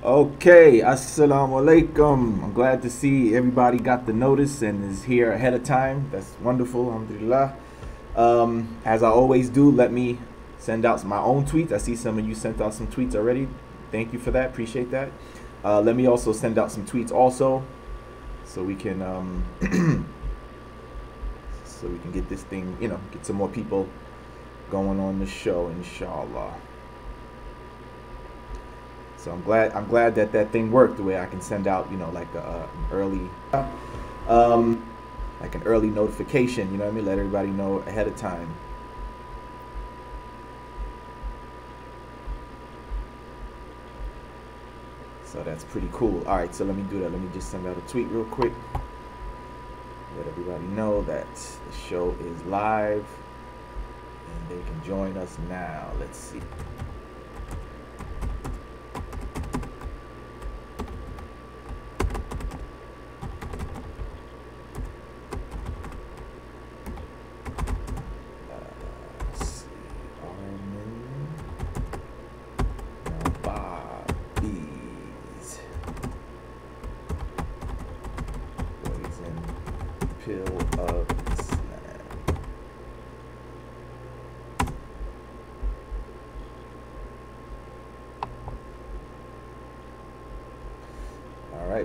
Okay, assalamu alaikum. I'm glad to see everybody got the notice and is here ahead of time. That's wonderful, alhamdulillah. As I always do, let me send out my own tweets. I see some of you sent out some tweets already. Thank you for that, appreciate that. Let me also send out some tweets also, so we can get this thing, get some more people going on the show, inshallah. So I'm glad that that thing worked the way I can send out, like an early notification, you know what I mean? Let everybody know ahead of time. So that's pretty cool. All right, so let me do that. Let me just send out a tweet real quick. Let everybody know that the show is live and they can join us now. Let's see.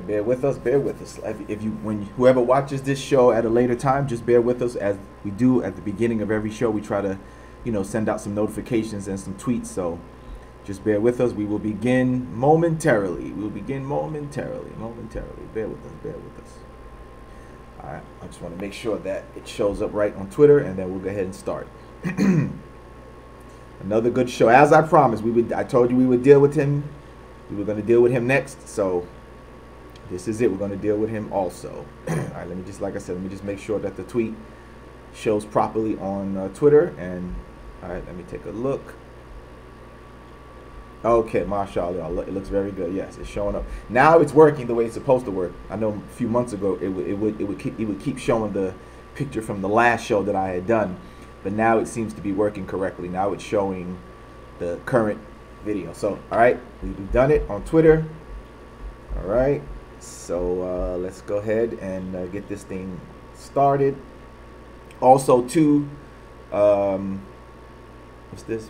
Bear with us, bear with us. Whoever watches this show at a later time, just bear with us. As we do at the beginning of every show, we try to, send out some notifications and some tweets. So just bear with us. We will begin momentarily. We will begin momentarily. Bear with us, bear with us. All right, I just want to make sure that it shows up right on Twitter, and then we'll go ahead and start. Another good show. As I promised, I told you we would deal with him. We were going to deal with him next, so this is it. We're going to deal with him also. All right, let me just make sure that the tweet shows properly on Twitter. And all right, let me take a look. Okay, mashallah, it looks very good. Yes, it's showing up now. It's working the way it's supposed to work. I know a few months ago it would keep showing the picture from the last show that I had done, but now it seems to be working correctly. Now it's showing the current video. So all right, we've done it on Twitter. All right. So let's go ahead and get this thing started. Also, too, what's this?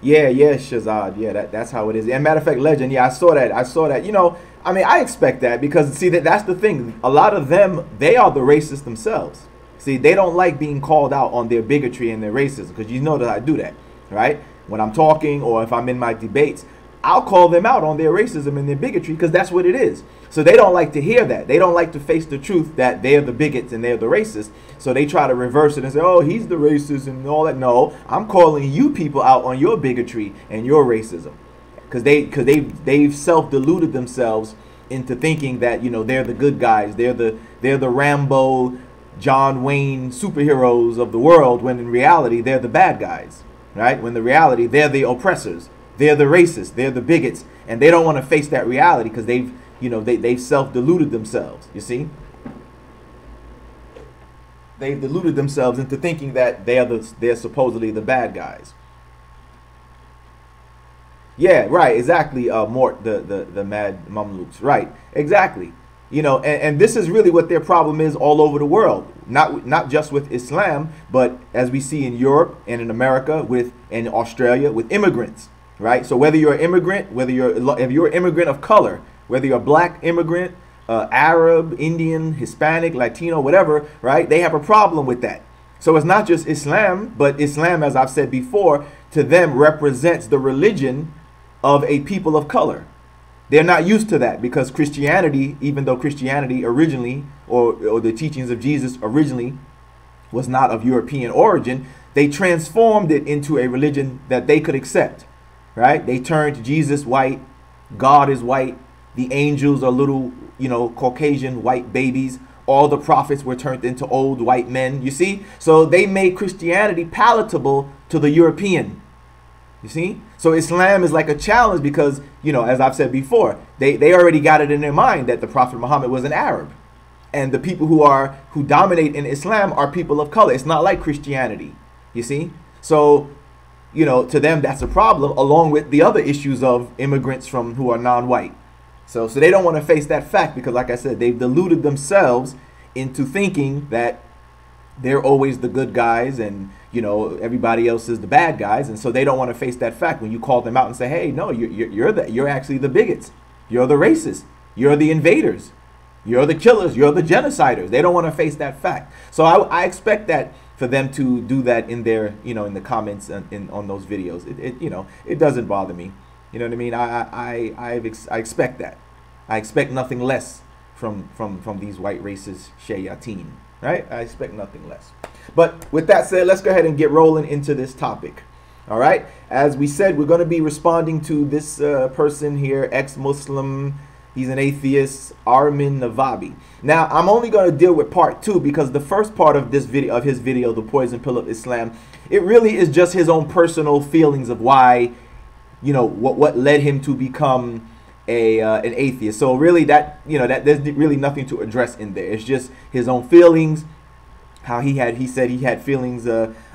Yeah, Shazad. Yeah, that's how it is. And matter of fact, Legend. Yeah, I saw that. I expect that because see that's the thing. A lot of them, they are the racists themselves. See, they don't like being called out on their bigotry and their racism because you know that I do that, right? When I'm talking or if I'm in my debates, I'll call them out on their racism and their bigotry because that's what it is. So they don't like to hear that. They don't like to face the truth that they're the bigots and they're the racists. So they try to reverse it and say, oh, he's the racist and all that. No, I'm calling you people out on your bigotry and your racism because they've self-deluded themselves into thinking that, they're the good guys. They're the Rambo, John Wayne superheroes of the world when in reality they're the bad guys, right? When in reality they're the oppressors. They're the racists, they're the bigots, and they don't want to face that reality because they've self-deluded themselves, you see? They've deluded themselves into thinking that they're supposedly the bad guys. Yeah, right, exactly, Mort, the mad Mamluks, right, exactly. And this is really what their problem is all over the world, not just with Islam, but as we see in Europe and in America, and Australia, with immigrants. Right, so whether you're an immigrant, if you're an immigrant of color, whether you're a black immigrant, Arab, Indian, Hispanic, Latino, whatever, right, they have a problem with that. So it's not just Islam, but Islam, as I've said before, to them represents the religion of a people of color. They're not used to that because Christianity, even though Christianity originally, or the teachings of Jesus originally was not of European origin, they transformed it into a religion that they could accept. Right? They turned Jesus white, God is white, the angels are little, Caucasian white babies. All the prophets were turned into old white men, you see? So they made Christianity palatable to the European, you see? So Islam is like a challenge because, as I've said before, they already got it in their mind that the Prophet Muhammad was an Arab. And the people who dominate in Islam are people of color. It's not like Christianity, you see? So you know, to them that's a problem, along with the other issues of immigrants from who are non-white. So they don't want to face that fact because, like I said, they've deluded themselves into thinking that they're always the good guys and, you know, everybody else is the bad guys. And so they don't want to face that fact when you call them out and say, hey, no, you're actually the bigots. You're the racists. You're the invaders. You're the killers. You're the genociders. They don't want to face that fact. So I expect that for them to do that in their, you know, in the comments on those videos. You know, it doesn't bother me. You know what I mean? I expect that. I expect nothing less from these white racist shayateen, right? I expect nothing less. But with that said, let's go ahead and get rolling into this topic. All right. As we said, we're going to be responding to this person here, ex-Muslim. He's an atheist, Armin Navabi. Now, I'm only going to deal with part 2 because the first part of this video, of his video, The Poison Pill of Islam, it really is just his own personal feelings of why, you know, what led him to become an atheist. So really that, you know, that there's really nothing to address in there. It's just his own feelings, how he said he had feelings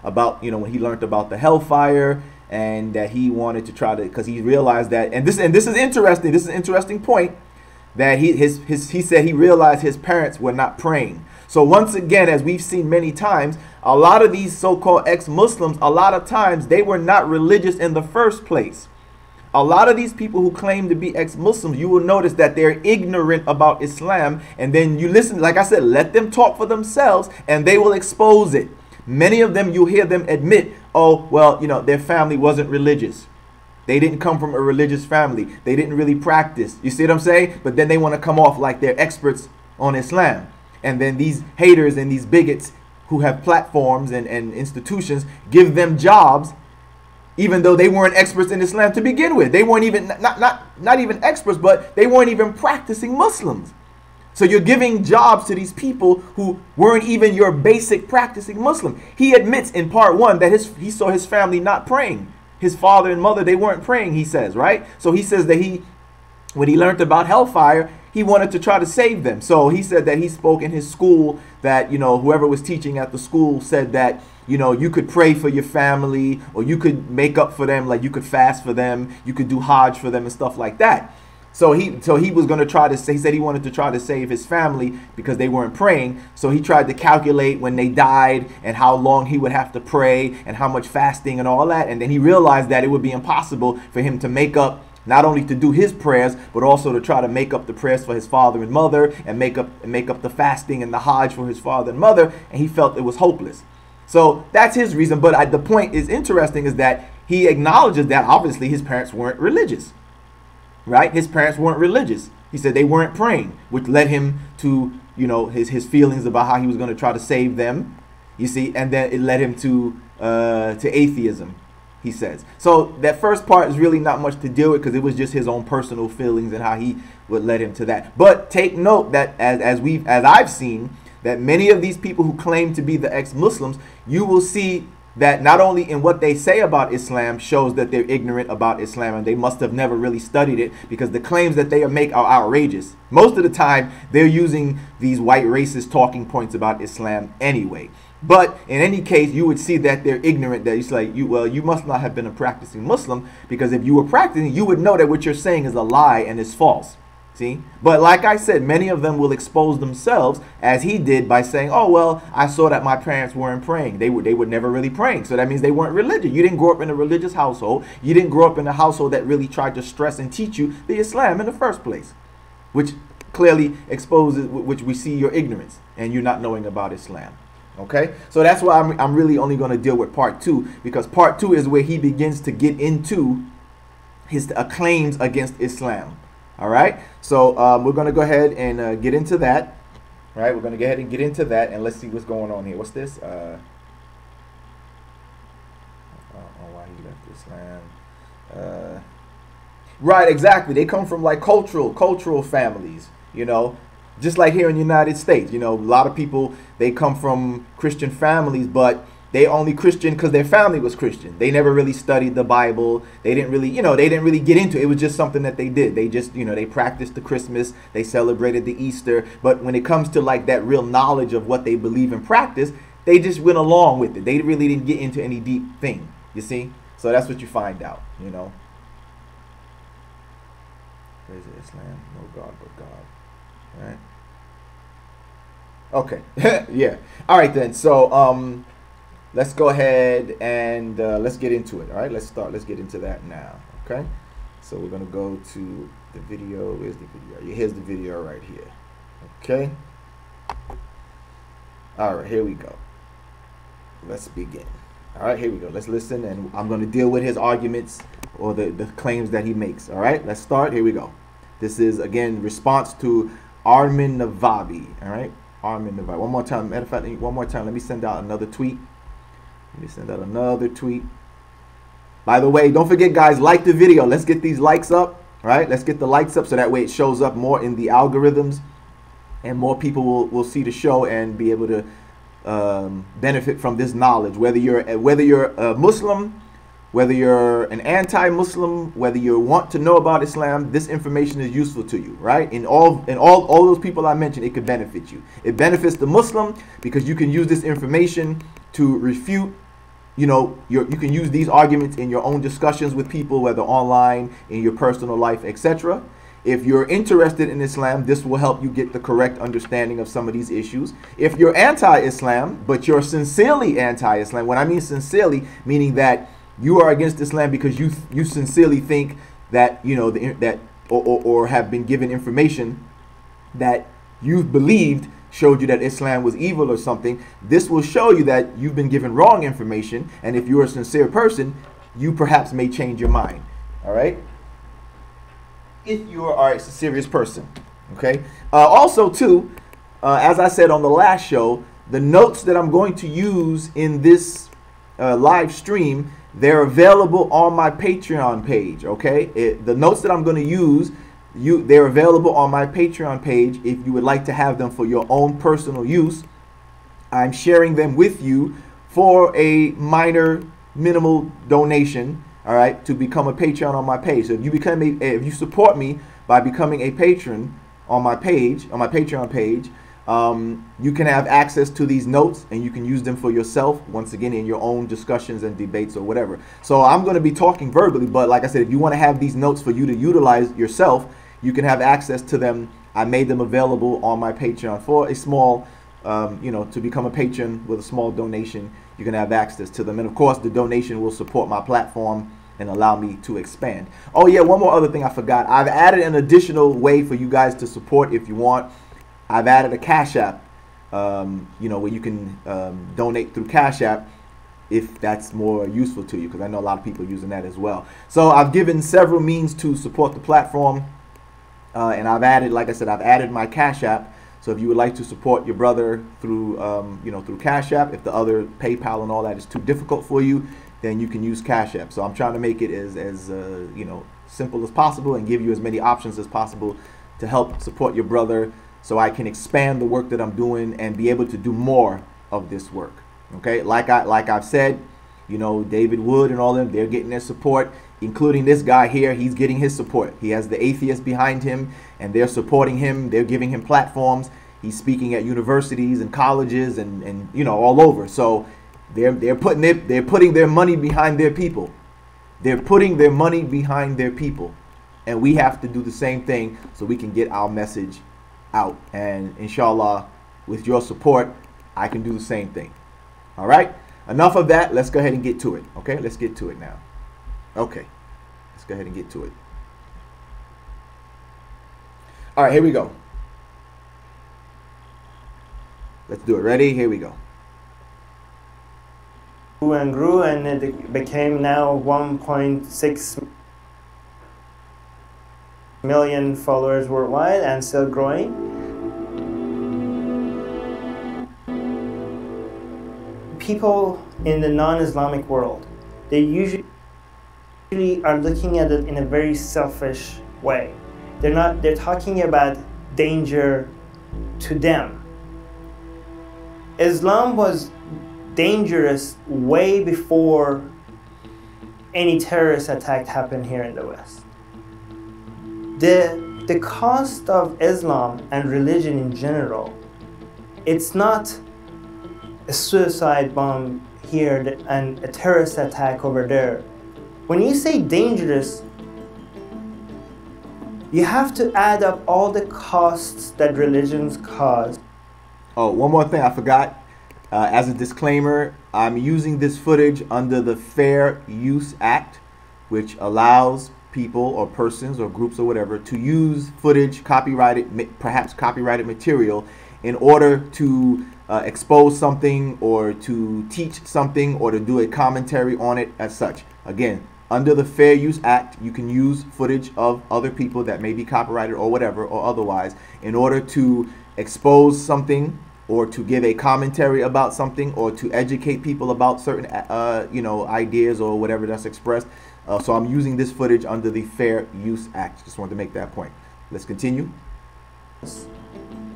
about, you know, when he learned about the hellfire, and that he wanted to try to, because he realized that, and this is interesting. This is an interesting point, that he said he realized his parents were not praying. So once again, as we've seen many times, a lot of these so-called ex-Muslims, a lot of times they were not religious in the first place. A lot of these people who claim to be ex-Muslims, you will notice that they're ignorant about Islam. And then you listen, like I said, let them talk for themselves and they will expose it. Many of them, you'll hear them admit, oh, well, you know, their family wasn't religious. They didn't come from a religious family. They didn't really practice. You see what I'm saying? But then they want to come off like they're experts on Islam. And then these haters and these bigots who have platforms and institutions give them jobs, even though they weren't experts in Islam to begin with. They weren't even, not even experts, but they weren't even practicing Muslims. So you're giving jobs to these people who weren't even your basic practicing Muslim. He admits in part 1 that he saw his family not praying. His father and mother, they weren't praying, he says, right? So he says that when he learned about hellfire, he wanted to try to save them. So he said that he spoke in his school that, you know, whoever was teaching at the school said that, you know, you could pray for your family, or you could make up for them, like you could fast for them, you could do Hajj for them and stuff like that. So he was going to try to say, he said he wanted to try to save his family because they weren't praying. So he tried to calculate when they died and how long he would have to pray and how much fasting and all that. And then he realized that it would be impossible for him to make up, not only to do his prayers, but also to try to make up the prayers for his father and mother, and make up the fasting and the Hajj for his father and mother. And he felt it was hopeless. So that's his reason. But the point is interesting is that he acknowledges that obviously his parents weren't religious. Right? His parents weren't religious. He said they weren't praying, which led him to, you know, his feelings about how he was going to try to save them. You see, and then it led him to atheism, he says. So that first part is really not much to deal with because it was just his own personal feelings and how he would led him to that. But take note that as I've seen, that many of these people who claim to be the ex-Muslims, you will see that not only in what they say about Islam shows that they're ignorant about Islam and they must have never really studied it, because the claims that they make are outrageous. Most of the time, they're using these white racist talking points about Islam anyway. But in any case, you would see that they're ignorant, that it's like, you must not have been a practicing Muslim, because if you were practicing, you would know that what you're saying is a lie and is false. See? But like I said, many of them will expose themselves, as he did, by saying, oh, well, I saw that my parents weren't praying. They were never really praying. So that means they weren't religious. You didn't grow up in a religious household. You didn't grow up in a household that really tried to stress and teach you the Islam in the first place, which clearly exposes, which we see your ignorance and you're not knowing about Islam. Okay? So that's why I'm really only going to deal with part 2, because part 2 is where he begins to get into his claims against Islam. All right, so we're going to go ahead and get into that. All right, we're going to go ahead and get into that, and let's see what's going on here. What's this? I don't know why he left Islam. Right, exactly. They come from like cultural families, you know, just like here in the United States. You know, a lot of people, they come from Christian families, but they only Christian because their family was Christian. They never really studied the Bible. They didn't really, they didn't really get into it. It was just something that they did. They just, they practiced the Christmas. They celebrated the Easter. But when it comes to like that real knowledge of what they believe and practice, they just went along with it. They really didn't get into any deep thing, you see? So that's what you find out, you know. Praise Islam, no God but God. All right. Okay. Yeah. All right then. So let's go ahead and let's get into it. All right. Let's get into that now. Okay. So we're gonna go to the video. Where's the video? Here's the video right here. Okay. All right. Here we go. Let's begin. All right. Here we go. Let's listen, and I'm gonna deal with his arguments or the claims that he makes. All right. Let's start. Here we go. This is again response to Armin Navabi. All right. Armin Navabi. One more time. Matter of fact, one more time. Let me send out another tweet. By the way, don't forget, guys, like the video. Let's get these likes up. All right. Let's get the likes up so that way it shows up more in the algorithms, and more people will see the show and be able to benefit from this knowledge. Whether you're a Muslim, whether you're an anti-Muslim, whether you want to know about Islam, this information is useful to you, right? In all those people I mentioned, it could benefit you. It benefits the Muslim because you can use this information to refute, you know, you can use these arguments in your own discussions with people, whether online, in your personal life, etc. If you're interested in Islam, this will help you get the correct understanding of some of these issues. If you're anti-Islam, but you're sincerely anti-Islam, when I mean sincerely, meaning that you are against Islam because you sincerely think that, you know, or have been given information that you've believed showed you that Islam was evil or something, this will show you that you've been given wrong information, and if you're a sincere person, you perhaps may change your mind. All right? If you are a serious person. Okay? Also, too, as I said on the last show, the notes that I'm going to use in this live stream, they're available on my Patreon page, okay? The notes that I'm going to use, they're available on my Patreon page if you would like to have them for your own personal use. I'm sharing them with you for a minimal donation, all right, to become a patron on my page. So if you support me by becoming a patron on my page, on my Patreon page, you can have access to these notes, and you can use them for yourself, once again, in your own discussions and debates or whatever. So I'm going to be talking verbally, but like I said, if you want to have these notes for you to utilize yourself, you can have access to them. I made them available on my Patreon for a small, you know, to become a patron with a small donation. You can have access to them, and of course the donation will support my platform and allow me to expand. Oh yeah, one more other thing I forgot. I've added an additional way for you guys to support if you want. I've added a Cash App, you know, where you can donate through Cash App if that's more useful to you, because I know a lot of people are using that as well. So I've given several means to support the platform, and I've added, like I said, I've added my Cash App. So if you would like to support your brother through, you know, through Cash App, if the other PayPal and all that is too difficult for you, then you can use Cash App. So I'm trying to make it as you know, simple as possible and give you as many options as possible to help support your brother, so I can expand the work that I'm doing and be able to do more of this work. Okay, like I've said, you know, David Wood and all of them, they're getting their support, including this guy here. He's getting his support. He has the atheists behind him, and they're supporting him. They're giving him platforms. He's speaking at universities and colleges and you know, all over. So they're putting their money behind their people. They're putting their money behind their people, and we have to do the same thing so we can get our message out. And inshallah, with your support, I can do the same thing. All right, enough of that. Let's go ahead and get to it. Okay, let's get to it now. Okay, let's go ahead and get to it. All right, here we go. Let's do it. Ready? Here we go. And grew, and it became now 1.6 million followers worldwide, and still growing. People in the non-Islamic world, they usually are looking at it in a very selfish way. They're talking about danger to them. Islam was dangerous way before any terrorist attack happened here in the West. The cost of Islam and religion in general, it's not a suicide bomb here and a terrorist attack over there When you say dangerous, you have to add up all the costs that religions cause. Oh, one more thing I forgot. As a disclaimer, I'm using this footage under the Fair Use Act, which allows people or persons or groups or whatever to use footage, perhaps copyrighted material, in order to expose something or to teach something or to do a commentary on it as such. Again, under the Fair Use Act, you can use footage of other people that may be copyrighted or whatever or otherwise in order to expose something or to give a commentary about something or to educate people about certain ideas or whatever that's expressed. So I'm using this footage under the Fair Use Act. Just wanted to make that point. Let's continue.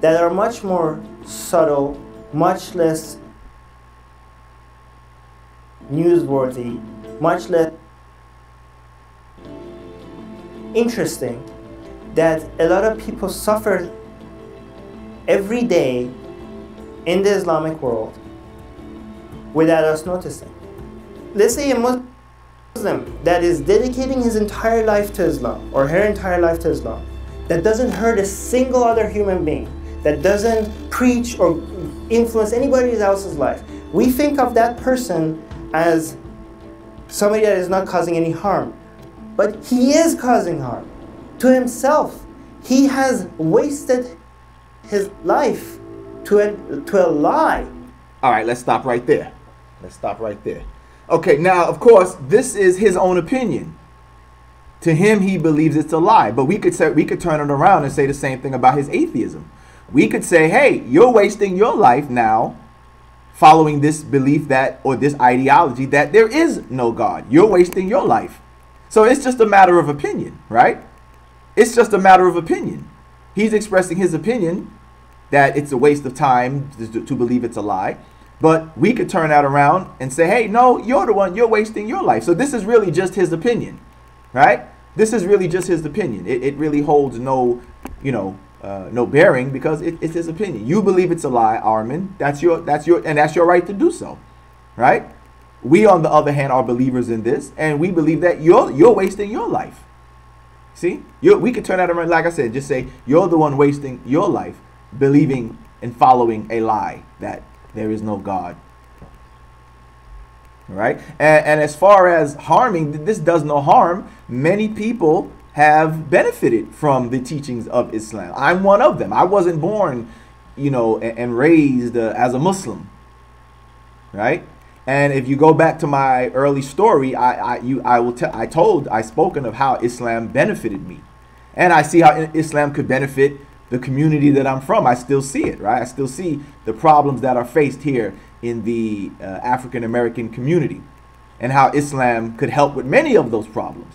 That are much more subtle, much less newsworthy, much less interesting, that a lot of people suffer every day in the Islamic world without us noticing. Let's say a Muslim that is dedicating his entire life to Islam or her entire life to Islam, that doesn't hurt a single other human being, that doesn't preach or influence anybody else's life. We think of that person as somebody that is not causing any harm. But he is causing harm to himself. He has wasted his life to a lie. All right, let's stop right there. Let's stop right there. Okay, now, of course, this is his own opinion. To him, he believes it's a lie. But we could turn it around and say the same thing about his atheism. We could say, hey, you're wasting your life now following this belief that, or this ideology that there is no God. You're wasting your life. So it's just a matter of opinion, right? It's just a matter of opinion. He's expressing his opinion that it's a waste of time to believe it's a lie. But we could turn that around and say, hey, no, you're the one, you're wasting your life. So this is really just his opinion, right? This is really just his opinion. It really holds no, no bearing because it's his opinion. You believe it's a lie, Armin. That's your right to do so, right? We, on the other hand, are believers in this, and we believe that you're wasting your life. See, we could turn that around, like I said, just say you're the one wasting your life, believing and following a lie that there is no God. All right, and as far as harming, this does no harm. Many people have benefited from the teachings of Islam. I'm one of them. I wasn't born, and raised as a Muslim, right? And if you go back to my early story, I spoken of how Islam benefited me, and I see how Islam could benefit the community that I'm from. I still see it, right? I still see the problems that are faced here in the African American community, and how Islam could help with many of those problems,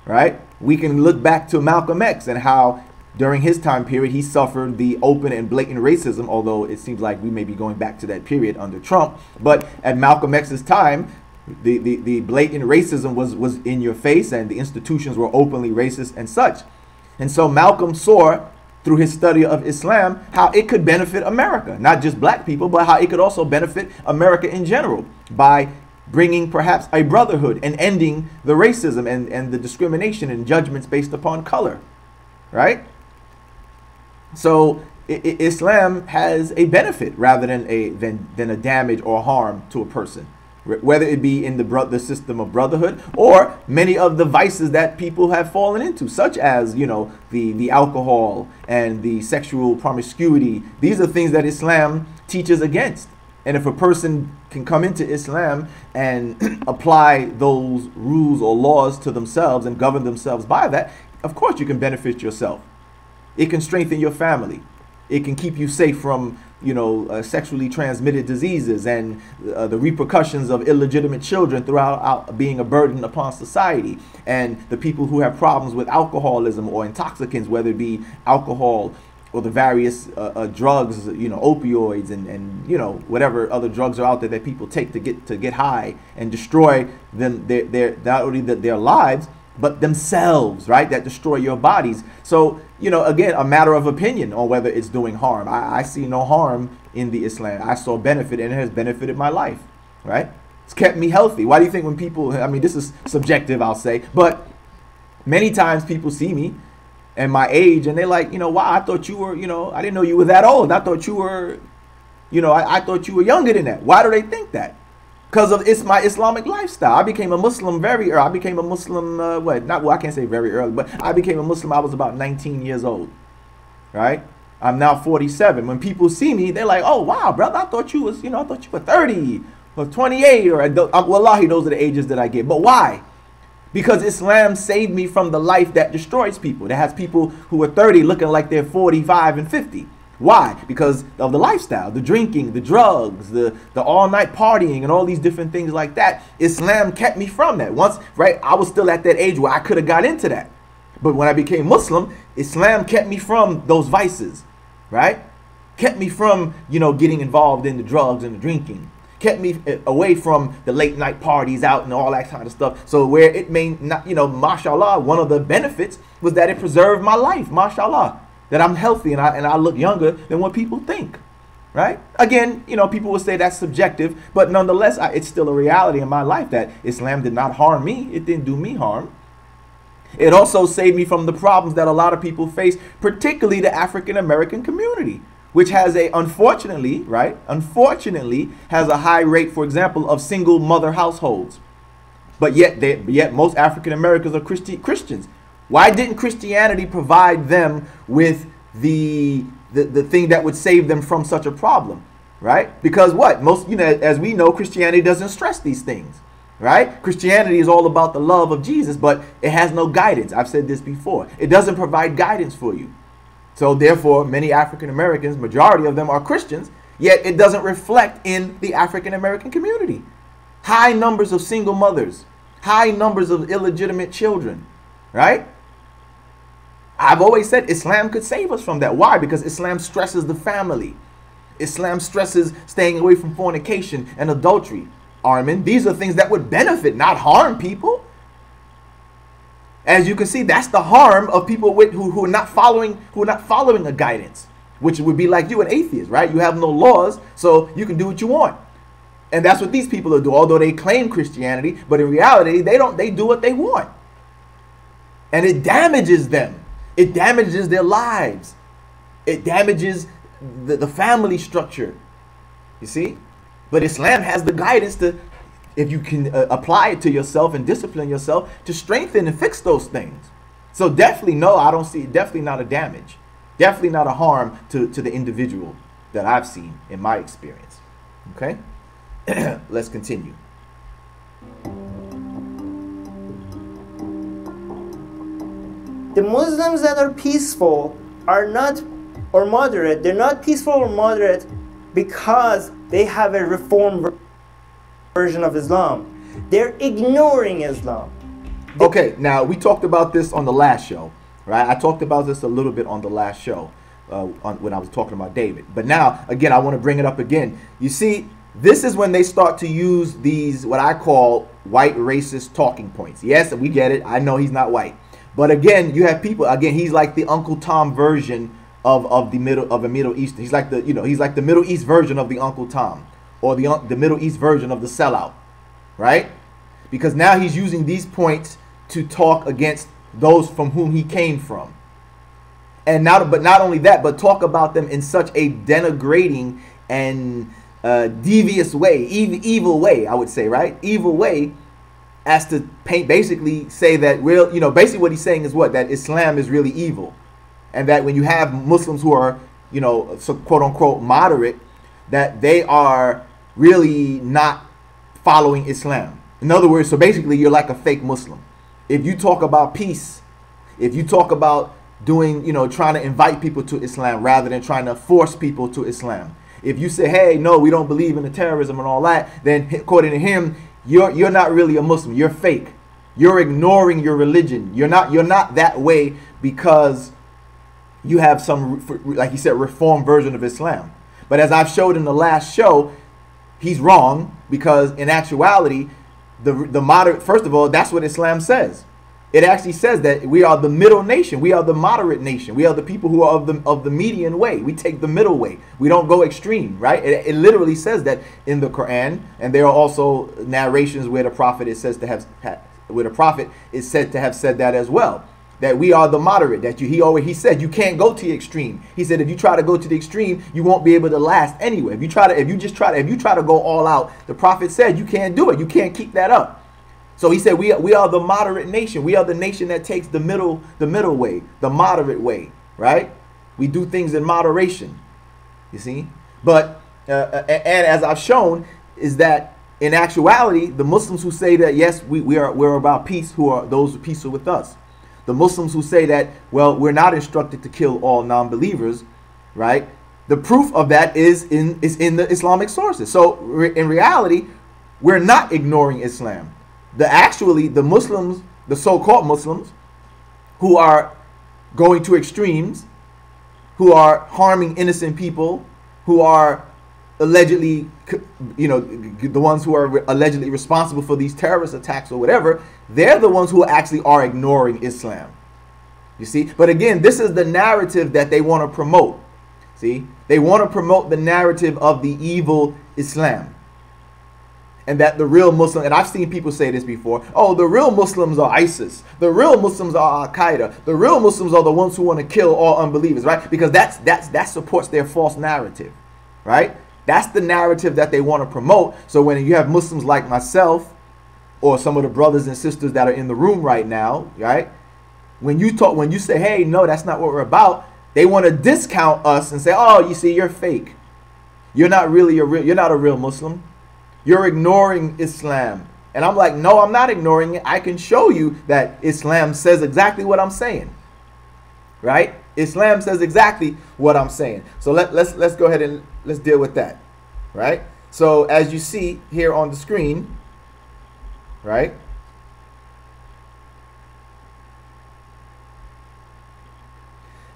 right? We can look back to Malcolm X and how during his time period he suffered the open and blatant racism, although it seems like we may be going back to that period under Trump. But at Malcolm X's time, the blatant racism was in your face, and the institutions were openly racist and such. And so Malcolm saw through his study of Islam how it could benefit America, not just black people, but how it could also benefit America in general by bringing perhaps a brotherhood and ending the racism and the discrimination and judgments based upon color, right? So Islam has a benefit rather than a damage or harm to a person, whether it be in the system of brotherhood or many of the vices that people have fallen into, such as the alcohol and the sexual promiscuity. These are things that Islam teaches against. And if a person can come into Islam and apply those rules or laws to themselves and govern themselves by that, of course you can benefit yourself. It can strengthen your family. It can keep you safe from, sexually transmitted diseases and the repercussions of illegitimate children throughout being a burden upon society. And the people who have problems with alcoholism or intoxicants, whether it be alcohol or the various drugs, opioids and whatever other drugs are out there that people take to get high and destroy them, not only their lives, but themselves, right? That destroy your bodies. So, again, a matter of opinion on whether it's doing harm. I see no harm in the Islam. I saw benefit, and it has benefited my life, right? It's kept me healthy. Why do you think when people, I mean, this is subjective, I'll say, but many times people see me and my age and they're like, you know, wow, I thought you were, you know, I didn't know you were that old. I thought you were, you know, I thought you were younger than that. Why do they think that? Because of it's my Islamic lifestyle. I became a Muslim very early. I became a Muslim, I can't say very early, but I became a Muslim, I was about 19 years old, right? I'm now 47. When people see me, they're like, oh, wow, brother, I thought you was, you know, I thought you were 30 or 28 or, wallahi, those are the ages that I get. But why? Because Islam saved me from the life that destroys people. That has people who are 30 looking like they're 45 and 50. Why? Because of the lifestyle, the drinking, the drugs, the all-night partying and all these different things like that. Islam kept me from that. Once, right, I was still at that age where I could have got into that. But when I became Muslim, Islam kept me from those vices, right? Kept me from, you know, getting involved in the drugs and the drinking. Kept me away from the late night parties out and all that kind of stuff. So where it may not, you know, mashallah, one of the benefits was that it preserved my life, mashallah. That I'm healthy and I look younger than what people think, right? Again, you know, people will say that's subjective, but nonetheless, it's still a reality in my life that Islam did not harm me. It didn't do me harm. It also saved me from the problems that a lot of people face, particularly the African American community, which has unfortunately has a high rate, for example, of single mother households. But yet most African Americans are Christians. Why didn't Christianity provide them with the thing that would save them from such a problem, right? Because what? Most, you know, as we know, Christianity doesn't stress these things, right? Christianity is all about the love of Jesus, but it has no guidance. I've said this before. It doesn't provide guidance for you. So therefore, many African Americans, majority of them are Christians, yet it doesn't reflect in the African American community. High numbers of single mothers, high numbers of illegitimate children, right? I've always said Islam could save us from that. Why? Because Islam stresses the family. Islam stresses staying away from fornication and adultery. Armin, these are things that would benefit, not harm people. As you can see, that's the harm of people who are not following a guidance, which would be like you, an atheist, right? You have no laws, so you can do what you want. And that's what these people do, although they claim Christianity, but in reality, they do what they want. And it damages them. It damages their lives. It damages the family structure. You see? But Islam has the guidance to, if you can apply it to yourself and discipline yourself, to strengthen and fix those things. So definitely, no, I don't see, definitely not a damage. Definitely not a harm to the individual that I've seen in my experience. Okay? Let's continue. The Muslims that are peaceful are not, or moderate, they're not peaceful or moderate because they have a reformed version of Islam. They're ignoring Islam. Okay, now we talked about this on the last show, right? I talked about this a little bit on the last show when I was talking about David. But now, again, I want to bring it up again. You see, this is when they start to use these, what I call white racist talking points. Yes, we get it. I know he's not white. But again, you have people, again, he's like the Uncle Tom version of a Middle Eastern. He's like the Middle East version of the Uncle Tom, or the Middle East version of the sellout, right? Because now he's using these points to talk against those from whom he came from. And but not only that, but talk about them in such a denigrating and devious way, evil way, I would say, right? Evil way, as to basically say that, well, you know, basically what he's saying is what? That Islam is really evil. And that when you have Muslims who are, you know, so quote unquote moderate, that they are really not following Islam. In other words, so basically you're like a fake Muslim. If you talk about peace, if you talk about doing, you know, trying to invite people to Islam rather than trying to force people to Islam. If you say, hey, no, we don't believe in the terrorism and all that, then according to him, you're not really a Muslim. You're fake. You're ignoring your religion. You're not that way because you have some, like he said, reformed version of Islam. But as I've showed in the last show, he's wrong, because in actuality, the moderate, first of all, that's what Islam says. It actually says that we are the middle nation. We are the moderate nation. We are the people who are of the median way. We take the middle way. We don't go extreme, right? It literally says that in the Quran, and there are also narrations where the prophet is says to have where the prophet is said to have said that as well. That we are the moderate. That he said you can't go to the extreme. He said if you try to go to the extreme, you won't be able to last anyway. If you try to go all out, the prophet said you can't do it. You can't keep that up. So he said we are the moderate nation. We are the nation that takes the middle way, the moderate way, right? We do things in moderation, you see. But and as I've shown, is that in actuality, the Muslims who say that yes, we're about peace, who are those who peace are with us. The Muslims who say that, well, we're not instructed to kill all non-believers, right? The proof of that is in the Islamic sources. So in reality, we're not ignoring Islam. The Muslims, the so-called Muslims, who are going to extremes, who are harming innocent people, who are allegedly, the ones who are allegedly responsible for these terrorist attacks or whatever, they're the ones who actually are ignoring Islam. You see? But again, this is the narrative that they want to promote. See? They want to promote the narrative of the evil Islam. And that the real Muslim, and I've seen people say this before, oh, the real Muslims are ISIS. The real Muslims are Al-Qaeda. The real Muslims are the ones who want to kill all unbelievers, right? Because that supports their false narrative, right? That's the narrative that they want to promote. So when you have Muslims like myself or some of the brothers and sisters that are in the room right now, right? When you say, hey, no, that's not what we're about, they want to discount us and say, oh, you see, you're fake. You're not a real Muslim. You're ignoring Islam. And I'm like, no, I'm not ignoring it. I can show you that Islam says exactly what I'm saying. Right? Islam says exactly what I'm saying. So let's go ahead and let's deal with that. Right? So as you see here on the screen, right?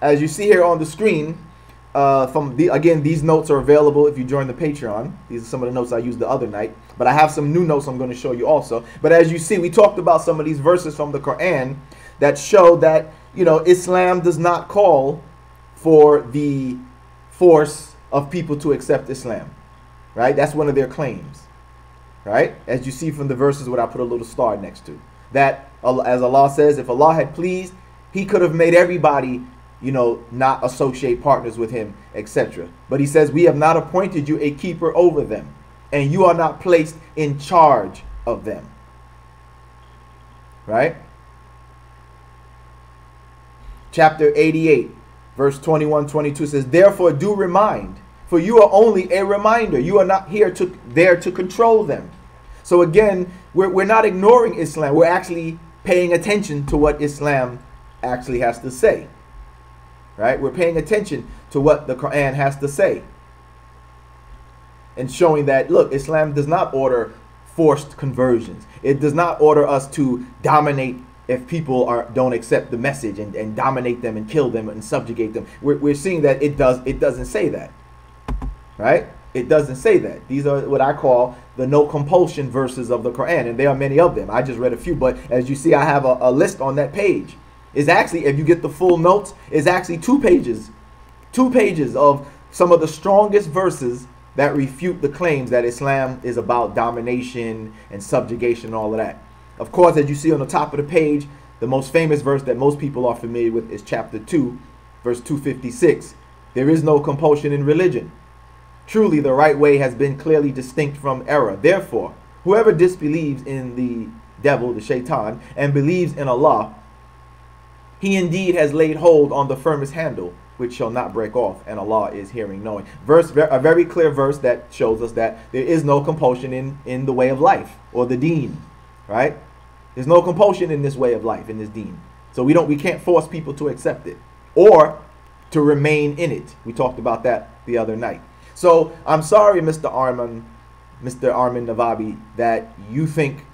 As you see here on the screen, again, these notes are available if you join the Patreon. These are some of the notes I used the other night, but I have some new notes I'm going to show you also. But as you see, we talked about some of these verses from the Quran that show that, Islam does not call for the force of people to accept Islam, right? That's one of their claims, right? As you see from the verses, what I put a little star next to, that as Allah says, if Allah had pleased, He could have made everybody not associate partners with Him, etc. But He says, we have not appointed you a keeper over them, and you are not placed in charge of them. Right? Chapter 88, verse 21-22 says, therefore do remind, for you are only a reminder. You are not there to control them. So again, we're not ignoring Islam. We're actually paying attention to what Islam actually has to say. Right? We're paying attention to what the Quran has to say. And showing that, look, Islam does not order forced conversions. It does not order us to dominate if people don't accept the message and dominate them and kill them and subjugate them. We're seeing that it doesn't say that. Right? It doesn't say that. These are what I call the no compulsion verses of the Quran. And there are many of them. I just read a few. But as you see, I have a list on that page. Is actually, if you get the full notes, is actually 2 pages. 2 pages of some of the strongest verses that refute the claims that Islam is about domination and subjugation and all of that. Of course, as you see on the top of the page, the most famous verse that most people are familiar with is chapter 2, verse 256. There is no compulsion in religion. Truly, the right way has been clearly distinct from error. Therefore, whoever disbelieves in the devil, the shaitan, and believes in Allah, he indeed has laid hold on the firmest handle, which shall not break off, and Allah is hearing, knowing. A very clear verse that shows us that there is no compulsion in the way of life, or the deen, right? There's no compulsion in this way of life, in this deen. So we can't force people to accept it, or to remain in it. We talked about that the other night. So I'm sorry, Mr. Armin Navabi, that you think,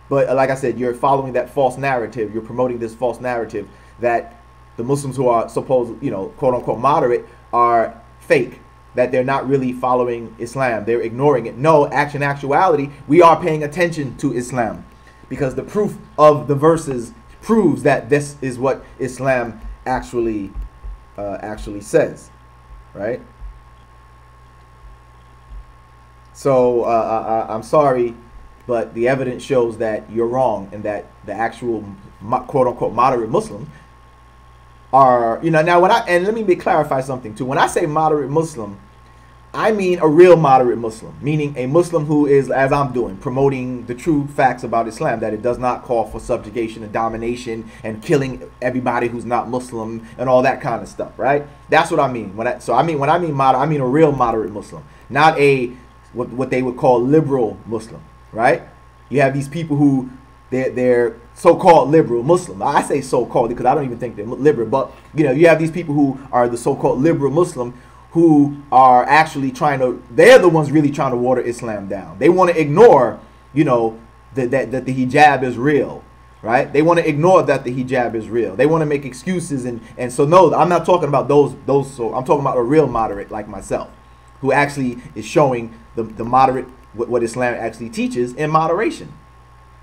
but like I said, you're following that false narrative. You're promoting this false narrative that the Muslims who are supposed, quote unquote, moderate are fake, that they're not really following Islam. They're ignoring it. No, in actuality, we are paying attention to Islam, because the proof of the verses proves that this is what Islam actually says, right? So I'm sorry, but the evidence shows that you're wrong, and that the actual quote unquote moderate Muslims are, now and let me clarify something too. When I say moderate Muslim, I mean a real moderate Muslim, meaning a Muslim who is, as I'm doing, promoting the true facts about Islam, that it does not call for subjugation and domination and killing everybody who's not Muslim and all that kind of stuff, right? That's what I mean. When I mean moderate, I mean a real moderate Muslim, not a what they would call liberal Muslim, right? You have these people who they're so-called liberal Muslim. I say so-called because I don't even think they're liberal, but you have these people who are the so-called liberal Muslim, who are actually they're the ones really trying to water Islam down. They want to ignore, that the hijab is real, right? They want to ignore that the hijab is real. They want to make excuses, and so no, I'm not talking about those. So I'm talking about a real moderate like myself, who actually is showing the moderate, what Islam actually teaches in moderation,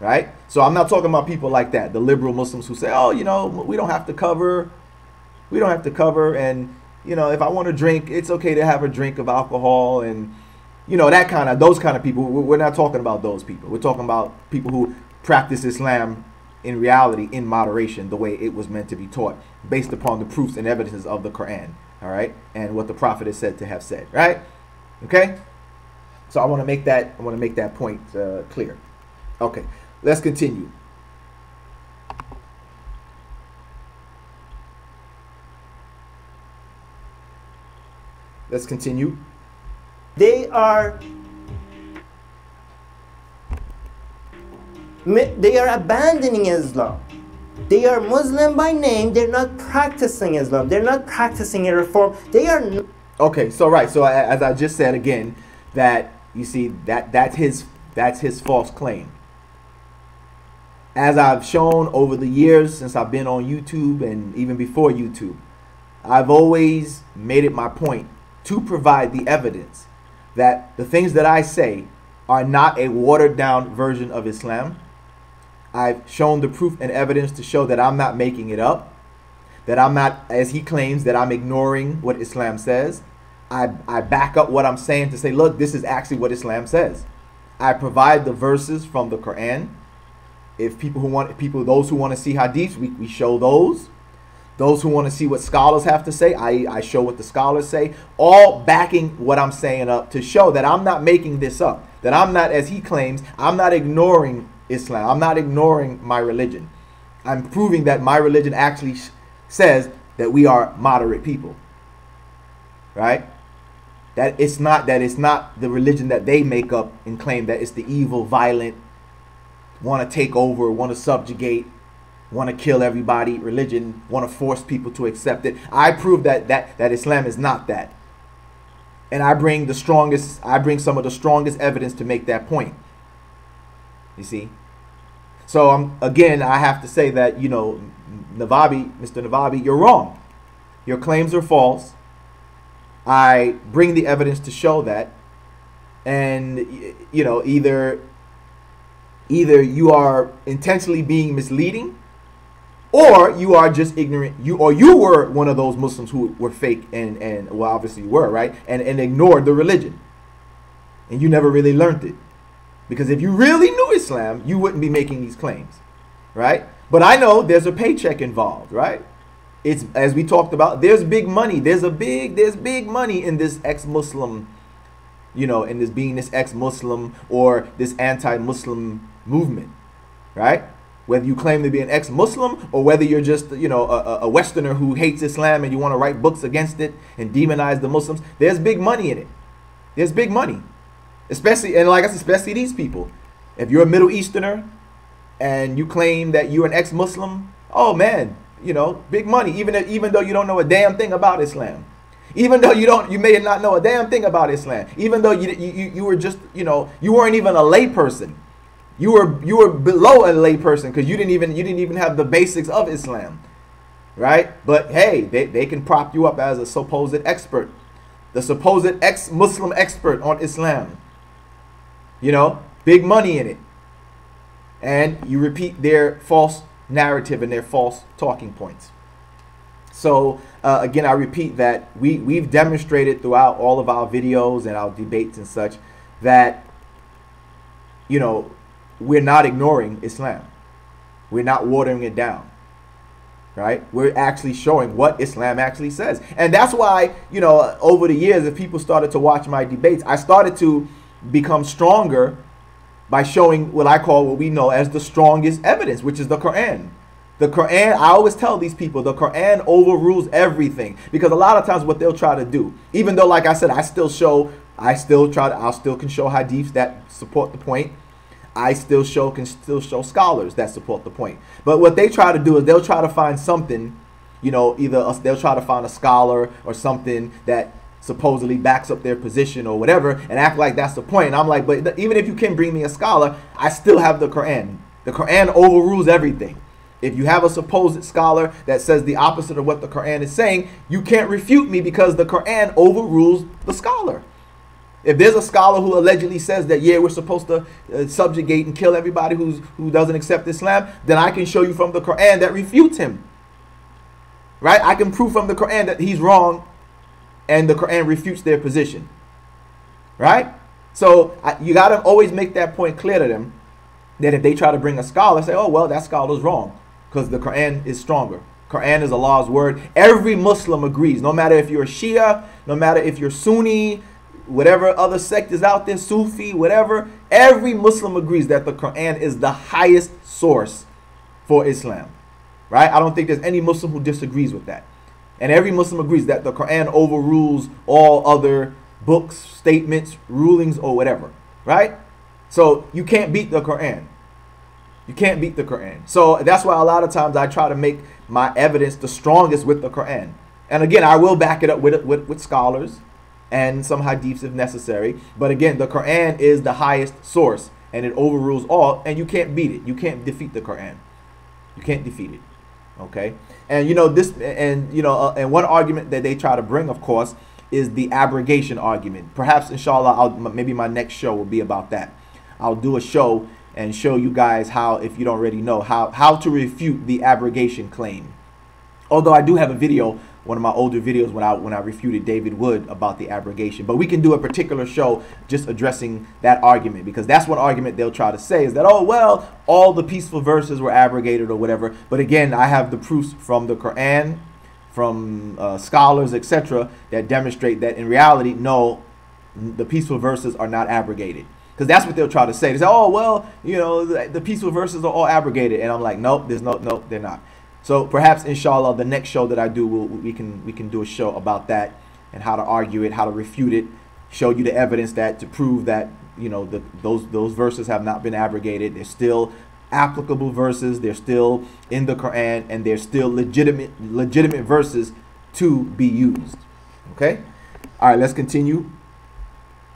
right? So I'm not talking about people like that, the liberal Muslims who say, oh, we don't have to cover, and if I want to drink, it's okay to have a drink of alcohol, and those kind of people. We're not talking about those people. We're talking about people who practice Islam in reality, in moderation, the way it was meant to be taught, based upon the proofs and evidences of the Quran, all right, and what the Prophet is said to have said, right? Okay. So I want to make that point clear. Okay, let's continue. Let's continue. They are abandoning Islam. They are Muslim by name. They're not practicing Islam. They're not practicing a reform. They are. Okay, so right. So as I just said again, that you see that's his false claim. As I've shown over the years since I've been on YouTube and even before YouTube, I've always made it my point to provide the evidence that the things that I say are not a watered down version of Islam. I've shown the proof and evidence to show that I'm not making it up, that I'm not, as he claims, that I'm ignoring what Islam says. I back up what I'm saying to say, look, this is actually what Islam says. I provide the verses from the Quran. If those who want to see hadiths, we show those. Those who want to see what scholars have to say, I show what the scholars say, all backing what I'm saying up to show that I'm not making this up, that I'm not, as he claims, I'm not ignoring Islam. I'm not ignoring my religion. I'm proving that my religion actually says that we are moderate people, right? That it's not the religion that they make up and claim that it's the evil, violent, want to take over, want to subjugate, want to kill everybody religion, want to force people to accept it. I prove that Islam is not that. And I bring some of the strongest evidence to make that point. You see? So again, I have to say that, Mr. Navabi, you're wrong. Your claims are false. I bring the evidence to show that. And, either you are intentionally being misleading, or you are just ignorant. You were one of those Muslims who were fake and well, obviously you were, right? And ignored the religion. And you never really learned it. Because if you really knew Islam, you wouldn't be making these claims, right? But I know there's a paycheck involved, right? It's, as we talked about, there's big money. There's big money in this ex-Muslim, in this being this ex-Muslim or this anti-Muslim movement, right? Whether you claim to be an ex-Muslim or whether you're just, a Westerner who hates Islam and you want to write books against it and demonize the Muslims, there's big money in it. There's big money. Especially these people. If you're a Middle Easterner and you claim that you're an ex-Muslim, oh man, big money, even though you don't know a damn thing about Islam. Even though you may not know a damn thing about Islam. Even though you were just, you weren't even a lay person. You were below a lay person because you didn't even have the basics of Islam, right? But hey, they can prop you up as a supposed expert, the supposed ex-Muslim expert on Islam. Big money in it, and you repeat their false narrative and their false talking points. So again, I repeat that we've demonstrated throughout all of our videos and our debates and such that, you know, we're not ignoring Islam. We're not watering it down, right? We're actually showing what Islam actually says. And that's why, you know, over the years, if people started to watch my debates, I started to become stronger by showing what I call, what we know as the strongest evidence, which is the Quran. The Quran, I always tell these people, the Quran overrules everything. Because a lot of times what they'll try to do, even though, like I said, I'll still can show hadiths that support the point. I still can show scholars that support the point. But what they try to do is they'll try to find something, you know, they'll try to find a scholar or something that supposedly backs up their position or whatever and act like that's the point. And I'm like, but even if you can bring me a scholar, I still have the Quran. The Quran overrules everything. If you have a supposed scholar that says the opposite of what the Quran is saying, you can't refute me because the Quran overrules the scholar. If there's a scholar who allegedly says that, yeah, we're supposed to subjugate and kill everybody who doesn't accept Islam, then I can show you from the Quran that refutes him. Right? I can prove from the Quran that he's wrong and the Quran refutes their position. Right? So you got to always make that point clear to them, that if they try to bring a scholar, say, oh, well, that scholar's wrong because the Quran is stronger. Quran is Allah's word. Every Muslim agrees, no matter if you're a Shia, no matter if you're Sunni, whatever other sect is out there, Sufi, whatever, every Muslim agrees that the Quran is the highest source for Islam, right? I don't think there's any Muslim who disagrees with that. And every Muslim agrees that the Quran overrules all other books, statements, rulings, or whatever, right? So you can't beat the Quran. You can't beat the Quran. So that's why a lot of times I try to make my evidence the strongest with the Quran. And again, I will back it up with scholars and some hadiths if necessary. But again, the Quran is the highest source and it overrules all, and you can't beat it. You can't defeat the Quran. You can't defeat it. Okay? And you know this, and you know, and one argument that they try to bring, of course, is the abrogation argument. Perhaps inshallah, maybe my next show will be about that. I'll do a show and show you guys how, if you don't already know, how to refute the abrogation claim. Although I do have a video, one of my older videos when I refuted David Wood about the abrogation. But we can do a particular show just addressing that argument, because that's one argument they'll try to say is that, oh, well, all the peaceful verses were abrogated or whatever. But again, I have the proofs from the Quran, from scholars, etc., that demonstrate that in reality, no, the peaceful verses are not abrogated. Because that's what they'll try to say. They say, oh, well, you know, the peaceful verses are all abrogated. And I'm like, nope, nope, they're not. So perhaps, inshallah, the next show that I do, we can do a show about that and how to argue it, how to refute it, show you the evidence that to prove that, you know, those verses have not been abrogated. They're still applicable verses. They're still in the Quran, and they're still legitimate verses to be used. Okay? All right, let's continue.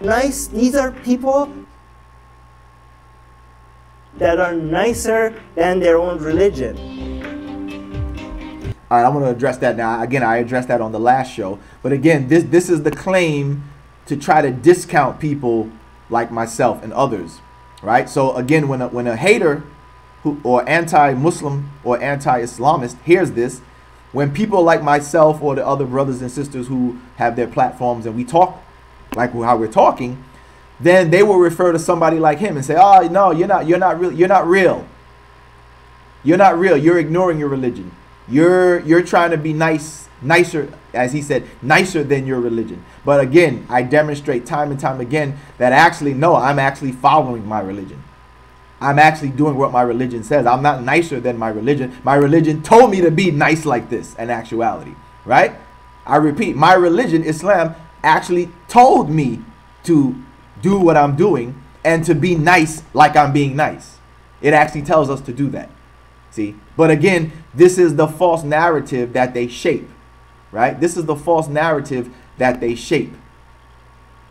Nice. These are people that are nicer than their own religion. All right, I'm going to address that now. Again, I addressed that on the last show. But again, this is the claim to try to discount people like myself and others, right? So again, when a hater or anti-Muslim or anti-Islamist hears this, when people like myself or the other brothers and sisters who have their platforms and we talk like how we're talking, then they will refer to somebody like him and say, oh, no, you're not real. You're ignoring your religion. You're trying to be nicer, as he said, nicer than your religion. But again, I demonstrate time and time again that actually, no, I'm actually following my religion. I'm actually doing what my religion says. I'm not nicer than my religion. My religion told me to be nice like this in actuality, right? I repeat, my religion, Islam, actually told me to do what I'm doing and to be nice like I'm being nice. It actually tells us to do that. See? But again, this is the false narrative that they shape, right? This is the false narrative that they shape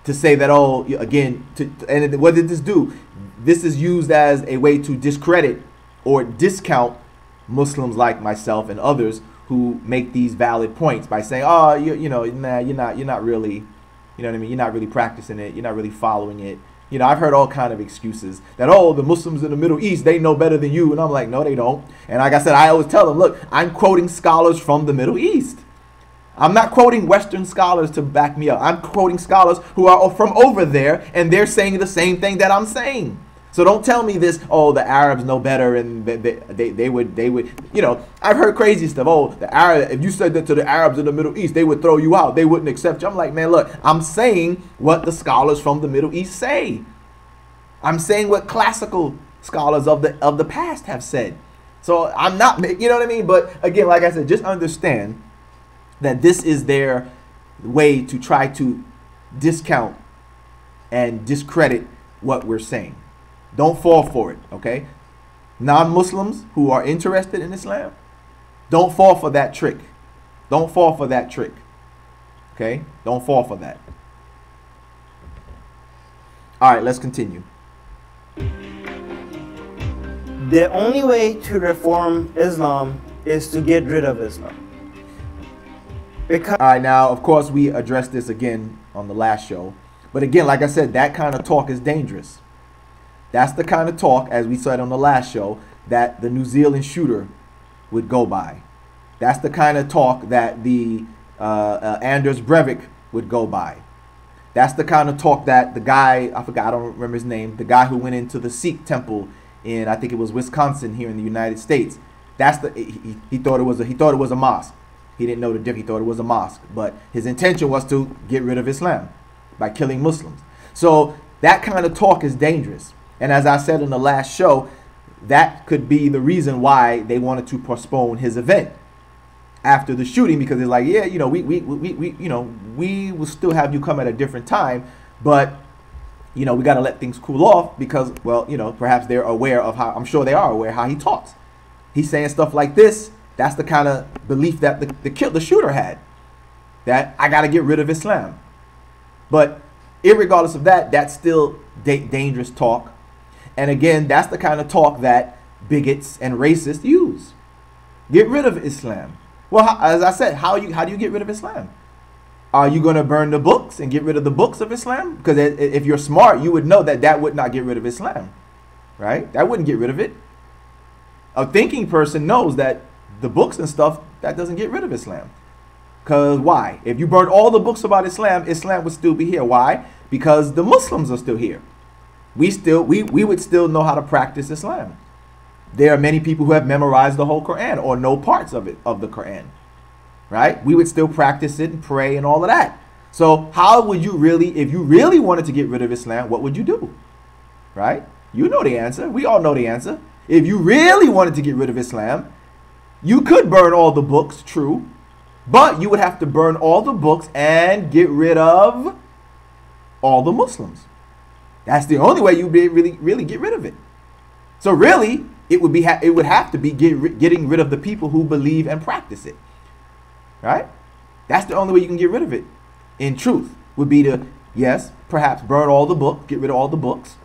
to say that, oh, again, and what did this do? This is used as a way to discredit or discount Muslims like myself and others who make these valid points by saying, oh, nah, you're not really, you know what I mean? You're not really practicing it. You're not really following it. You know, I've heard all kind of excuses that, oh, the Muslims in the Middle East, they know better than you. And I'm like, no, they don't. And like I said, I always tell them, look, I'm quoting scholars from the Middle East. I'm not quoting Western scholars to back me up. I'm quoting scholars who are from over there, and they're saying the same thing that I'm saying. So don't tell me this, oh, the Arabs know better, and they would, you know, I've heard crazy stuff. Oh, the Arab, if you said that to the Arabs in the Middle East, they would throw you out. They wouldn't accept you. I'm like, man, look, I'm saying what the scholars from the Middle East say. I'm saying what classical scholars of the past have said. So I'm not, you know what I mean? But again, like I said, just understand that this is their way to try to discount and discredit what we're saying. Don't fall for it, okay? Non-Muslims who are interested in Islam, don't fall for that trick. Don't fall for that trick, okay? Don't fall for that. All right, let's continue. The only way to reform Islam is to get rid of Islam. All right, now, of course, we addressed this again on the last show. But again, like I said, that kind of talk is dangerous. That's the kind of talk, as we said on the last show, that the New Zealand shooter would go by. That's the kind of talk that the Anders Breivik would go by. That's the kind of talk that the guy, I forgot, I don't remember his name, the guy who went into the Sikh temple in, I think it was Wisconsin here in the United States. That's the he thought it was a mosque. He didn't know the difference. He thought it was a mosque. But his intention was to get rid of Islam by killing Muslims. So that kind of talk is dangerous. And as I said in the last show, that could be the reason why they wanted to postpone his event after the shooting, because it's like, yeah, you know, we will still have you come at a different time, but you know, we got to let things cool off because, well, you know, perhaps they're aware of how, I'm sure they are aware how he talks. He's saying stuff like this. That's the kind of belief that the shooter had, that I got to get rid of Islam. But irregardless of that, that's still dangerous talk. And again, that's the kind of talk that bigots and racists use. Get rid of Islam. Well, as I said, how do you get rid of Islam? Are you going to burn the books and get rid of the books of Islam? Because if you're smart, you would know that that would not get rid of Islam, right? That wouldn't get rid of it. A thinking person knows that the books and stuff, that doesn't get rid of Islam. Because why? If you burned all the books about Islam, Islam would still be here. Why? Because the Muslims are still here. We would still know how to practice Islam. There are many people who have memorized the whole Quran or know parts of it, of the Quran, right? We would still practice it and pray and all of that. So how would you really, if you really wanted to get rid of Islam, what would you do, right? You know the answer. We all know the answer. If you really wanted to get rid of Islam, you could burn all the books, true, but you would have to burn all the books and get rid of all the Muslims. That's the only way you'd be really get rid of it. So really, it would have to be getting rid of the people who believe and practice it, right? That's the only way you can get rid of it. In truth, would be to, yes, perhaps burn all the books, get rid of all the books,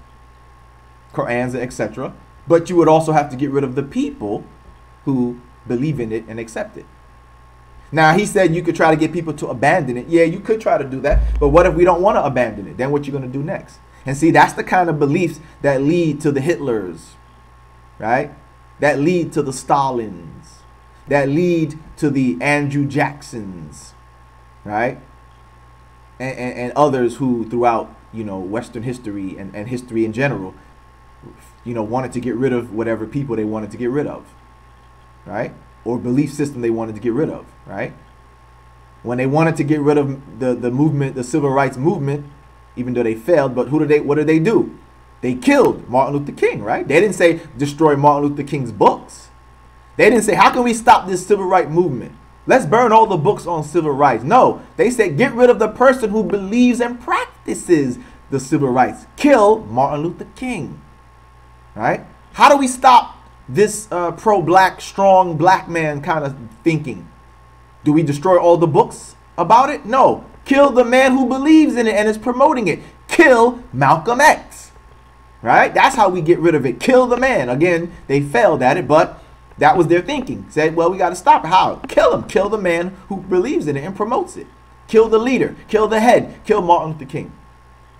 Qurans, etc. But you would also have to get rid of the people who believe in it and accept it. Now, he said you could try to get people to abandon it. Yeah, you could try to do that. But what if we don't want to abandon it? Then what you going to do next? And see, that's the kind of beliefs that lead to the Hitlers, right? That lead to the Stalins, that lead to the Andrew Jacksons, right? And others who throughout, you know, Western history and history in general, you know, wanted to get rid of whatever people they wanted to get rid of, right? Or belief system they wanted to get rid of, right? When they wanted to get rid of the movement, the civil rights movement, even though they failed, but what did they do? They killed Martin Luther King, right? They didn't say destroy Martin Luther King's books. They didn't say, how can we stop this civil rights movement? Let's burn all the books on civil rights. No, they said get rid of the person who believes and practices the civil rights. Kill Martin Luther King, right? How do we stop this pro-black, strong black man kind of thinking? Do we destroy all the books about it? No. Kill the man who believes in it and is promoting it. Kill Malcolm X, right? That's how we get rid of it. Kill the man. Again, they failed at it, but that was their thinking. Said, well, we got to stop it. How? Kill him. Kill the man who believes in it and promotes it. Kill the leader. Kill the head. Kill Martin Luther King.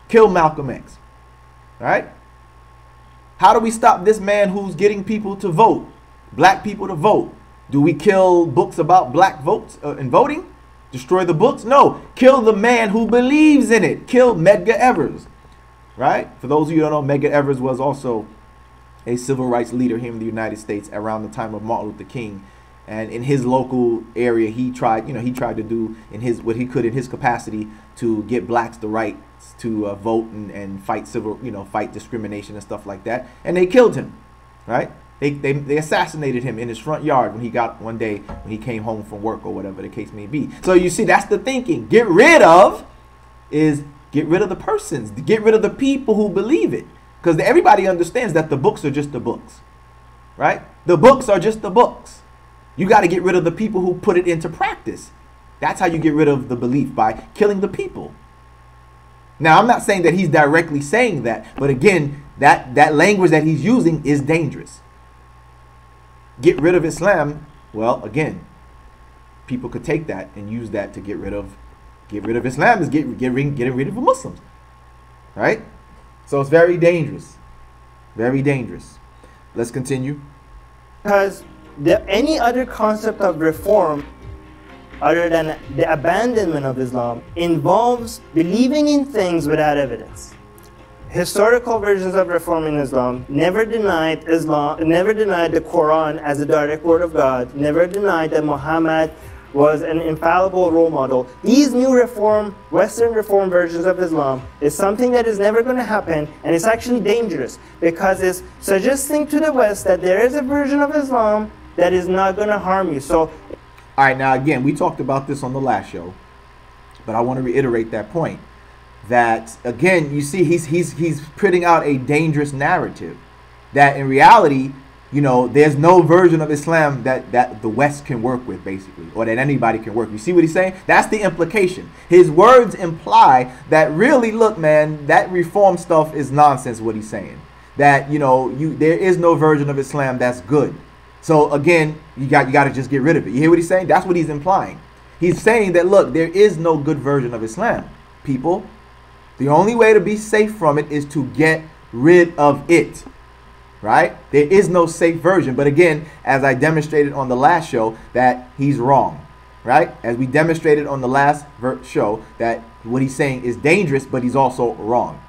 Kill Malcolm X. right? How do we stop this man who's getting people to vote, black people to vote? Do we kill books about black votes and voting? Destroy the books? No. Kill the man who believes in it. Kill Medgar Evers, right? For those of you who don't know, Medgar Evers was also a civil rights leader here in the United States around the time of Martin Luther King. And in his local area, he tried to do what he could in his capacity to get blacks the rights to vote and fight fight discrimination and stuff like that. And they killed him, right? They assassinated him in his front yard one day when he came home from work or whatever the case may be. So you see, that's the thinking. Get rid of the persons, get rid of the people who believe it. Because everybody understands that the books are just the books, right? The books are just the books. You got to get rid of the people who put it into practice. That's how you get rid of the belief, by killing the people. Now, I'm not saying that he's directly saying that, but again, that language that he's using is dangerous. Get rid of Islam. Well, again, people could take that and use that to get rid of Islam is getting rid of the Muslims, right? So it's very dangerous, very dangerous. Let's continue. Because any other concept of reform other than the abandonment of Islam involves believing in things without evidence. Historical versions of reform in Islam never denied the Quran as a direct word of God, never denied that Muhammad was an infallible role model. These new Western reform versions of Islam is something that is never going to happen, and it's actually dangerous because it's suggesting to the West that there is a version of Islam that is not going to harm you. So, all right, now again, we talked about this on the last show, but I want to reiterate that point. That again, you see, he's putting out a dangerous narrative that in reality, there's no version of Islam that the West can work with, basically, or that anybody can work. You see what he's saying? That's the implication. His words imply that really, look, man, that reform stuff is nonsense. What he's saying, that there is no version of Islam that's good. So again, you got to just get rid of it. You hear what he's saying? That's what he's implying. He's saying that, look, there is no good version of Islam, people. The only way to be safe from it is to get rid of it, right? There is no safe version. But again, as I demonstrated on the last show, that he's wrong, right? As we demonstrated on the last show, that what he's saying is dangerous, but he's also wrong.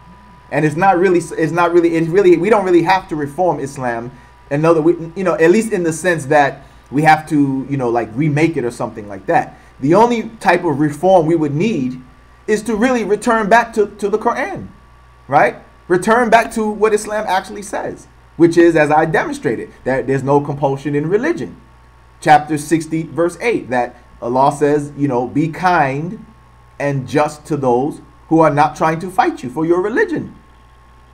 And we don't really have to reform Islam. At least in the sense that we have to, like remake it or something like that. The only type of reform we would need is to really return back to the Quran, right? Return back to what Islam actually says, which is, as I demonstrated, that there's no compulsion in religion. Chapter 60, verse 8, that Allah says, be kind and just to those who are not trying to fight you for your religion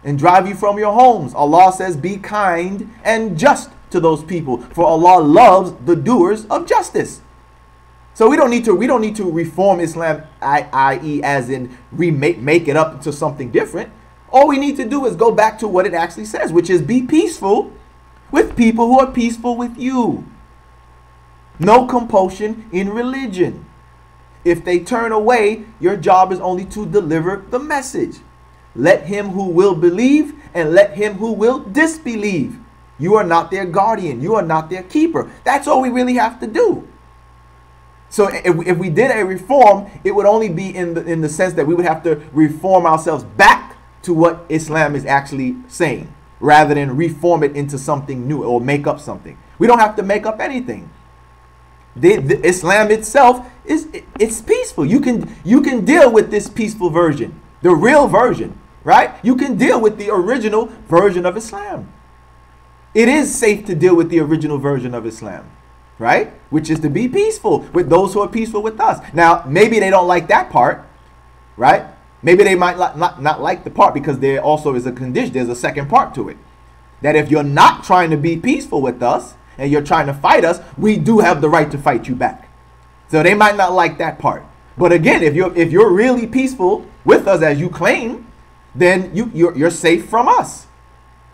and drive you from your homes. Allah says, be kind and just to those people, for Allah loves the doers of justice. So we don't need to reform Islam, i.e. as in make it up into something different. All we need to do is go back to what it actually says, which is be peaceful with people who are peaceful with you. No compulsion in religion. If they turn away, your job is only to deliver the message. Let him who will believe and let him who will disbelieve. You are not their guardian. You are not their keeper. That's all we really have to do. So if we did a reform, it would only be in the sense that we would have to reform ourselves back to what Islam is actually saying, rather than reform it into something new or make up something. We don't have to make up anything. The Islam itself it's peaceful. You can deal with this peaceful version, the real version, right? You can deal with the original version of Islam. It is safe to deal with the original version of Islam, right? Which is to be peaceful with those who are peaceful with us. Now, maybe they don't like that part, right? Maybe they might not like the part because there also is a condition. There's a second part to it. That if you're not trying to be peaceful with us and you're trying to fight us, we do have the right to fight you back. So they might not like that part. But again, if you're really peaceful with us as you claim, then you're safe from us.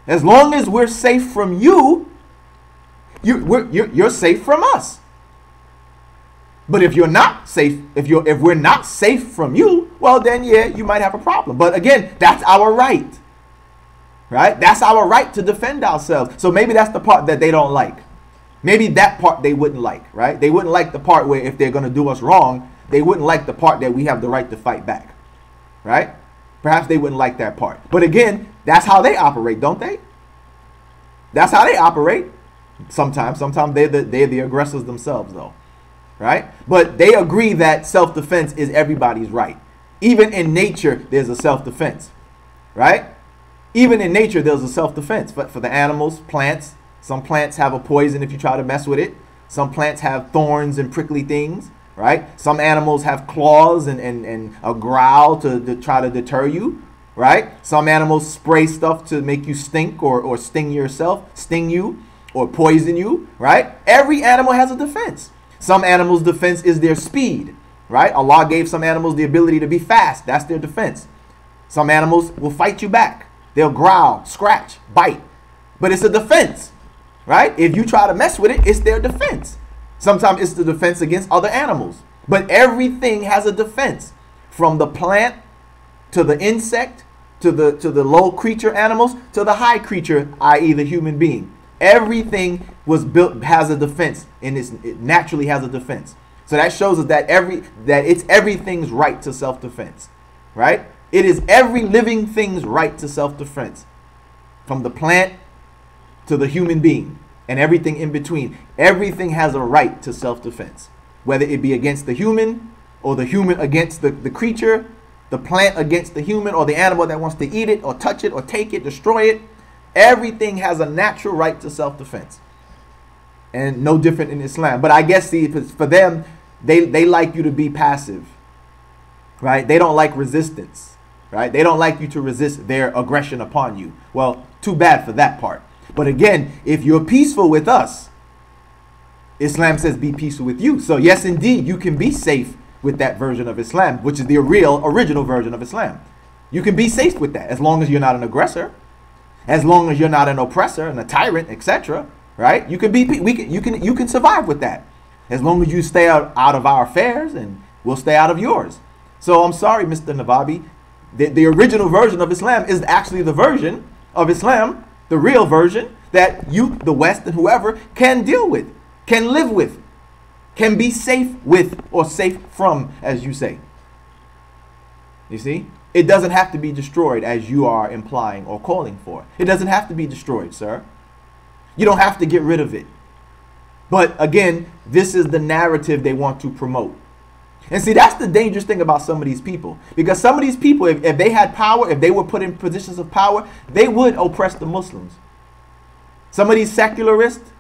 As long as we're safe from you, you're safe from us. But if you're not safe, if we're not safe from you, well then yeah, you might have a problem. But again, that's our right. right? That's our right to defend ourselves. So maybe that's the part that they don't like. Maybe that part they wouldn't like, right? They wouldn't like the part where if they're going to do us wrong, they wouldn't like the part that we have the right to fight back, right? Perhaps they wouldn't like that part. But again, that's how they operate, don't they? That's how they operate. Sometimes they're the aggressors themselves, though, right? But they agree that self-defense is everybody's right. Even in nature, there's a self-defense, right? Even in nature, there's a self-defense. But for the animals, plants, some plants have a poison if you try to mess with it. Some plants have thorns and prickly things, right? Some animals have claws and a growl to try to deter you, right? Some animals spray stuff to make you stink or sting you or poison you, right? Every animal has a defense. Some animals' defense is their speed, right? Allah gave some animals the ability to be fast. That's their defense. Some animals will fight you back. They'll growl, scratch, bite. But it's a defense, right? If you try to mess with it, it's their defense. Sometimes it's the defense against other animals. But everything has a defense. From the plant to the insect to the low creature animals to the high creature, i.e. the human being. Everything was built, has a defense, and it naturally has a defense. So that shows us that it's everything's right to self-defense, right? It is every living thing's right to self-defense, from the plant to the human being and everything in between. Everything has a right to self-defense, whether it be against the human or the human against the creature, the plant against the human or the animal that wants to eat it or touch it or take it, destroy it. Everything has a natural right to self-defense, and no different in Islam. But I guess, see, for them, they like you to be passive, right? They don't like resistance, right? They don't like you to resist their aggression upon you. Well, too bad for that part. But again, if you're peaceful with us, Islam says be peaceful with you. So yes, indeed, you can be safe with that version of Islam, which is the original version of Islam. You can be safe with that as long as you're not an aggressor. As long as you're not an oppressor and a tyrant, etc., right? You can survive with that. As long as you stay out of our affairs, and we'll stay out of yours. So I'm sorry, Mr. Navabi. The original version of Islam is actually the version of Islam, the real version that you, the West, and whoever can deal with, can live with, can be safe with, or safe from, as you say. You see? It doesn't have to be destroyed, as you are implying or calling for. It doesn't have to be destroyed, sir. You don't have to get rid of it. But again, this is the narrative they want to promote. And see, that's the dangerous thing about some of these people. Because some of these people, if they had power, if they were put in positions of power, they would oppress the Muslims. Some of these secularists,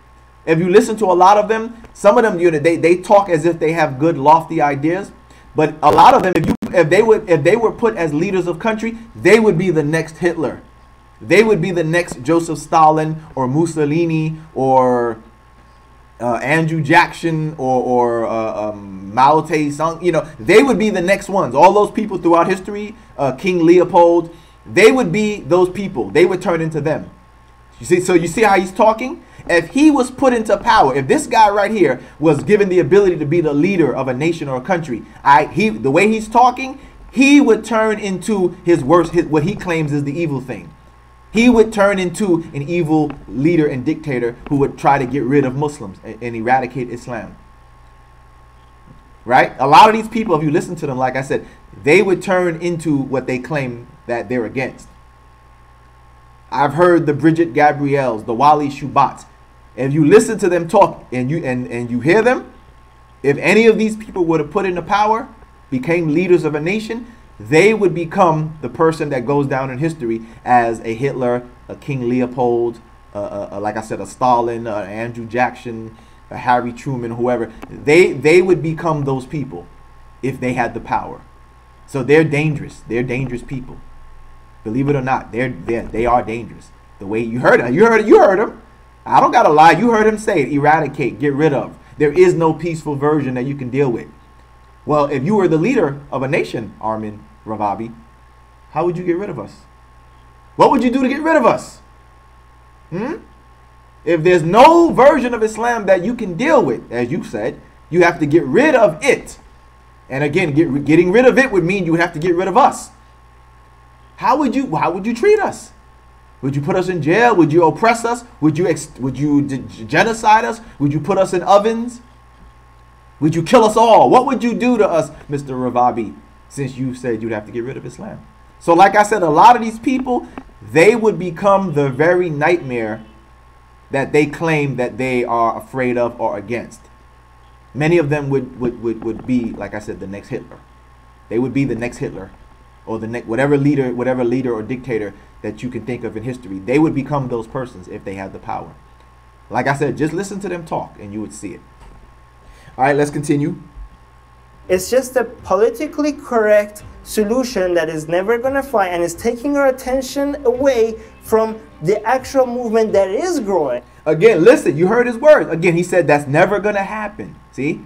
if you listen to a lot of them, some of them, they talk as if they have good, lofty ideas. But a lot of them, if they were put as leaders of country, they would be the next Hitler. They would be the next Joseph Stalin or Mussolini or Andrew Jackson or Mao Tse-tung. You know, they would be the next ones. All those people throughout history, King Leopold, they would be those people. They would turn into them. You see, so you see how he's talking? If he was put into power, if this guy right here was given the ability to be the leader of a nation or a country, the way he's talking, he would turn into what he claims is the evil thing. He would turn into an evil leader and dictator who would try to get rid of Muslims and eradicate Islam. Right? A lot of these people, if you listen to them, like I said, they would turn into what they claim that they're against. I've heard the Bridget Gabrielles, the Wally Shubats. If you listen to them talk and you hear them, if any of these people were to put into power, became leaders of a nation, they would become the person that goes down in history as a Hitler, a King Leopold, like I said, a Stalin, Andrew Jackson, a Harry Truman, whoever. They would become those people if they had the power. So they're dangerous. They're dangerous people. Believe it or not, they are dangerous. The way you heard him. I don't gotta lie. You heard him say it. Eradicate, get rid of. There is no peaceful version that you can deal with. Well, if you were the leader of a nation, Armin Navabi, how would you get rid of us? What would you do to get rid of us? If there's no version of Islam that you can deal with, as you said, you have to get rid of it. And again, getting rid of it would mean you would have to get rid of us. How would you treat us? Would you put us in jail? Would you oppress us? Would you genocide us? Would you put us in ovens? Would you kill us all? What would you do to us, Mr. Navabi, since you said you'd have to get rid of Islam? So like I said, a lot of these people, they would become the very nightmare that they claim that they are afraid of or against. Many of them would be, like I said, the next Hitler. They would be the next Hitler, or the next whatever leader or dictator that you can think of in history. They would become those persons if they had the power. Like I said, just listen to them talk and you would see it. All right, let's continue. It's just a politically correct solution that is never going to fly and is taking our attention away from the actual movement that is growing. Again, listen, you heard his words. Again, he said that's never going to happen. See,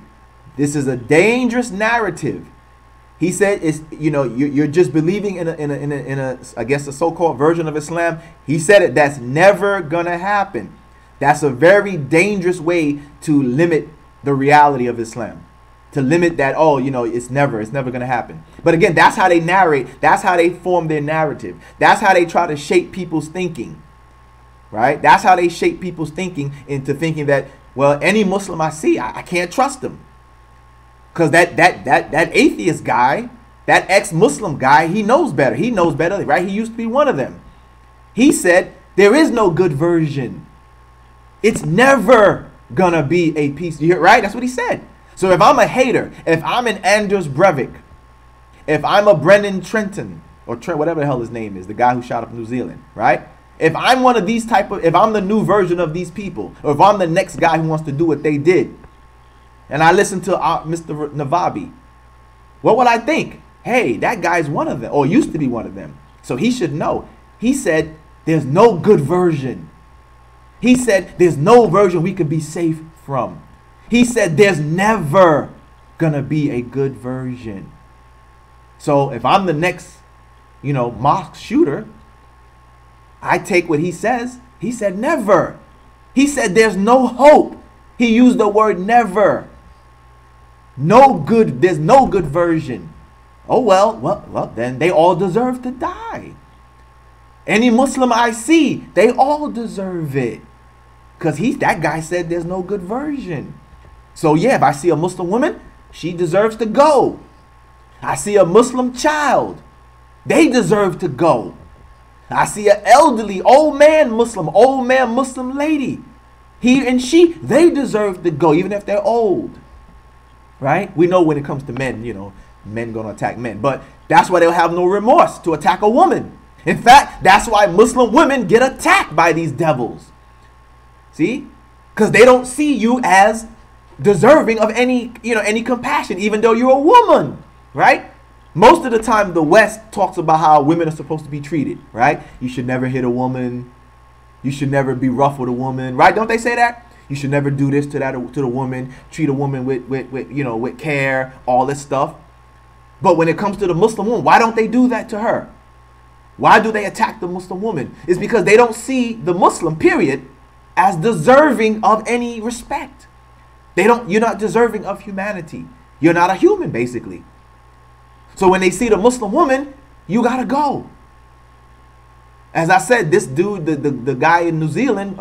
this is a dangerous narrative. He said, "It's you're just believing in a I guess a so-called version of Islam." He said it. That's never gonna happen. That's a very dangerous way to limit the reality of Islam. To limit that, it's never gonna happen. But again, that's how they narrate. That's how they form their narrative. That's how they try to shape people's thinking. Right? That's how they shape people's thinking into thinking that, well, any Muslim I see, I can't trust them. Because that atheist guy, that ex-Muslim guy, he knows better. He knows better, right? He used to be one of them. He said, there is no good version. It's never gonna be a peace. You hear, right? That's what he said. So if I'm a hater, if I'm an Anders Breivik, if I'm a Brennan Trenton, or whatever the hell his name is, the guy who shot up New Zealand, right? If I'm one of these if I'm the new version of these people, or if I'm the next guy who wants to do what they did, and I listen to Mr. Navabi, what would I think? Hey, that guy's one of them, or used to be one of them. So he should know. He said, there's no good version. He said, there's no version we could be safe from. He said, there's never gonna be a good version. So if I'm the next, mosque shooter, I take what he says. He said, never. He said, there's no hope. He used the word never. There's no good version. Oh, well, then they all deserve to die. Any Muslim I see, they all deserve it. Because that guy said there's no good version. So yeah, if I see a Muslim woman, she deserves to go. I see a Muslim child, they deserve to go. I see an elderly, old man Muslim lady, he and she, they deserve to go, even if they're old. Right? We know when it comes to men, men gonna attack men. But that's why they'll have no remorse to attack a woman. In fact, that's why Muslim women get attacked by these devils. See? Because they don't see you as deserving of any compassion, even though you're a woman. Right? Most of the time, the West talks about how women are supposed to be treated. Right? You should never hit a woman. You should never be rough with a woman. Right? Don't they say that? You should never do this to the woman. Treat a woman with care, all this stuff. But when it comes to the Muslim woman, why don't they do that to her? Why do they attack the Muslim woman? It's because they don't see the Muslim, period, as deserving of any respect. You're not deserving of humanity. You're not a human, basically. So when they see the Muslim woman, you gotta go. As I said, this dude, the guy in New Zealand,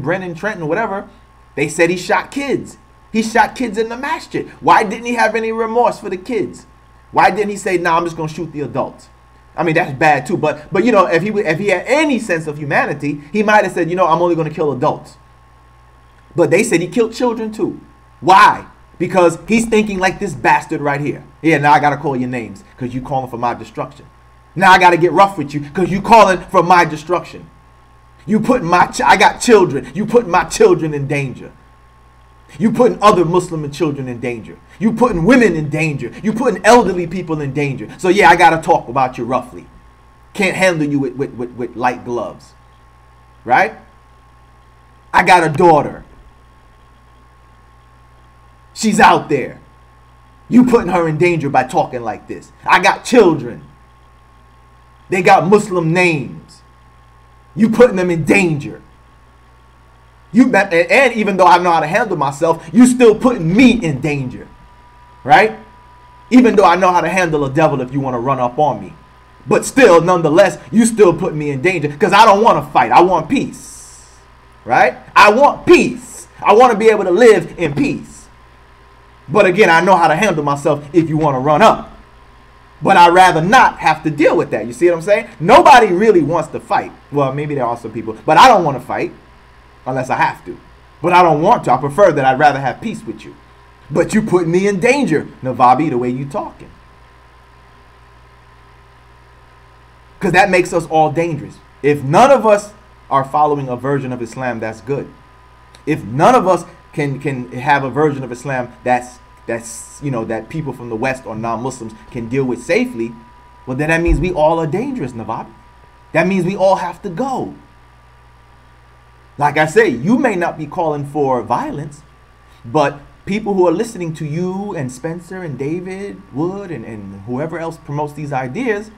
Brennan Trenton, whatever, they said he shot kids. He shot kids in the masjid. Why didn't he have any remorse for the kids? Why didn't he say, nah, I'm just going to shoot the adults? I mean, that's bad too. But if he had any sense of humanity, he might have said, I'm only going to kill adults. But they said he killed children too. Why? Because he's thinking like this bastard right here. Yeah, now I got to call your names because you calling for my destruction. Now I got to get rough with you because you calling for my destruction. You putting I got children. You putting my children in danger. You putting other Muslim children in danger. You putting women in danger. You putting elderly people in danger. So yeah, I got to talk about you roughly. Can't handle you with light gloves. Right? I got a daughter. She's out there. You putting her in danger by talking like this. I got children. They got Muslim names. You putting them in danger. And even though I know how to handle myself, you still putting me in danger. Right? Even though I know how to handle a devil if you want to run up on me. But still, nonetheless, you still put me in danger because I don't want to fight. I want peace. Right? I want peace. I want to be able to live in peace. But again, I know how to handle myself if you want to run up. But I'd rather not have to deal with that. You see what I'm saying? Nobody really wants to fight. Well, maybe there are some people. But I don't want to fight unless I have to. But I don't want to. I prefer that. I'd rather have peace with you. But you put me in danger, Navabi, the way you talking. Because that makes us all dangerous. If none of us are following a version of Islam, that's good. If none of us can have a version of Islam that's that people from the West or non-Muslims can deal with safely, well, then that means we all are dangerous, Navabi. That means we all have to go. Like I say, you may not be calling for violence, but people who are listening to you and Spencer and David Wood and whoever else promotes these ideas,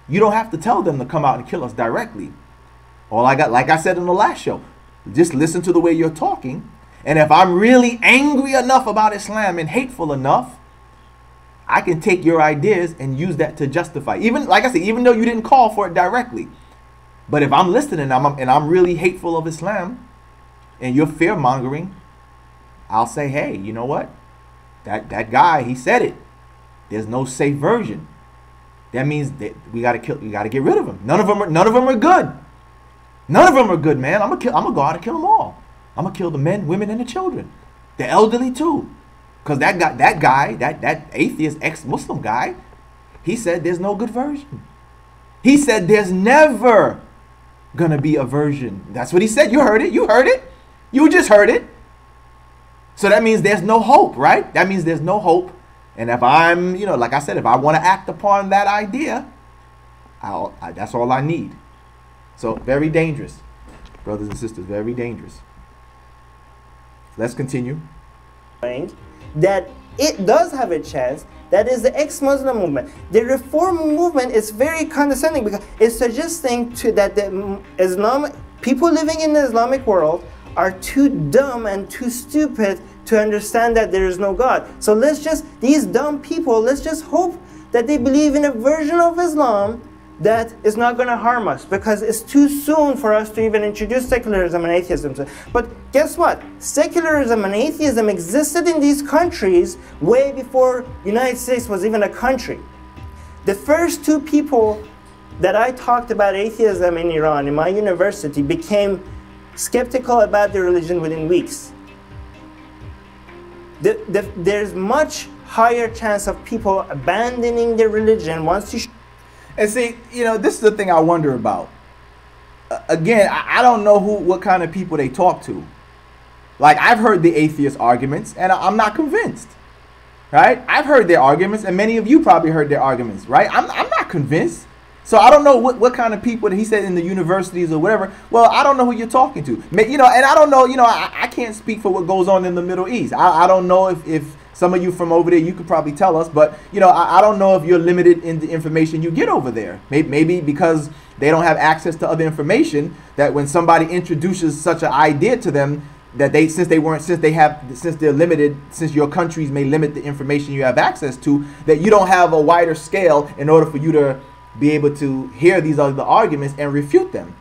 you don't have to tell them to come out and kill us directly. All I got, like I said in the last show, just listen to the way you're talking. And if I'm really angry enough about Islam and hateful enough, I can take your ideas and use that to justify. Even, like I said, even though you didn't call for it directly. But if I'm listening and I'm really hateful of Islam and you're fear-mongering, I'll say, hey, you know what? That guy, he said it. There's no safe version. That means that we gotta get rid of him. None of them are good. None of them are good, man. I'm gonna go out and kill them all. I'm gonna kill the men, women, and the children, the elderly too, because that atheist ex-Muslim guy, he said there's no good version. He said there's never gonna be a version. That's what he said. You heard it. You heard it. You just heard it. So that means there's no hope, right? That means there's no hope. And if I'm, like I said, if I want to act upon that idea, that's all I need. So very dangerous, brothers and sisters, very dangerous. Let's continue. That it does have a chance. That is the ex-Muslim movement. The reform movement is very condescending because it's suggesting that the people living in the Islamic world are too dumb and too stupid to understand that there is no God. So these dumb people, let's just hope that they believe in a version of Islam that is not going to harm us, because it's too soon for us to even introduce secularism and atheism. But guess what? Secularism and atheism existed in these countries way before the United States was even a country. The first two people that I talked about atheism in Iran, in my university, became skeptical about their religion within weeks. There's much higher chance of people abandoning their religion once you... And see, this is the thing I wonder about. Again, I don't know what kind of people they talk to. Like, I've heard the atheist arguments, and I'm not convinced. Right? I've heard their arguments, and many of you probably heard their arguments, right? I'm not convinced. So I don't know what kind of people that he said in the universities or whatever. Well, I don't know who you're talking to. And I don't know, I can't speak for what goes on in the Middle East. I don't know if some of you from over there, you could probably tell us, but I don't know if you're limited in the information you get over there. Maybe because they don't have access to other information, that when somebody introduces such an idea to them, that since they're limited, since your countries may limit the information you have access to, that you don't have a wider scale in order for you to be able to hear these other arguments and refute them.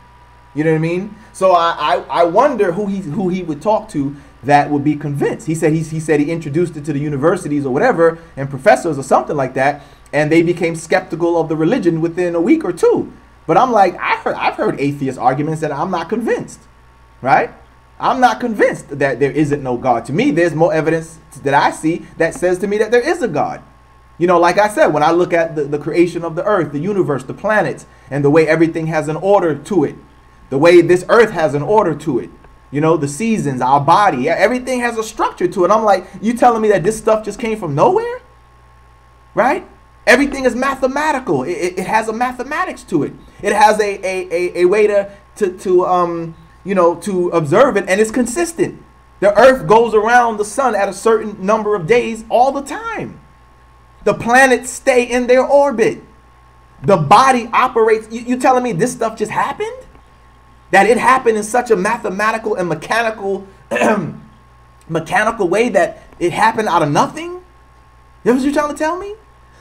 You know what I mean? So I wonder who he would talk to that would be convinced. He said he introduced it to the universities or whatever and professors or something like that, and they became skeptical of the religion within a week or two. But I'm like, I've heard atheist arguments and I'm not convinced, right? I'm not convinced that there isn't no God. To me, there's more evidence that I see that says to me that there is a God. Like I said, when I look at the creation of the earth, the universe, the planets, and the way everything has an order to it, the way this earth has an order to it, the seasons, our body, everything has a structure to it. I'm like, you telling me that this stuff just came from nowhere? Right? Everything is mathematical. It has a mathematics to it. It has a way to observe it, and it's consistent. The earth goes around the sun at a certain number of days all the time. The planets stay in their orbit. The body operates. You telling me this stuff just happened? That it happened in such a mathematical and mechanical way that it happened out of nothing? That's what you're trying to tell me?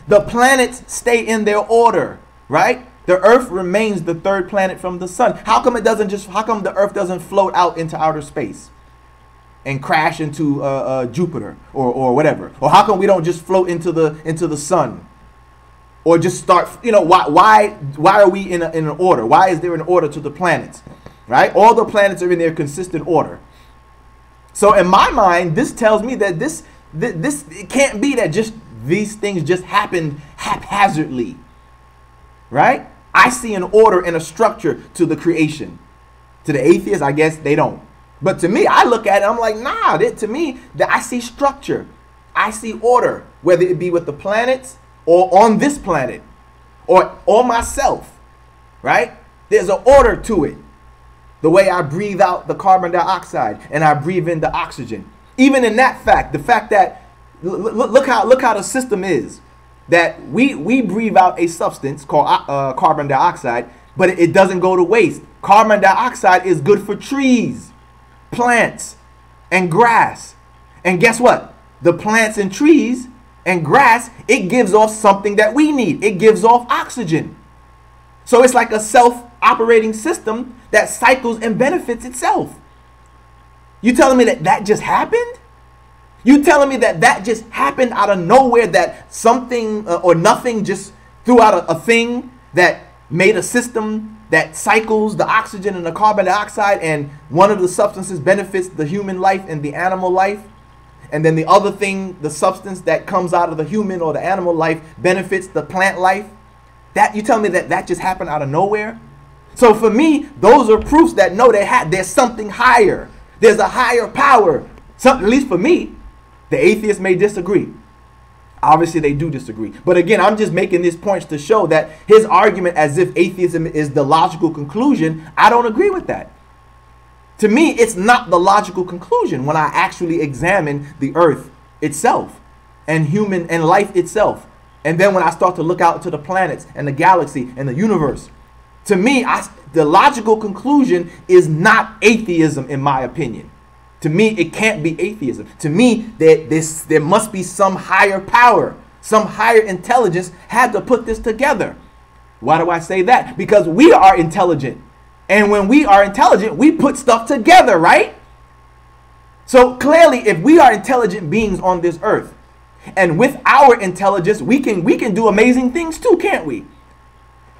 The planets stay in their order, right? The Earth remains the third planet from the sun. How come how come the Earth doesn't float out into outer space and crash into Jupiter or whatever? Or how come we don't just float into the sun? Or just start, why are we in an order? Why is there an order to the planets? Right? All the planets are in their consistent order. So in my mind, this tells me that this it can't be that just these things just happened haphazardly. Right? I see an order and a structure to the creation. To the atheists, I guess they don't. But to me, I look at it, I'm like, nah, to me, I see structure. I see order, whether it be with the planets or on this planet or myself, right? There's an order to it. The way I breathe out the carbon dioxide and I breathe in the oxygen. Even in that fact, the fact that, look how the system is. That we breathe out a substance called carbon dioxide, but it doesn't go to waste. Carbon dioxide is good for trees, plants, and grass. And guess what? The plants and trees and grass, it gives off something that we need. It gives off oxygen. So it's like a self-operating system that cycles and benefits itself. You telling me that just happened? You telling me that just happened out of nowhere, that something or nothing just threw out a thing that made a system that cycles the oxygen and the carbon dioxide, and one of the substances benefits the human life and the animal life, and then the other thing, the substance that comes out of the human or the animal life, benefits the plant life? That you tell me that just happened out of nowhere? So for me, those are proofs that no, there's something higher. There's a higher power. At least for me. The atheists may disagree. Obviously, they do disagree. But again, I'm just making these points to show that his argument as if atheism is the logical conclusion, I don't agree with that. To me, it's not the logical conclusion when I actually examine the earth itself and human and life itself. And then when I start to look out to the planets and the galaxy and the universe, to me, the logical conclusion is not atheism, in my opinion. To me, it can't be atheism. To me, there must be some higher power, some higher intelligence had to put this together. Why do I say that? Because we are intelligent. And when we are intelligent, we put stuff together, right? So clearly, if we are intelligent beings on this earth, and with our intelligence, we can do amazing things too, can't we?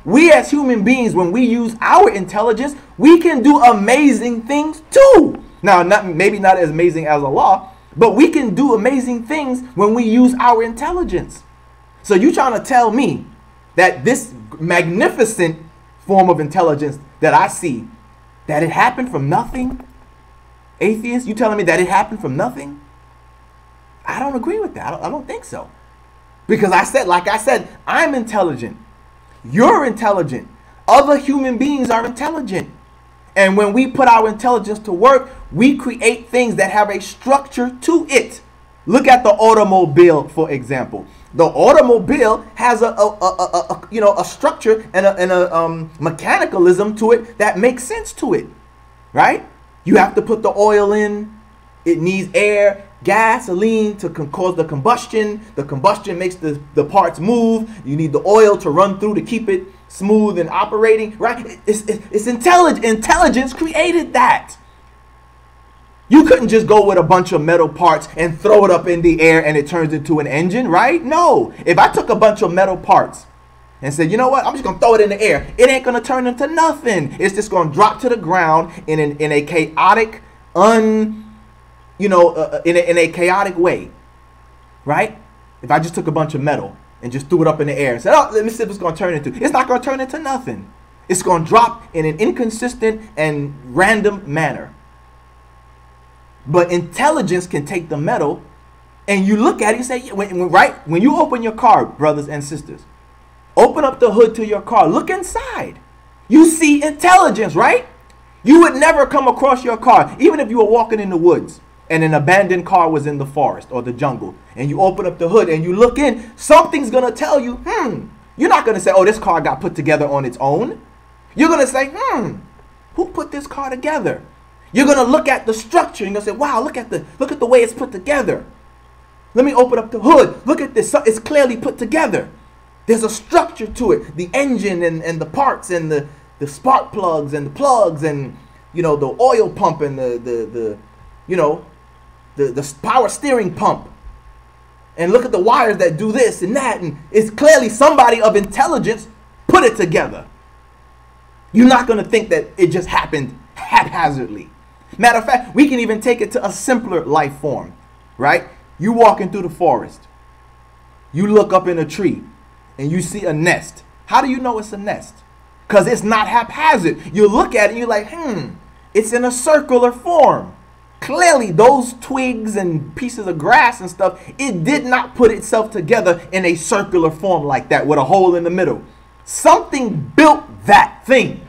We as human beings, when we use our intelligence, we can do amazing things too. Now, maybe not as amazing as Allah, but we can do amazing things when we use our intelligence. So you trying to tell me that this magnificent form of intelligence that I see, that it happened from nothing? Atheists, you telling me that it happened from nothing? I don't agree with that. I don't think so. Because like I said, I'm intelligent. You're intelligent. Other human beings are intelligent. And when we put our intelligence to work, we create things that have a structure to it. Look at the automobile, for example. The automobile has a structure and a mechanicalism to it that makes sense to it, right? You have to put the oil in. It needs air, gasoline to cause the combustion. The combustion makes the parts move. You need the oil to run through to keep it smooth and operating, right? It's intelligence created that. You couldn't just go with a bunch of metal parts and throw it up in the air and it turns into an engine, right? No. If I took a bunch of metal parts and said, you know what, I'm just going to throw it in the air, it ain't going to turn into nothing. It's just going to drop to the ground in a chaotic, in a chaotic way, right? If I just took a bunch of metal and just threw it up in the air and said, oh, let me see what it's going to turn into. It's not going to turn into nothing. It's going to drop in an inconsistent and random manner. But intelligence can take the metal and you look at it and say, when you open your car, brothers and sisters, open up the hood to your car, look inside. You see intelligence, right? You would never come across your car, even if you were walking in the woods and an abandoned car was in the forest or the jungle, and you open up the hood and you look in, something's going to tell you, You're not going to say, oh, this car got put together on its own. You're going to say, who put this car together? You're going to look at the structure and you're going to say, wow, look at the way it's put together. Let me open up the hood. Look at this. It's clearly put together. There's a structure to it. The engine and the parts and the spark plugs and the plugs and, you know, the oil pump and the power steering pump. And look at the wires that do this and that. And it's clearly somebody of intelligence put it together. You're not going to think that it just happened haphazardly. Matter of fact, we can even take it to a simpler life form, right? You walking through the forest. You look up in a tree and you see a nest. How do you know it's a nest? Because it's not haphazard. You look at it and you're like, it's in a circular form. Clearly, those twigs and pieces of grass and stuff, it did not put itself together in a circular form like that with a hole in the middle. Something built that thing.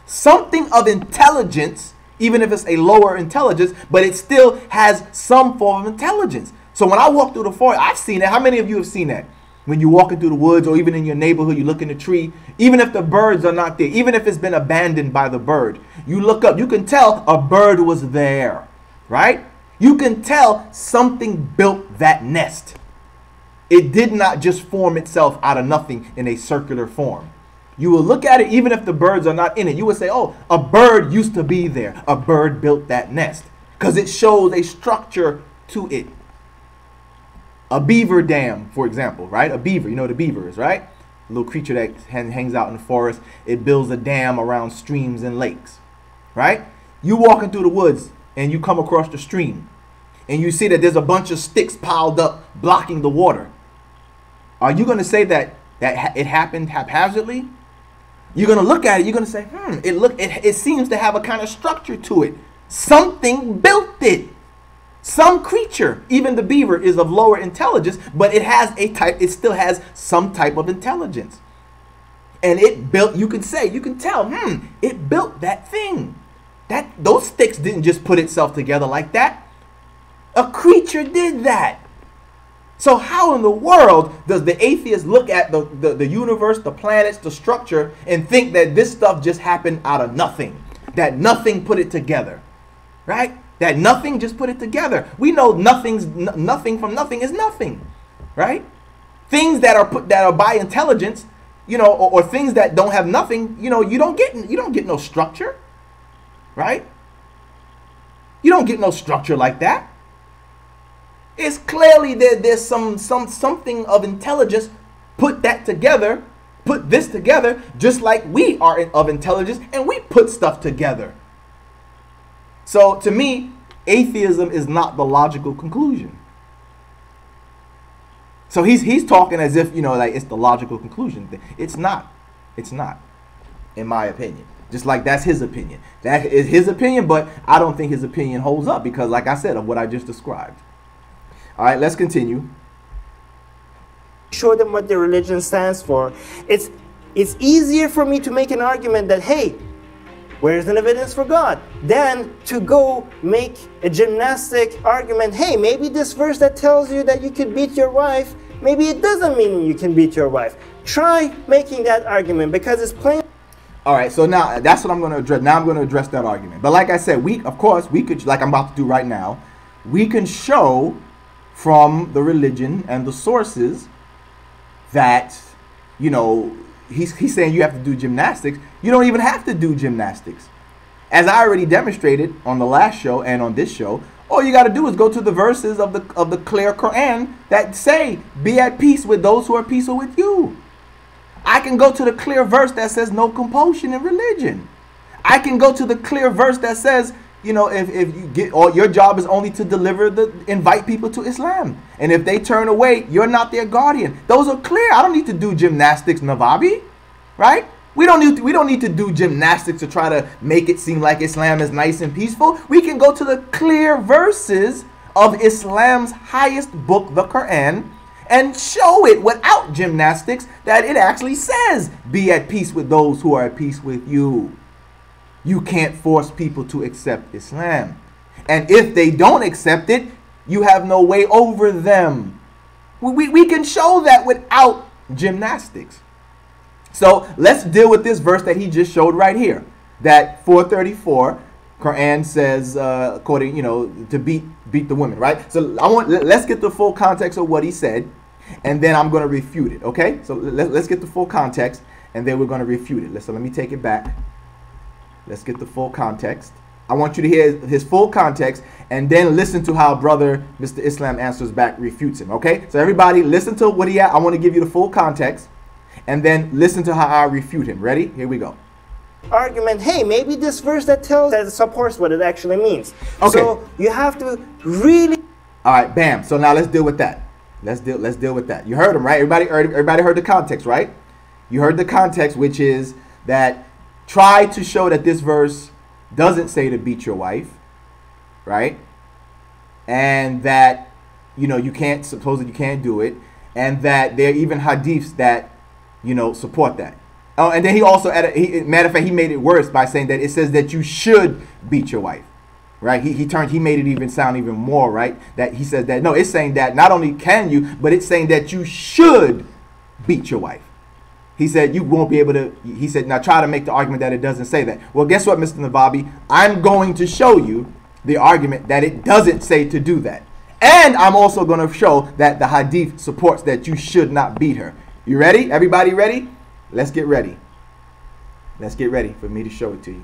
Something of intelligence, even if it's a lower intelligence, but it still has some form of intelligence. So when I walk through the forest, I've seen it. How many of you have seen that? When you're walking through the woods or even in your neighborhood, you look in the tree, even if the birds are not there, even if it's been abandoned by the bird, you look up, you can tell a bird was there, right? You can tell something built that nest. It did not just form itself out of nothing in a circular form. You will look at it, even if the birds are not in it, you would say, oh, a bird used to be there. A bird built that nest because it shows a structure to it. A beaver dam, for example, right? A beaver, you know what a beaver is, right? A little creature that hangs out in the forest. It builds a dam around streams and lakes, right? You walking through the woods and you come across the stream and you see that there's a bunch of sticks piled up blocking the water. Are you going to say that it happened haphazardly? You're going to look at it, you're going to say, it seems to have a kind of structure to it. Something built it. Some creature, even the beaver, is of lower intelligence, but it has a type, it still has some type of intelligence. And it built, you can tell, it built that thing. Those sticks didn't just put itself together like that. A creature did that. So how in the world does the atheist look at the universe, the planets, the structure, and think that this stuff just happened out of nothing? That nothing put it together, right? That nothing just put it together. We know nothing from nothing is nothing, right? Things that are by intelligence, you know, or things that don't have nothing, you know, you don't get no structure, right? You don't get no structure like that. It's clearly there's something of intelligence put that together, put this together, just like we are of intelligence and we put stuff together. So to me, atheism is not the logical conclusion. So he's talking as if, you know, like it's the logical conclusion. It's not. It's not, in my opinion. Just like that's his opinion. That is his opinion, but I don't think his opinion holds up because, like I said, of what I just described. All right, let's continue. Show them what their religion stands for. It's easier for me to make an argument that, hey, where's an evidence for God? Than to go make a gymnastic argument, hey, maybe this verse that tells you that you could beat your wife, maybe it doesn't mean you can beat your wife. Try making that argument because it's plain. All right, so now that's what I'm going to address. Now I'm going to address that argument. But like I said, of course, we could, like I'm about to do right now, we can show from the religion and the sources that, you know, he's saying you have to do gymnastics. You don't even have to do gymnastics. As I already demonstrated on the last show and on this show, all you got to do is go to the verses of the clear Quran that say, be at peace with those who are peaceful with you. I can go to the clear verse that says no compulsion in religion. I can go to the clear verse that says, you know, if you get, or your job is only to invite people to Islam. And if they turn away, you're not their guardian. Those are clear. I don't need to do gymnastics, Navabi, right? We don't need to do gymnastics to try to make it seem like Islam is nice and peaceful. We can go to the clear verses of Islam's highest book, the Quran, and show it without gymnastics that it actually says, be at peace with those who are at peace with you. You can't force people to accept Islam. And if they don't accept it, you have no way over them. We can show that without gymnastics. So let's deal with this verse that he just showed right here. That 434, Quran says, according, you know, to beat the women, right? So let's get the full context of what he said. and then I'm going to refute it. Okay, so let's get the full context, and then we're going to refute it. So let me take it back. Let's get the full context. I want you to hear his full context, and then listen to how brother Mr. Islam Answers Back refutes him. Okay, so everybody listen to what he had. I want to give you the full context, and then listen to how I refute him. Ready? Here we go. Argument, hey, maybe this verse that supports what it actually means. Okay. So you have to really. All right, bam. So now let's deal with that. Let's deal with that. You heard him, right? Everybody heard the context, right? You heard the context, which is that try to show that this verse doesn't say to beat your wife, right? And that, you know, you can't, suppose that you can't do it, and that there are even hadiths that, you know, support that. Oh, and then he also added, matter of fact, he made it worse by saying that it says that you should beat your wife, right? He made it even sound even more, right? That he says that, no, it's saying that not only can you, but it's saying that you should beat your wife. He said you won't be able to, he said, now try to make the argument that it doesn't say that. Well, guess what, Mr. Navabi? I'm going to show you the argument that it doesn't say to do that. And I'm also going to show that the hadith supports that you should not beat her. You ready? Everybody ready? Let's get ready. Let's get ready for me to show it to you.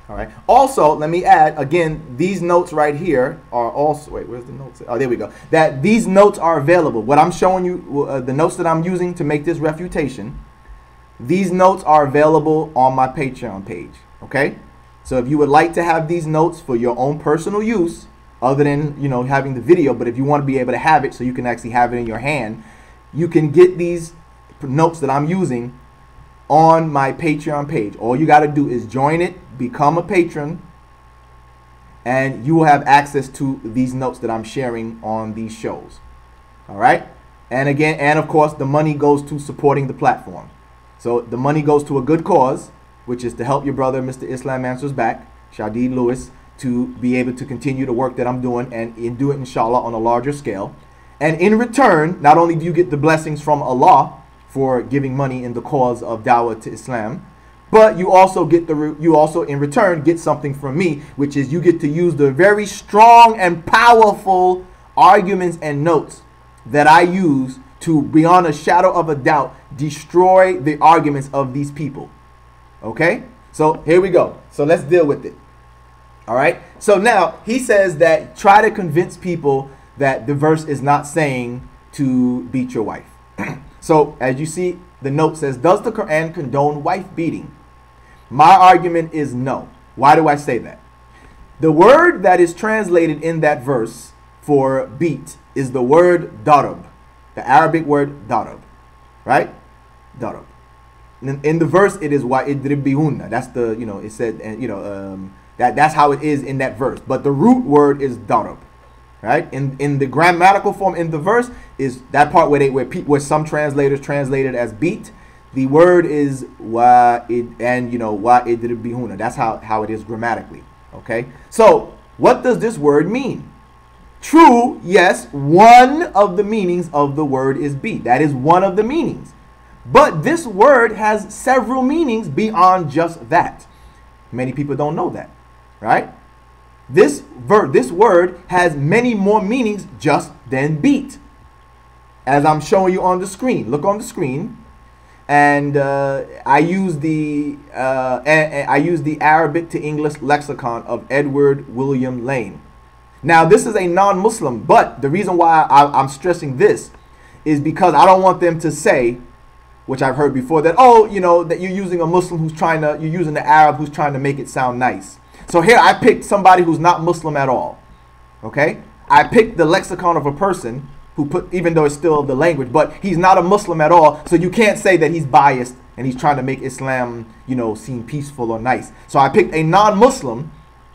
All right. Also, let me add, again, these notes right here are also, wait, where's the notes? Oh, there we go. That these notes are available. What I'm showing you, the notes that I'm using to make this refutation, these notes are available on my Patreon page. Okay. So if you would like to have these notes for your own personal use, other than, you know, having the video, but if you want to be able to have it so you can actually have it in your hand, you can get these notes that I'm using on my Patreon page. All you got to do is join it, become a patron, and you will have access to these notes that I'm sharing on these shows. All right. And again, and of course, the money goes to supporting the platform. So the money goes to a good cause, which is to help your brother, Mr. Islam Answers Back, Shadid Lewis, to be able to continue the work that I'm doing and do it, inshallah, on a larger scale. And in return, not only do you get the blessings from Allah for giving money in the cause of dawah to Islam, but you also get in return get something from me, which is you get to use the very strong and powerful arguments and notes that I use to, beyond a shadow of a doubt, destroy the arguments of these people. Okay? So here we go. So let's deal with it. All right? So now he says that try to convince people that the verse is not saying to beat your wife. So as you see, the note says, does the Quran condone wife beating? My argument is no. Why do I say that? The word that is translated in that verse for beat is the word darab, the Arabic word darab, right? Darab. In the verse, it is wa idribihunna. That's the, you know, it said, and you know, that's how it is in that verse. But the root word is darab. Right? In the grammatical form in the verse is that part where some translators translate it as beat. The word is wa'id, and you know wa'id bihuna. That's how it is grammatically. Okay. So what does this word mean? True, yes, one of the meanings of the word is beat. That is one of the meanings. But this word has several meanings beyond just that. Many people don't know that, right? This word has many more meanings just than beat. As I'm showing you on the screen. Look on the screen. And I use the Arabic to English lexicon of Edward William Lane. Now, this is a non-Muslim, but the reason why I'm stressing this is because I don't want them to say, which I've heard before, that, oh, you know, that you're using a Muslim you're using the Arab who's trying to make it sound nice. So here I picked somebody who's not Muslim at all. Okay? I picked the lexicon of a person who even though it's still the language, but he's not a Muslim at all. So you can't say that he's biased and he's trying to make Islam, you know, seem peaceful or nice. So I picked a non-Muslim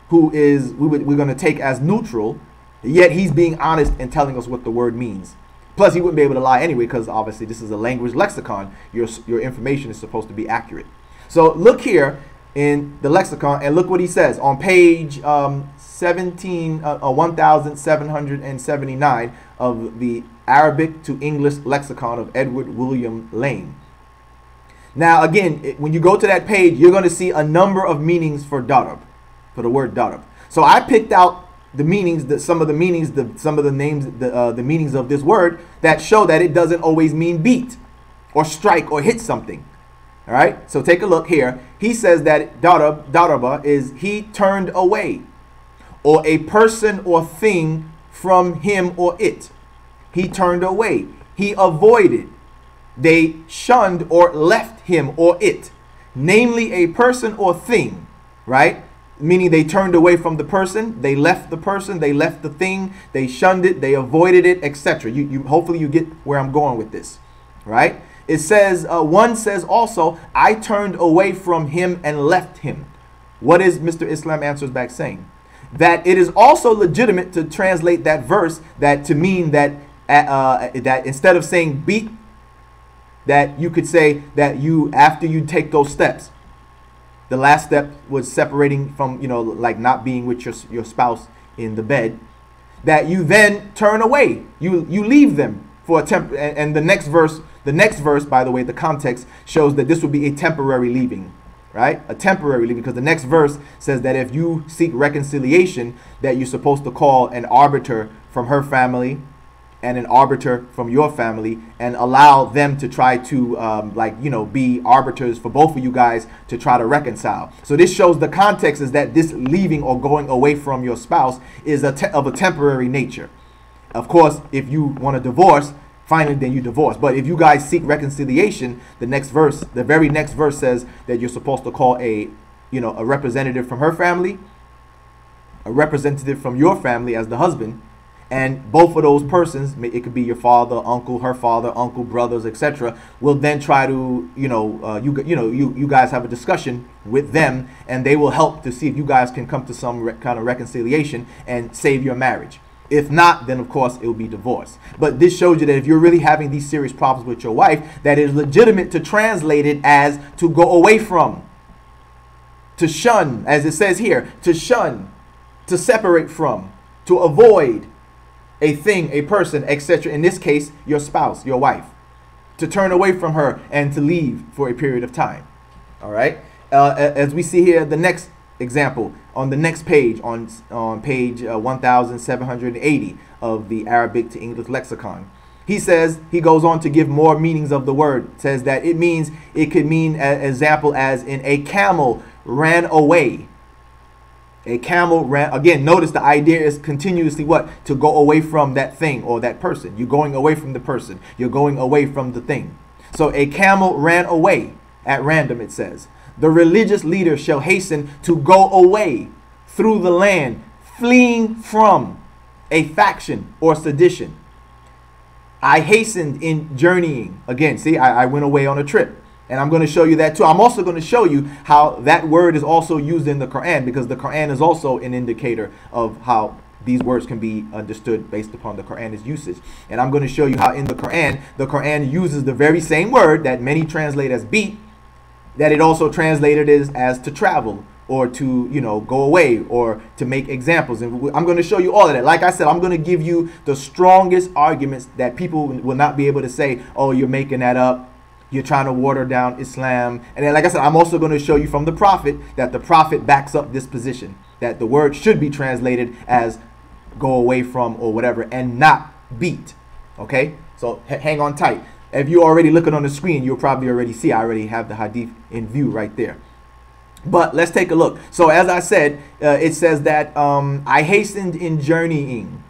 who is, we're going to take as neutral, yet he's being honest and telling us what the word means. Plus, he wouldn't be able to lie anyway, because obviously this is a language lexicon. Your information is supposed to be accurate. So look here in the lexicon and look what he says on page 1779 of the Arabic to English lexicon of Edward William Lane. Now again, when you go to that page, you're going to see a number of meanings for darab, for the word darab. So I picked out the meanings, some of the meanings, some of the names, the meanings of this word that show that it doesn't always mean beat or strike or hit something. All right, so take a look here. He says that daraba is he turned away, or a person or thing from him or it. He turned away. He avoided. They shunned or left him or it. Namely, a person or thing, right? Meaning they turned away from the person, they left the person, they left the thing, they shunned it, they avoided it, etc. Hopefully you get where I'm going with this, right? It says, one says also, I turned away from him and left him. What is Mr. Islam answers back saying? That it is also legitimate to translate that verse that to mean that that instead of saying beat, that you could say that you, after you take those steps, the last step was separating from, like not being with your spouse in the bed, that you then turn away. You leave them for a temp. And the next verse, by the way, the context shows that this would be a temporary leaving, right? A temporary leaving, because the next verse says that if you seek reconciliation, that you're supposed to call an arbiter from her family and an arbiter from your family and allow them to try to be arbiters for both of you guys to try to reconcile. So this shows the context is that this leaving or going away from your spouse is of a temporary nature. Of course, if you want to divorce, finally then you divorce. But if you guys seek reconciliation, the very next verse says that you're supposed to call a representative from her family, a representative from your family as the husband. And both of those persons, it could be your father, uncle, her father, uncle, brothers, etc., will then try to, you guys have a discussion with them, and they will help to see if you guys can come to some kind of reconciliation and save your marriage. If not, then of course it will be divorce. But this shows you that if you're really having these serious problems with your wife, that it is legitimate to translate it as to go away from, to shun, as it says here, to shun, to separate from, to avoid a thing, a person, etc. In this case, your spouse, your wife, to turn away from her and to leave for a period of time. All right. As we see here, the next example on the next page, on page 1780 of the Arabic to English lexicon, he goes on to give more meanings of the word. It says that it could mean an example as in a camel ran away. A camel ran, again, notice the idea is continuously what? To go away from that thing or that person. You're going away from the person. You're going away from the thing. So a camel ran away at random, it says. The religious leader shall hasten to go away through the land, fleeing from a faction or sedition. I hastened in journeying. Again, see, I went away on a trip. And I'm going to show you that too. I'm also going to show you how that word is also used in the Quran, because the Quran is also an indicator of how these words can be understood based upon the Quran's usage. And I'm going to show you how in the Quran uses the very same word that many translate as beat, that it also translated as to travel or to, go away or to make examples. And I'm going to show you all of that. Like I said, I'm going to give you the strongest arguments that people will not be able to say, oh, you're making that up. You're trying to water down Islam. And then, like I said, I'm also going to show you from the Prophet that the Prophet backs up this position, that the word should be translated as go away from or whatever and not beat. Okay? So hang on tight. If you're already looking on the screen, you'll probably already see I already have the hadith in view right there. But let's take a look. So as I said, it says that I hastened in journeying.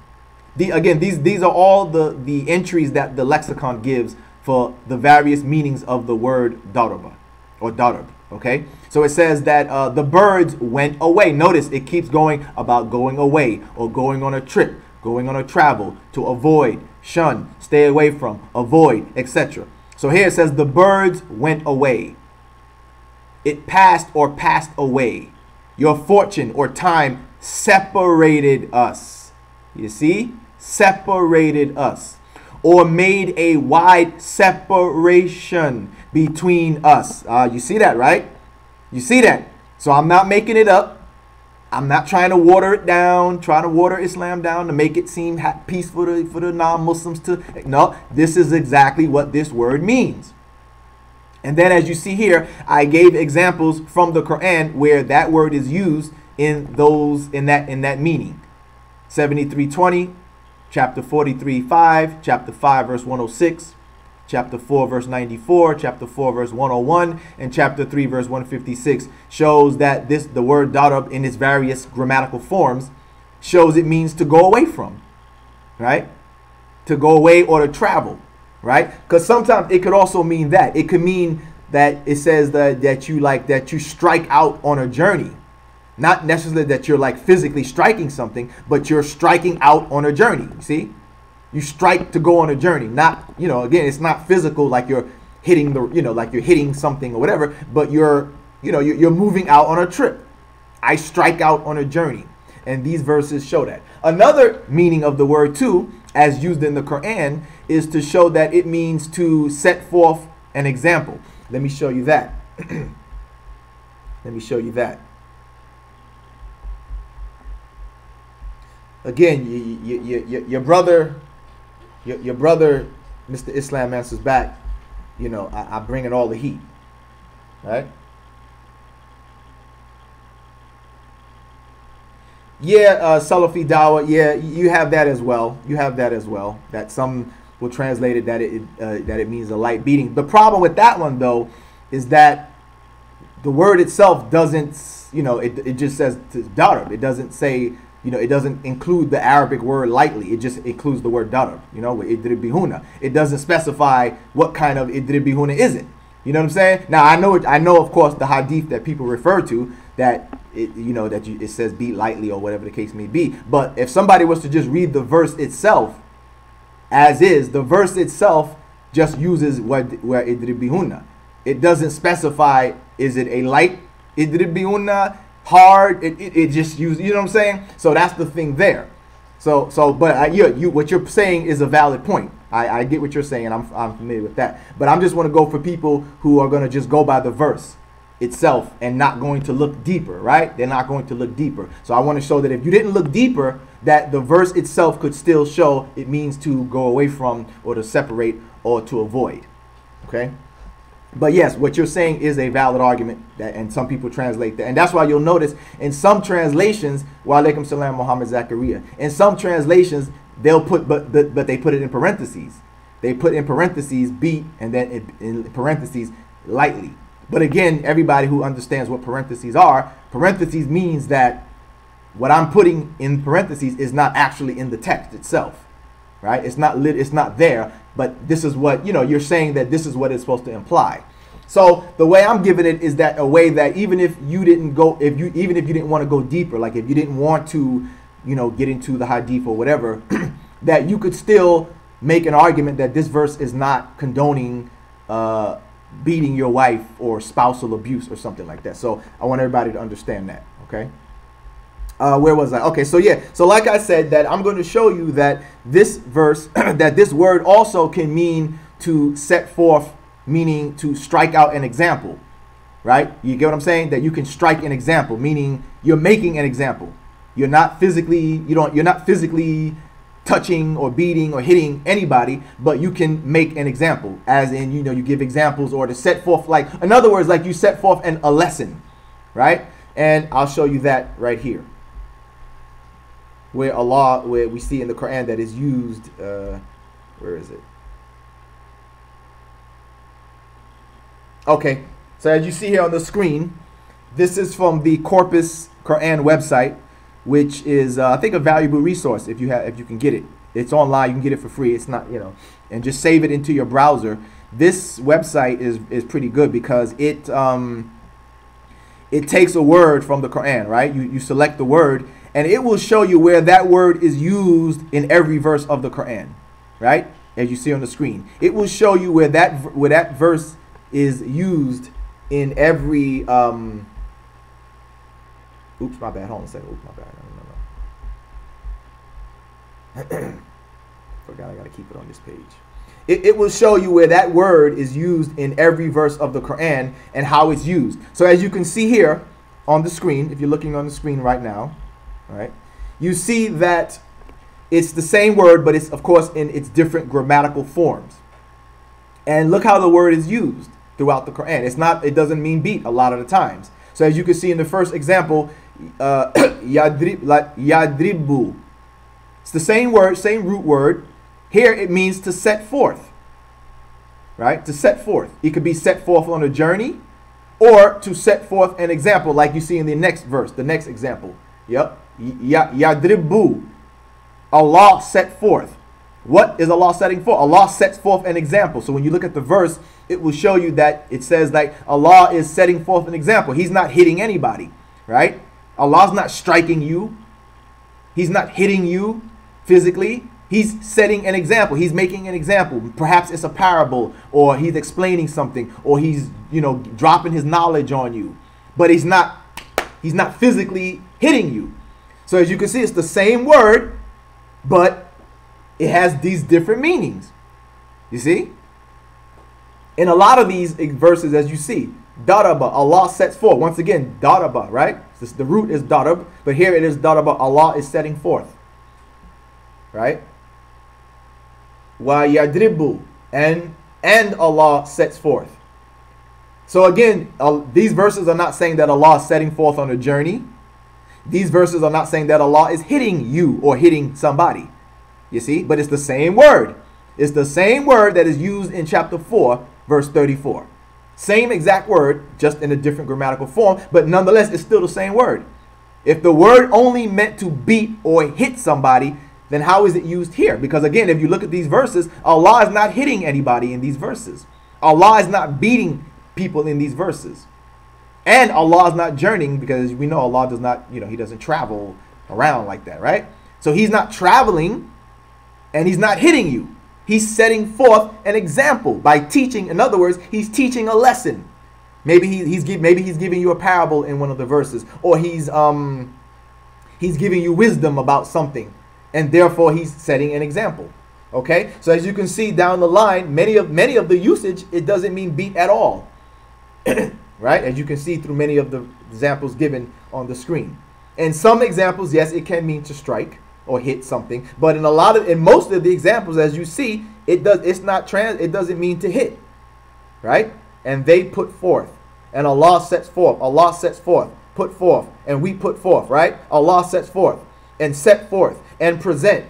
These are all the entries that the lexicon gives for the various meanings of the word daraba or darab. Okay, so it says that the birds went away. Notice it keeps going about going away or going on a trip, going on a travel, to avoid, shun, stay away from, avoid, etc. So here it says the birds went away. It passed or passed away. Your fortune or time separated us. You see, separated us. Or made a wide separation between us. You see that, right? You see that? So I'm not making it up. I'm not trying to water it down, trying to water Islam down to make it seem peaceful for the non-Muslims to. No, this is exactly what this word means. And then as you see here, I gave examples from the Quran where that word is used in that meaning. 73:20, chapter 43:5, chapter 5 verse 106, chapter 4 verse 94, chapter 4 verse 101, and chapter 3 verse 156 shows that the word darab in its various grammatical forms shows it means to go away from, right? To go away or to travel, right? Because sometimes it could also mean that. It could mean that it says that you strike out on a journey. Not necessarily that you're like physically striking something, but you're striking out on a journey. You see? You strike to go on a journey. Not, again, it's not physical like you're hitting like you're hitting something or whatever, but you're moving out on a trip. I strike out on a journey. And these verses show that. Another meaning of the word too, as used in the Quran, is to show that it means to set forth an example. Let me show you that. Let me show you that. Again, your brother, Mr. Islam answers back, I bring in all the heat, right? Yeah, Salafi Dawa, yeah, you have that as well. You have that as well. That some will translate it that it means a light beating. The problem with that one though is that the word itself doesn't, it just says darab. It doesn't say, it doesn't include the Arabic word lightly. It just includes the word darab, with idribihuna. It doesn't specify what kind of idribihuna is it. You know what I'm saying? Now I know of course the hadith that people refer to that it says beat lightly or whatever the case may be. But if somebody was to just read the verse itself as is, the verse itself just uses where idribihuna. It doesn't specify is it a light idribihuna, hard. It just uses, you know what I'm saying? So that's the thing there. But what you're saying is a valid point. I get what you're saying, and I'm familiar with that. But I'm just want to go for people who are going to just go by the verse itself and not going to look deeper, right? They're not going to look deeper. So I want to show that if you didn't look deeper, that the verse itself could still show it means to go away from or to separate or to avoid. Okay? But yes, what you're saying is a valid argument, and some people translate that. And that's why you'll notice in some translations, wa alaikum salam Muhammad Zakaria, in some translations, they'll put, but they put it in parentheses. They put in parentheses beat and then in parentheses lightly. But again, everybody who understands what parentheses are, parentheses means that what I'm putting in parentheses is not actually in the text itself, right? It's not there, but this is what, you're saying that this is what it's supposed to imply. So the way I'm giving it is that a way that even if you didn't want to go deeper, like if you didn't want to, get into the hadith or whatever, that you could still make an argument that this verse is not condoning beating your wife or spousal abuse or something like that. So I want everybody to understand that. Okay. Where was I? Okay, so yeah. So like I said, that I'm going to show you that this verse, that this word also can mean to set forth, meaning to strike out an example, right? You get what I'm saying? That you can strike an example, meaning you're making an example. You're not physically touching or beating or hitting anybody, but you can make an example, as in, you give examples or to set forth, like, in other words, like you set forth a lesson, right? And I'll show you that right here, where we see in the Quran that is used, where is it? Okay, so as you see here on the screen, this is from the Corpus Quran website, which is I think a valuable resource if you can get it. It's online, you can get it for free. It's not, and just save it into your browser. This website is pretty good because it takes a word from the Quran, right? You select the word and it will show you where that word is used in every verse of the Quran, right? As you see on the screen, it will show you where that verse is used in every oops, my bad. Hold on a second. Oops, my bad. No. Forgot I got to keep it on this page. It will show you where that word is used in every verse of the Quran and how it's used. So as you can see here on the screen, if you're looking on the screen right now, right, you see that it's the same word, but it's, of course, in its different grammatical forms. And look how the word is used throughout the Quran. It doesn't mean beat a lot of the times. So as you can see in the first example, yadribu, It's the same word, same root word. Here it means to set forth, right? To set forth. It could be set forth on a journey or to set forth an example like you see in the next verse, the next example. Yep. Yadribu. Allah set forth. What is Allah setting forth? Allah sets forth an example. So when you look at the verse, it will show you that it says like Allah is setting forth an example. He's not hitting anybody, right? Allah's not striking you. He's not hitting you physically. He's setting an example. He's making an example. Perhaps it's a parable, or he's explaining something, or he's, dropping his knowledge on you. But he's not physically hitting you. So as you can see, it's the same word, but it has these different meanings. You see? In a lot of these verses, as you see, daraba, Allah sets forth. Once again, daraba, right? The root is darab, but here it is daraba, Allah is setting forth. Right? Wa yadribu, and Allah sets forth. So again, these verses are not saying that Allah is setting forth on a journey. These verses are not saying that Allah is hitting you or hitting somebody. You see? But it's the same word. It's the same word that is used in chapter 4, verse 34. Same exact word, just in a different grammatical form, but nonetheless, it's still the same word. If the word only meant to beat or hit somebody, then how is it used here? Because again, if you look at these verses, Allah is not hitting anybody in these verses. Allah is not beating people in these verses. And Allah is not journeying, because we know Allah does not, He doesn't travel around like that, right? So He's not traveling and He's not hitting you. He's setting forth an example by teaching. In other words, He's teaching a lesson. Maybe he's giving you a parable in one of the verses, or he's giving you wisdom about something, and therefore He's setting an example. Okay, so as you can see down the line, many of the usage, it doesn't mean beat at all. Right, as you can see through many of the examples given on the screen. In some examples, yes, it can mean to strike or hit something, but in most of the examples, as you see, it doesn't mean to hit, right? And they put forth, and Allah sets forth, put forth, and we put forth, right? Allah sets forth and set forth and present.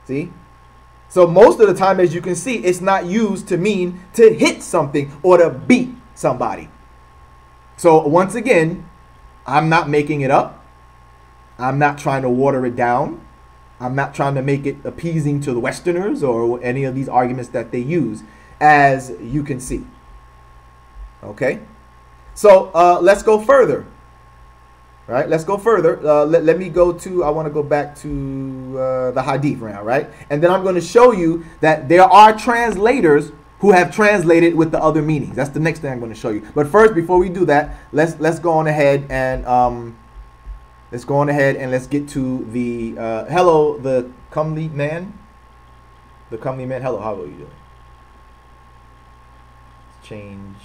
See? So most of the time, as you can see, it's not used to mean to hit something or to beat somebody. So once again, I'm not making it up. I'm not trying to water it down. I'm not trying to make it appeasing to the Westerners or any of these arguments that they use, as you can see. Okay? So let's go further. Right? Let's go further. Let me go to, I want to go back to the hadith now, right? And then I'm going to show you that there are translators who have translated with the other meanings. That's the next thing I'm going to show you. But first, before we do that, let's go on ahead and let's get to the hello, the comely man. The comely man. Hello, how are you doing? Change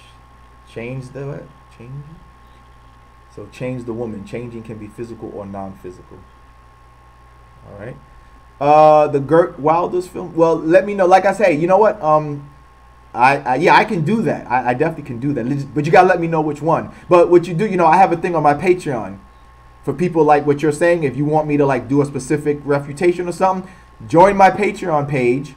the change. So change the woman. Changing can be physical or non-physical. All right. The Gert Wilders film. Well, let me know. Like I say, you know what? I can do that. I definitely can do that. But you gotta let me know which one. But what you do, I have a thing on my Patreon for people like what you're saying. If you want me to like do a specific refutation or something, join my Patreon page.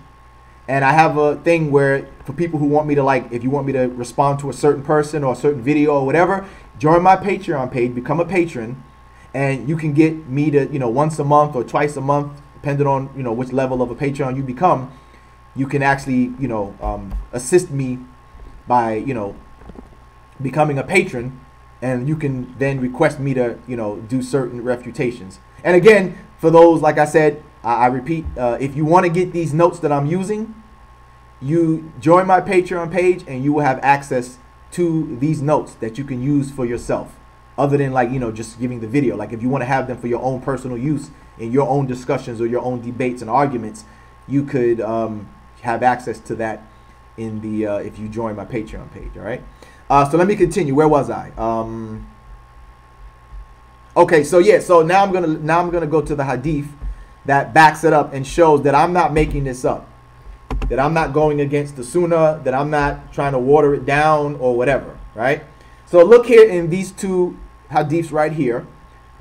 And I have a thing where for people who want me to if you want me to respond to a certain person or a certain video or whatever, join my Patreon page, become a patron, and you can get me to, once a month or twice a month, depending on, which level of a Patreon you become. You can actually, assist me by, becoming a patron, and you can then request me to, do certain refutations. And again, for those, like I said, I repeat, if you want to get these notes that I'm using, you join my Patreon page and you will have access to these notes that you can use for yourself, other than just giving the video. Like if you want to have them for your own personal use in your own discussions or your own debates and arguments, you could have access to that in the if you join my Patreon page. All right. So let me continue. Where was I? Okay. So yeah. So now I'm gonna go to the hadith that backs it up and shows that I'm not making this up, that I'm not going against the Sunnah, that I'm not trying to water it down or whatever. Right. So look here in these two hadiths right here.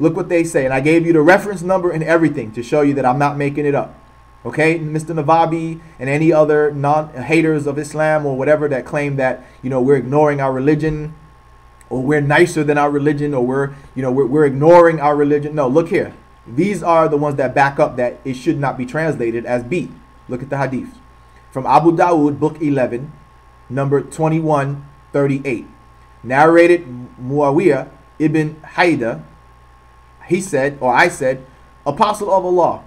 Look what they say. And I gave you the reference number and everything to show you that I'm not making it up. Okay, Mr. Navabi and any other non-haters of Islam or whatever that claim that, we're ignoring our religion, or we're nicer than our religion, or we're ignoring our religion. No, look here. These are the ones that back up that it should not be translated as beat. Look at the hadith. From Abu Dawood, book 11, number 2138. Narrated Muawiyah ibn Haida. He said, or I said, Apostle of Allah,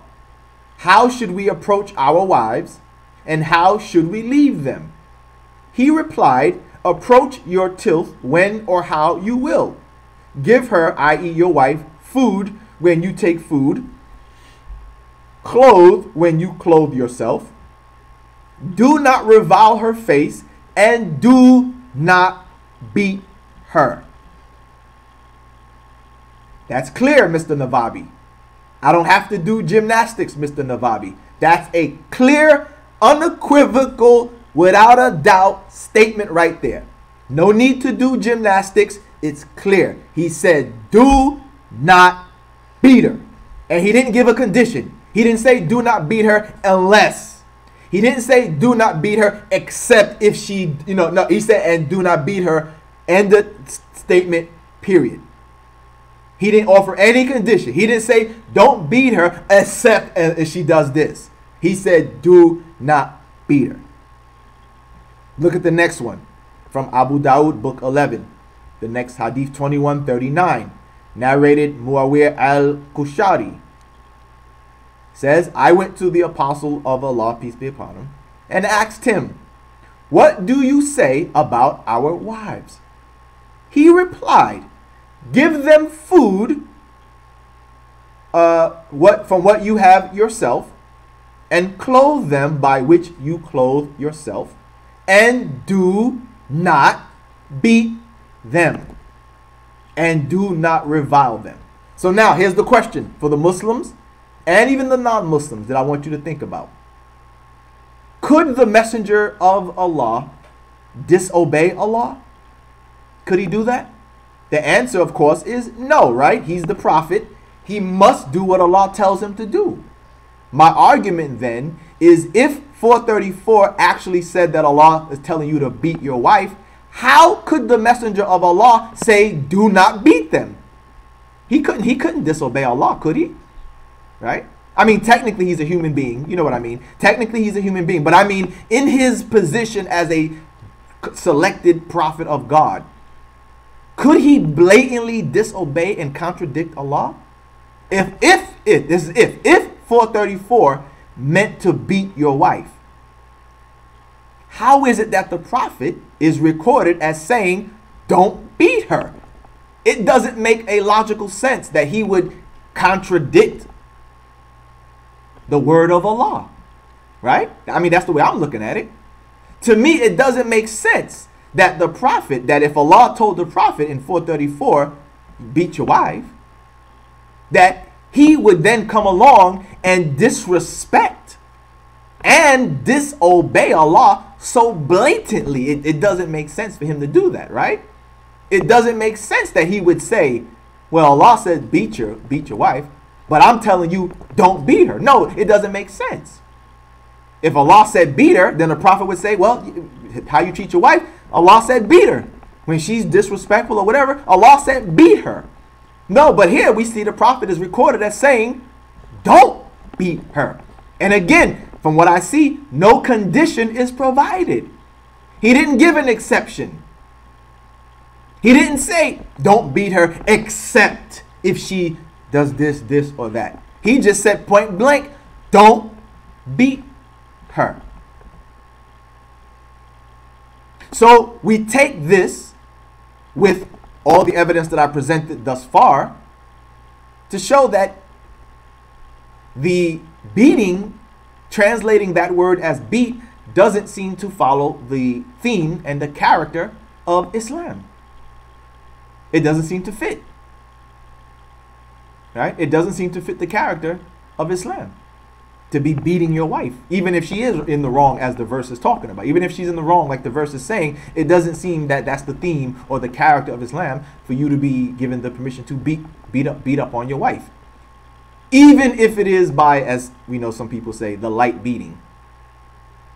how should we approach our wives, and how should we leave them? He replied, approach your tilth when or how you will. Give her, i.e. your wife, food when you take food, clothe when you clothe yourself. Do not revile her face, and do not beat her. That's clear, Mr. Navabi. I don't have to do gymnastics, Mr. Navabi. That's a clear, unequivocal, without a doubt statement right there. No need to do gymnastics. It's clear. He said, do not beat her. And he didn't give a condition. He didn't say do not beat her unless. He didn't say do not beat her except if she, no, he said and do not beat her. End the statement, period. He didn't offer any condition. He didn't say don't beat her except if she does this. He said do not beat her. Look at the next one. From Abu Dawood, book 11. The next hadith, 2139. Narrated Muawiyah al-Kushari. Says, I went to the Apostle of Allah, peace be upon him, and asked him, what do you say about our wives? He replied, give them food from what you have yourself, and clothe them by which you clothe yourself, and do not beat them, and do not revile them. So now here's the question for the Muslims and even the non-Muslims that I want you to think about. Could the Messenger of Allah disobey Allah? Could he do that? The answer, of course, is no, right? He's the prophet. He must do what Allah tells him to do. My argument then is if 434 actually said that Allah is telling you to beat your wife, how could the Messenger of Allah say do not beat them? He couldn't disobey Allah, could he? Right? I mean, technically he's a human being. You know what I mean? Technically he's a human being. But I mean, in his position as a selected prophet of God, could he blatantly disobey and contradict Allah? If 434 meant to beat your wife, how is it that the prophet is recorded as saying, don't beat her? It doesn't make a logical sense that he would contradict the word of Allah, right? I mean, that's the way I'm looking at it. To me, it doesn't make sense that the prophet, that if Allah told the prophet in 434, beat your wife, that he would then come along and disrespect and disobey Allah so blatantly. It doesn't make sense for him to do that, right? It doesn't make sense that he would say, well, Allah said beat your wife, but I'm telling you don't beat her. No, it doesn't make sense. If Allah said beat her, then the prophet would say, well, how you treat your wife? Allah said beat her. When she's disrespectful or whatever, Allah said beat her. No, but here we see the prophet is recorded as saying, don't beat her. And again, from what I see, no condition is provided. He didn't give an exception. He didn't say, don't beat her except if she does this, or that. He just said point blank, don't beat her. So we take this with all the evidence that I presented thus far to show that the beating, translating that word as beat, doesn't seem to follow the theme and the character of Islam. It doesn't seem to fit. Right? It doesn't seem to fit the character of Islam. to be beating your wife, even if she is in the wrong, as the verse is talking about. Even if she's in the wrong, like the verse is saying, it doesn't seem that that's the theme or the character of Islam for you to be given the permission to beat up on your wife, even if it is by, as we know some people say, the light beating.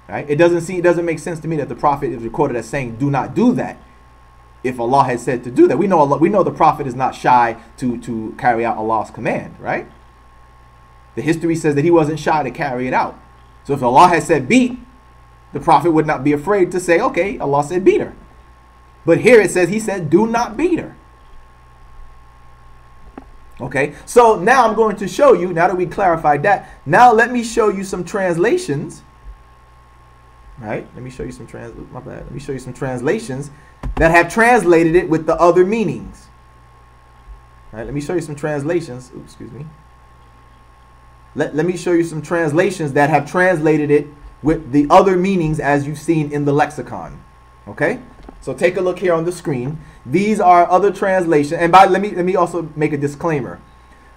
Right? It doesn't make sense to me that the Prophet is recorded as saying, "Do not do that." If Allah had said to do that, we know the Prophet is not shy to carry out Allah's command, right? The history says that he wasn't shy to carry it out. So if Allah had said beat, the Prophet would not be afraid to say, okay, Allah said beat her. But here it says, he said, do not beat her. Okay, so now I'm going to show you, now that we clarified that, now let me show you some translations. Right? Let me show you some translations that have translated it with the other meanings. All right, let me show you some translations. Oops, excuse me. Let me show you some translations that have translated it with the other meanings as you've seen in the lexicon. Okay? So take a look here on the screen. These are other translations. And let me also make a disclaimer.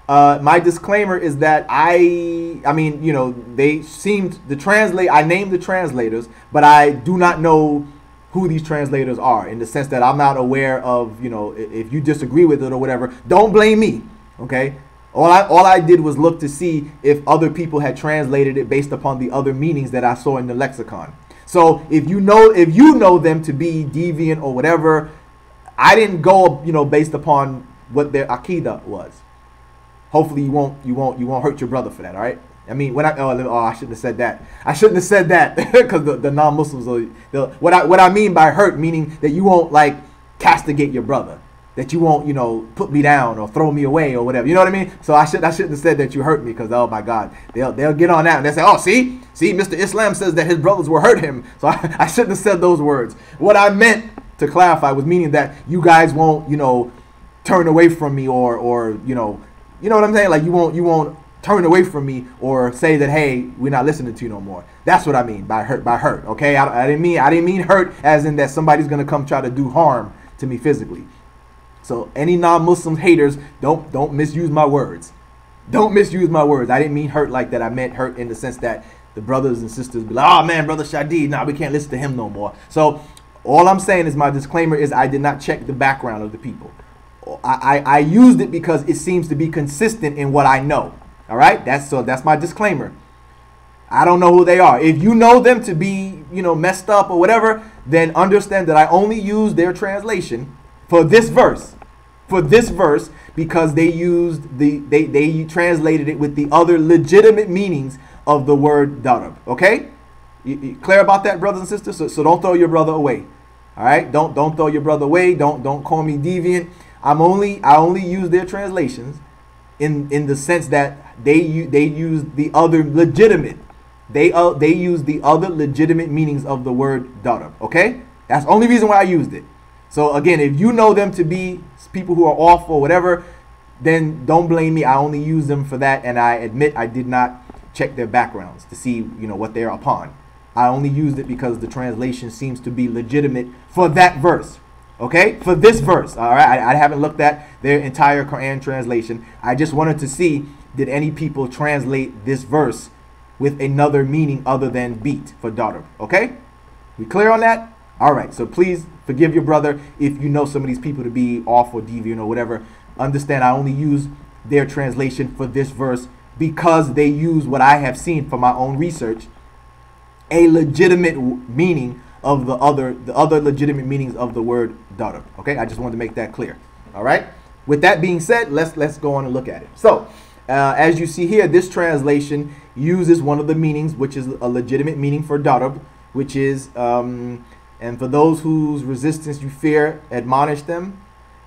My disclaimer is that I mean, you know, they seemed to translate. I named the translators, but I do not know who these translators are, in the sense that I'm not aware of, you know, if you disagree with it or whatever, don't blame me. Okay? All I did was look to see if other people had translated it based upon the other meanings that I saw in the lexicon. So if you know them to be deviant or whatever, I didn't go, you know, based upon what their aqidah was. Hopefully you won't hurt your brother for that. All right. I mean, when I shouldn't have said that. I shouldn't have said that because the non-Muslims what I mean by hurt, meaning that you won't like castigate your brother. That you won't, you know, put me down or throw me away or whatever. You know what I mean? So I shouldn't have said that you hurt me, because, oh my God, they'll get on that and they'll say, oh, see, Mr. Islam says that his brothers will hurt him. So I shouldn't have said those words. What I meant to clarify was meaning that you guys won't, you know, turn away from me or you know what I'm saying? Like you won't turn away from me or say that, hey, we're not listening to you no more. That's what I mean by hurt. Okay, I didn't mean hurt as in that somebody's gonna come try to do harm to me physically. So any non-Muslim haters, don't misuse my words. Don't misuse my words. I didn't mean hurt like that. I meant hurt in the sense that the brothers and sisters be like, oh man, brother Shadid, nah, we can't listen to him no more. So all I'm saying is, my disclaimer is, I did not check the background of the people. I used it because it seems to be consistent in what I know. All right, that's my disclaimer. I don't know who they are. If you know them to be, you know, messed up or whatever, then understand that I only use their translation for this verse, because they used they translated it with the other legitimate meanings of the word darab. Okay, you clear about that, brothers and sisters? So don't throw your brother away. All right, don't throw your brother away. Don't call me deviant. I only use their translations in the sense that they use the other legitimate. They use the other legitimate meanings of the word darab. Okay, that's the only reason why I used it. So again, if you know them to be people who are off or whatever, then don't blame me. I only use them for that, and I admit I did not check their backgrounds to see, you know, what they're upon. I only used it because the translation seems to be legitimate for that verse. Okay, for this verse. All right, I haven't looked at their entire Quran translation. I just wanted to see, did any people translate this verse with another meaning other than beat for daughter? Okay, we clear on that? All right, so please forgive your brother if you know some of these people to be off or deviant or whatever. Understand, I only use their translation for this verse because they use what I have seen from my own research, a legitimate meaning of the other legitimate meanings of the word daughter. Okay, I just wanted to make that clear. All right. With that being said, let's go on and look at it. So, as you see here, this translation uses one of the meanings, which is a legitimate meaning for daughter, which is and for those whose resistance you fear, admonish them,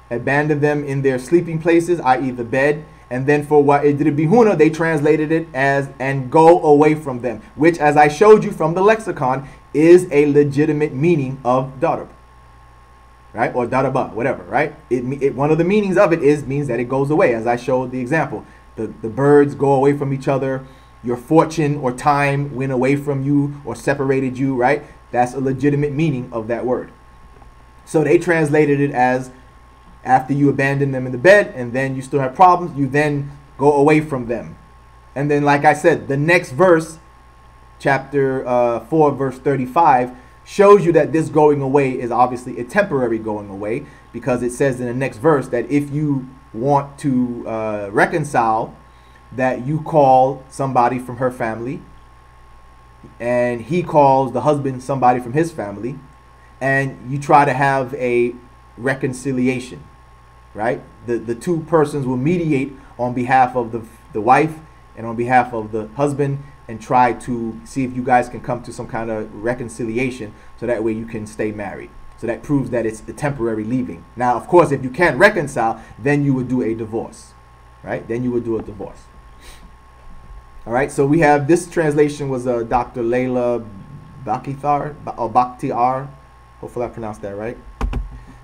abandon them in their sleeping places, i.e. the bed. And then for wa'idribihuna, they translated it as and go away from them, which, as I showed you from the lexicon, is a legitimate meaning of darab, right? Or daraba, whatever, right? One of the meanings of it means that it goes away, as I showed the example. The birds go away from each other. Your fortune or time went away from you or separated you, right? That's a legitimate meaning of that word. So they translated it as, after you abandon them in the bed and then you still have problems, you then go away from them. And then, like I said, the next verse, chapter 4, verse 35, shows you that this going away is obviously a temporary going away, because it says in the next verse that if you want to reconcile, that you call somebody from her family, and he calls the husband somebody from his family, and you try to have a reconciliation, right? The two persons will mediate on behalf of the wife and on behalf of the husband, and try to see if you guys can come to some kind of reconciliation, so that way you can stay married. So that proves that it's a temporary leaving. Now, of course, if you can't reconcile, then you would do a divorce, right? Then you would do a divorce. All right, so we have this translation was Dr. Layla Bakhtiar. Hopefully I pronounced that right.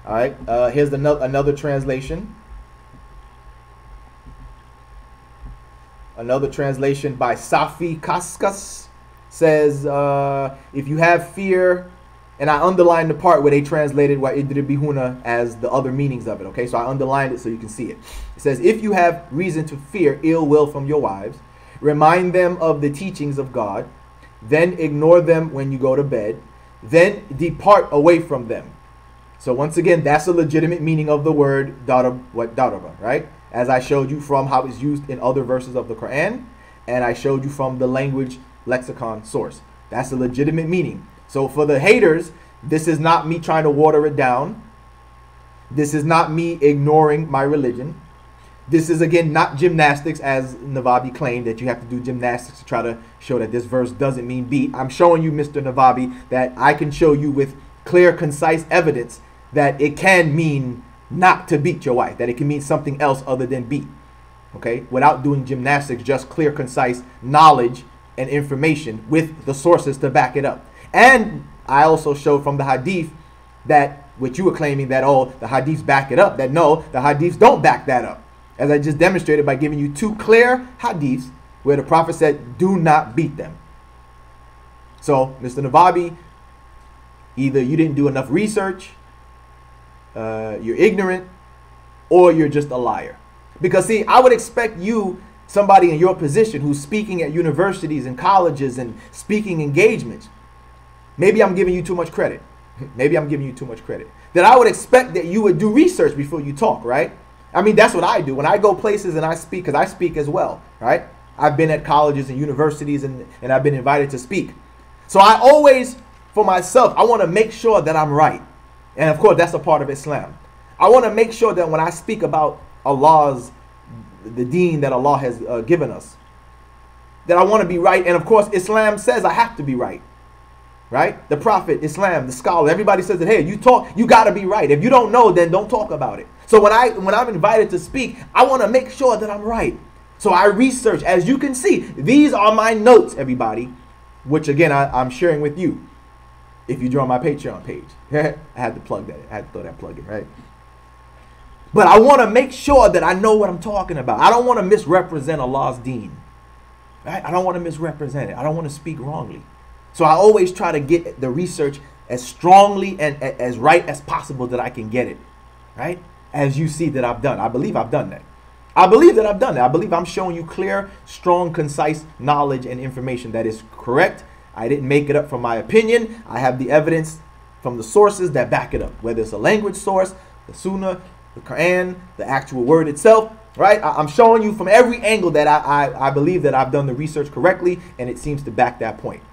All right, here's another translation. Another translation by Safi Kaskas says, if you have fear, and I underlined the part where they translated wa idribihuna as the other meanings of it, okay? So I underlined it so you can see it. It says, if you have reason to fear ill will from your wives, remind them of the teachings of God, then ignore them when you go to bed, then depart away from them. So once again, that's a legitimate meaning of the word daraba, right? As I showed you from how it's used in other verses of the Quran, and I showed you from the language lexicon source. That's a legitimate meaning. So for the haters, this is not me trying to water it down. This is not me ignoring my religion. This is, again, not gymnastics, as Navabi claimed, that you have to do gymnastics to try to show that this verse doesn't mean beat. I'm showing you, Mr. Navabi, that I can show you with clear, concise evidence that it can mean not to beat your wife, that it can mean something else other than beat, okay? Without doing gymnastics, just clear, concise knowledge and information with the sources to back it up. And I also showed from the hadith that, which you were claiming that, oh, the hadiths back it up, that no, the hadiths don't back that up. As I just demonstrated by giving you two clear hadiths where the Prophet said, do not beat them. So, Mr. Navabi, either you didn't do enough research, you're ignorant, or you're just a liar. Because see, I would expect you, somebody in your position who's speaking at universities and colleges and speaking engagements, maybe I'm giving you too much credit. Maybe I'm giving you too much credit. That I would expect that you would do research before you talk, right? I mean, that's what I do. When I go places and I speak, because I speak as well, right? I've been at colleges and universities and I've been invited to speak. So I always, for myself, I want to make sure that I'm right. And of course, that's a part of Islam. I want to make sure that when I speak about Allah's, the deen that Allah has given us, that I want to be right. And of course, Islam says I have to be right. Right? The Prophet, Islam, the scholar, everybody says that, hey, you talk, you got to be right. If you don't know, then don't talk about it. So when I'm invited to speak, I want to make sure that I'm right. So I research. As you can see, these are my notes, everybody, which again, I'm sharing with you. If you join my Patreon page. I had to plug that. I had to throw that plug in, right? But I want to make sure that I know what I'm talking about. I don't want to misrepresent Allah's deen. Right? I don't want to misrepresent it. I don't want to speak wrongly. So I always try to get the research as strongly and as right as possible that I can get it. Right? As you see that I've done. I believe I've done that. I believe that I've done that. I believe I'm showing you clear, strong, concise knowledge and information that is correct. I didn't make it up from my opinion. I have the evidence from the sources that back it up. Whether it's a language source, the Sunnah, the Quran, the actual word itself. Right? I'm showing you from every angle that I believe that I've done the research correctly, and it seems to back that point.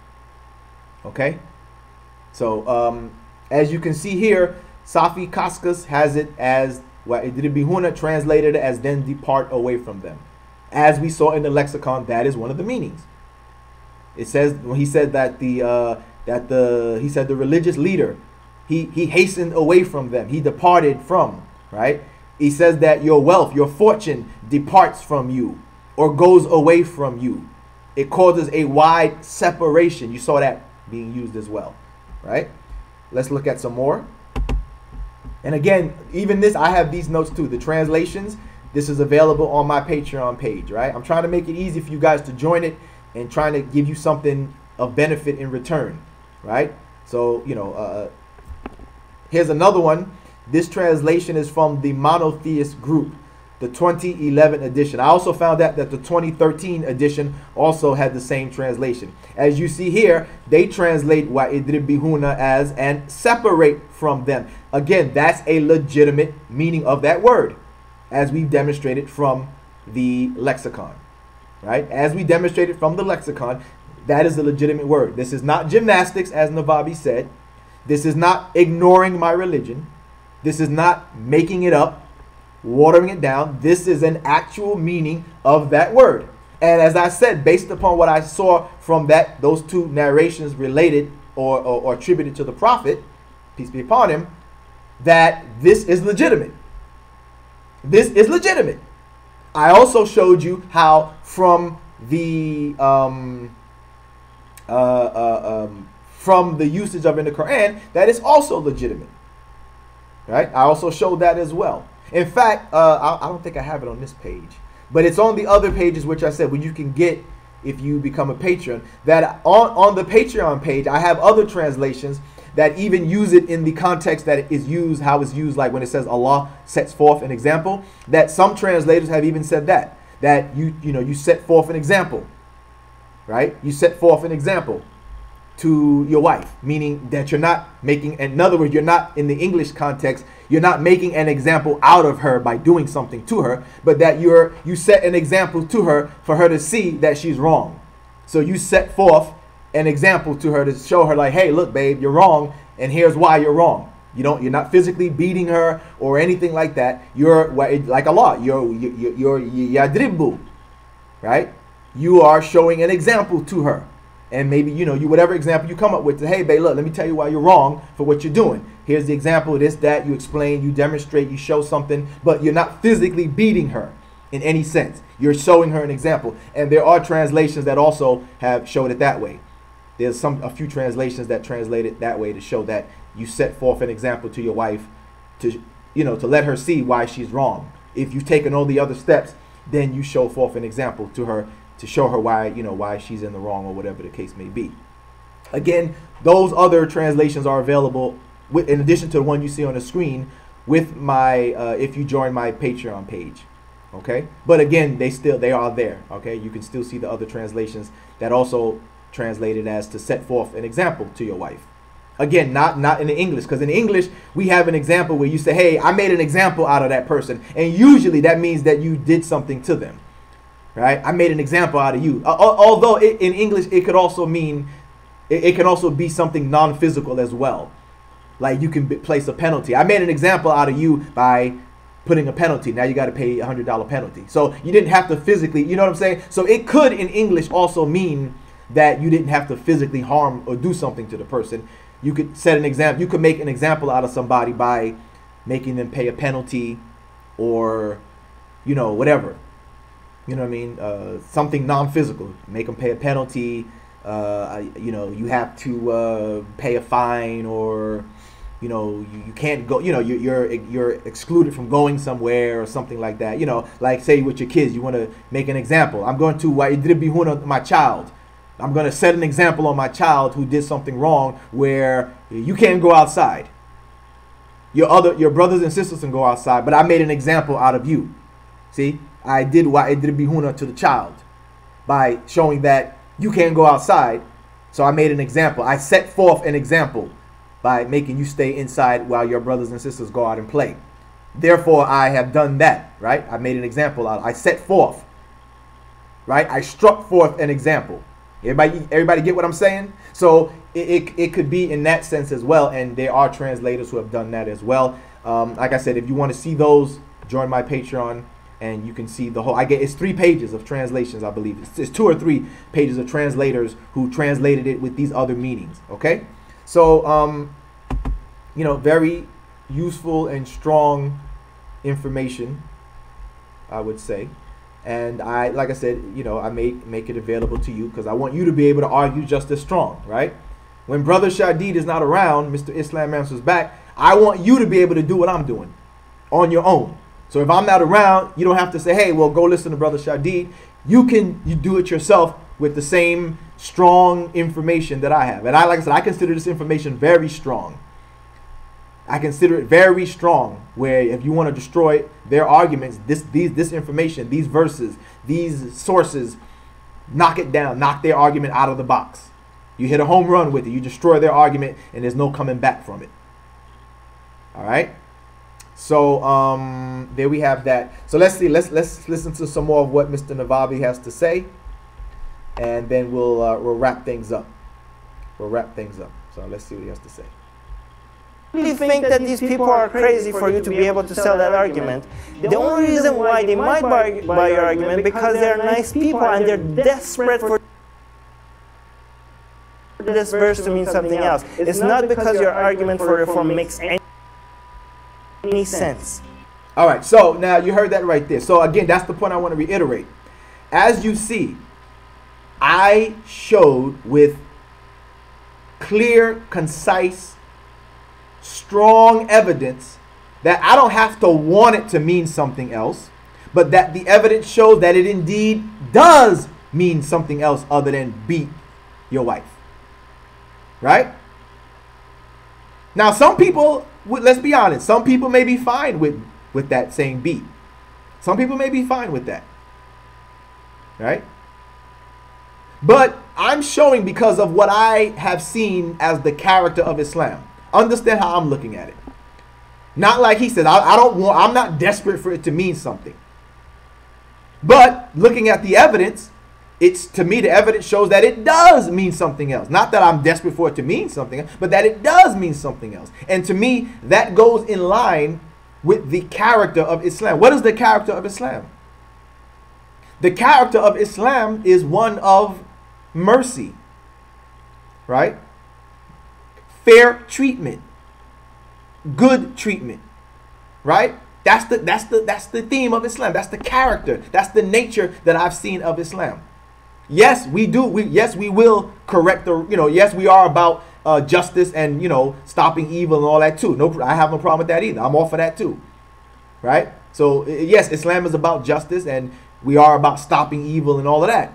Okay? So, as you can see here, Safi Kaskas has it as Bihuna, translated as then depart away from them. As we saw in the lexicon, that is one of the meanings. It says, when he said that he said the religious leader, he hastened away from them. He departed from, right? He says that your wealth, your fortune departs from you or goes away from you. It causes a wide separation. You saw that being used as well, right? Let's look at some more. And again, even this, I have these notes too. The translations, this is available on my Patreon page, right? I'm trying to make it easy for you guys to join it and trying to give you something of benefit in return, right? So, you know, here's another one. This translation is from the monotheist group. the 2011 edition. I also found out that the 2013 edition also had the same translation. As you see here, they translate wa idribihuna as and separate from them. Again, that's a legitimate meaning of that word, as we've demonstrated from the lexicon. Right? As we demonstrated from the lexicon, that is a legitimate word. This is not gymnastics, as Navabi said. This is not ignoring my religion. This is not making it up, watering it down. This is an actual meaning of that word. And as I said, based upon what I saw from those two narrations related or attributed to the Prophet, peace be upon him, that this is legitimate. This is legitimate. I also showed you how from the usage of in the Quran, that is also legitimate. Right? I also showed that as well. In fact, I don't think I have it on this page, but it's on the other pages, which I said, when you can get if you become a patron, that on the Patreon page, I have other translations that even use it in the context that it is used, how it's used, like when it says Allah sets forth an example, that some translators have even said that you set forth an example, right? You set forth an example to your wife, meaning that you're not making, in other words, you're not, in the English context, you're not making an example out of her by doing something to her, but that you set an example to her for her to see that she's wrong. So you set forth an example to her to show her, like, hey, look, babe, you're wrong, and here's why you're wrong. You're not physically beating her or anything like that. You're like Allah, you're yadribu, right? You are showing an example to her. And maybe, you whatever example you come up with, hey, babe, look, let me tell you why you're wrong for what you're doing. Here's the example of this, that, you explain, you demonstrate, you show something, but you're not physically beating her in any sense. You're showing her an example. And there are translations that also have showed it that way. There's a few translations that translate it that way to show that you set forth an example to your wife to let her see why she's wrong. If you've taken all the other steps, then you show forth an example to her to show her why she's in the wrong, or whatever the case may be. Again, those other translations are available in addition to the one you see on the screen with my if you join my Patreon page. Okay, but again, they are there. Okay, you can still see the other translations that also translated as to set forth an example to your wife. Again, not in the English, because in English we have an example where you say, hey, I made an example out of that person, and usually that means that you did something to them. Right? I made an example out of you. Although in English it could also mean, it can also be something non-physical as well. Like you can place a penalty. I made an example out of you by putting a penalty. Now you got to pay $100 penalty. So you didn't have to physically, you know what I'm saying? So it could in English also mean that you didn't have to physically harm or do something to the person. You could set an example. You could make an example out of somebody by making them pay a penalty, or whatever. You know what I mean? Something non-physical. Make them pay a penalty. You have to pay a fine, or you can't go. You're excluded from going somewhere or something like that. Like say with your kids, you want to make an example. I'm going to my child. I'm going to set an example on my child who did something wrong, where you can't go outside. Your brothers and sisters can go outside, but I made an example out of you. See? I did bihuna to the child by showing that you can't go outside. So I made an example. I set forth an example by making you stay inside while your brothers and sisters go out and play. Therefore, I have done that, right? I made an example out. I set forth, right? I struck forth an example. Everybody get what I'm saying? So it could be in that sense as well. And there are translators who have done that as well. Like I said, if you want to see those, join my Patreon. And you can see the whole, it's 3 pages of translations, I believe. It's 2 or 3 pages of translators who translated it with these other meanings. Okay? So, very useful and strong information, I would say. And like I said, I make it available to you because I want you to be able to argue just as strong, right? When Brother Shadid is not around, Mr. Islam Answers Back, I want you to be able to do what I'm doing on your own. So if I'm not around, you don't have to say, hey, well, go listen to Brother Shadid. You do it yourself with the same strong information that I have. And like I said, I consider this information very strong. I consider it very strong, where if you want to destroy their arguments, this information, these verses, these sources, knock it down, knock their argument out of the box. You hit a home run with it. You destroy their argument, and there's no coming back from it. All right. So there we have that. So let's see. Let's listen to some more of what Mr. Navabi has to say, and then we'll wrap things up. We'll wrap things up. So let's see what he has to say. You think that these people are crazy for you to be able to sell that argument. The only reason why they might buy your argument because they're nice people and they're desperate for this verse to mean something else. It's not because your argument for reform makes any sense. All right, so now you heard that right there. So again, that's the point I want to reiterate. As you see, I showed with clear, concise, strong evidence that I don't have to want it to mean something else, but that the evidence shows that it indeed does mean something else other than beat your wife. Right? Now, some people, let's be honest, some people may be fine with that saying beat. Some people may be fine with that. Right? But I'm showing because of what I have seen as the character of Islam. Understand how I'm looking at it. Not like he says, I'm not desperate for it to mean something. But looking at the evidence, to me, the evidence shows that it does mean something else. Not that I'm desperate for it to mean something else, but that it does mean something else. And to me, that goes in line with the character of Islam. What is the character of Islam? The character of Islam is one of mercy, right? Fair treatment, good treatment, right? That's the theme of Islam. That's the character. That's the nature that I've seen of Islam. Yes, we do. Yes, we will correct the. Yes, we are about justice and stopping evil and all that too. No, I have no problem with that either. I'm all for that too, right? So yes, Islam is about justice and we are about stopping evil and all of that.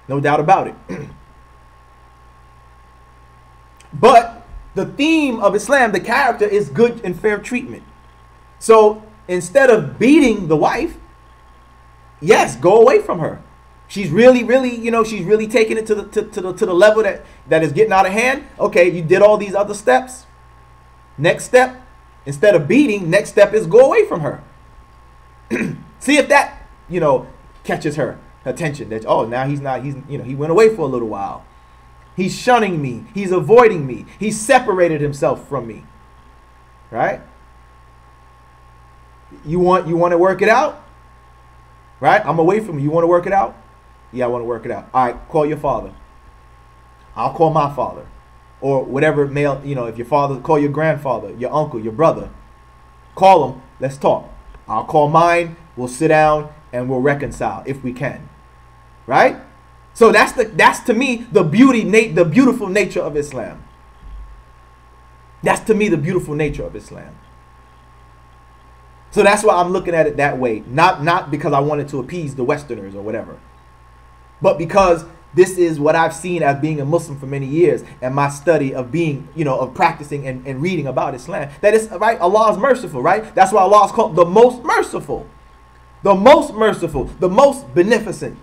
No doubt about it. But the theme of Islam, the character, is good and fair treatment. So instead of beating the wife, yes, go away from her. She's really, she's really taking it to the level that is getting out of hand. Okay, you did all these other steps. Next step, instead of beating, next step is go away from her. See if that, catches her attention. That, oh, now he went away for a little while. He's shunning me. He's avoiding me. He's separated himself from me. Right? You want to work it out? Right? I'm away from you. You want to work it out? Yeah, I want to work it out. All right, call your father. I'll call my father. Or whatever male, if your father, call your grandfather, your uncle, your brother. Call them. Let's talk. I'll call mine. We'll sit down and we'll reconcile if we can. Right? So that's to me the beautiful nature of Islam. That's to me the beautiful nature of Islam. So that's why I'm looking at it that way. Not because I wanted to appease the Westerners or whatever, but because this is what I've seen as being a Muslim for many years and my study of being, of practicing and reading about Islam. That is, right, Allah is merciful, right? That's why Allah is called the most merciful. The most merciful, the most beneficent.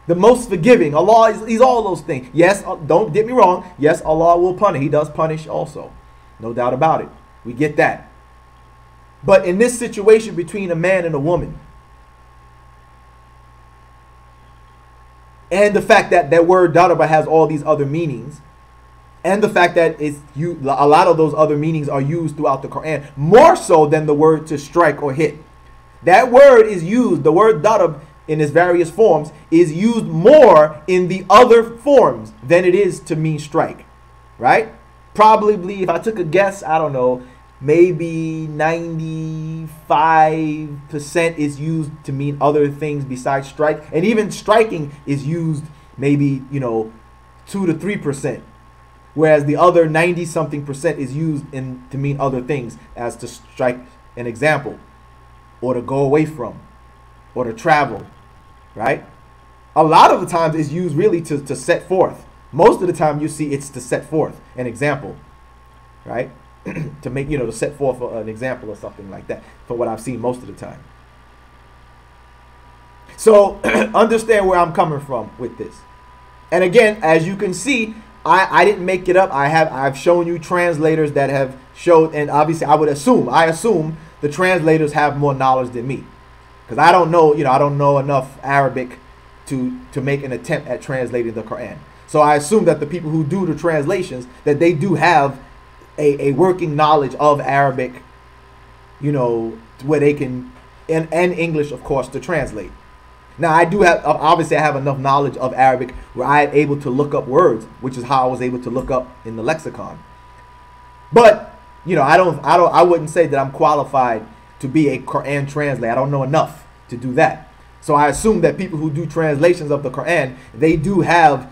The most forgiving. Allah He's all those things. Yes, don't get me wrong. Yes, Allah will punish. He does punish also. No doubt about it. We get that. But in this situation between a man and a woman, and the fact that that word daraba has all these other meanings, and the fact that a lot of those other meanings are used throughout the Quran, more so than the word to strike or hit. That word is used, the word darab, in its various forms, is used more in the other forms than it is to mean strike, right? Probably, if I took a guess, I don't know, maybe 95% is used to mean other things besides strike. And even striking is used maybe, 2 to 3%. Whereas the other 90-something% is used to mean other things, as to strike an example, or to go away from, or to travel, right? A lot of the times it's used really to set forth. Most of the time you see it's to set forth an example. right? To make, to set forth an example or something like that, from what I've seen most of the time. So understand where I'm coming from with this. And again, as you can see, I didn't make it up. I've shown you translators that have showed, and obviously I assume the translators have more knowledge than me, because I don't know, I don't know enough Arabic to make an attempt at translating the Quran. So I assume that the people who do the translations, that they do have a working knowledge of Arabic, where they can, and English, of course, to translate. Now, I have enough knowledge of Arabic where I am able to look up words, which is how I was able to look up in the lexicon. But, I wouldn't say that I'm qualified to be a Quran translator. I don't know enough to do that. So I assume that people who do translations of the Quran, they do have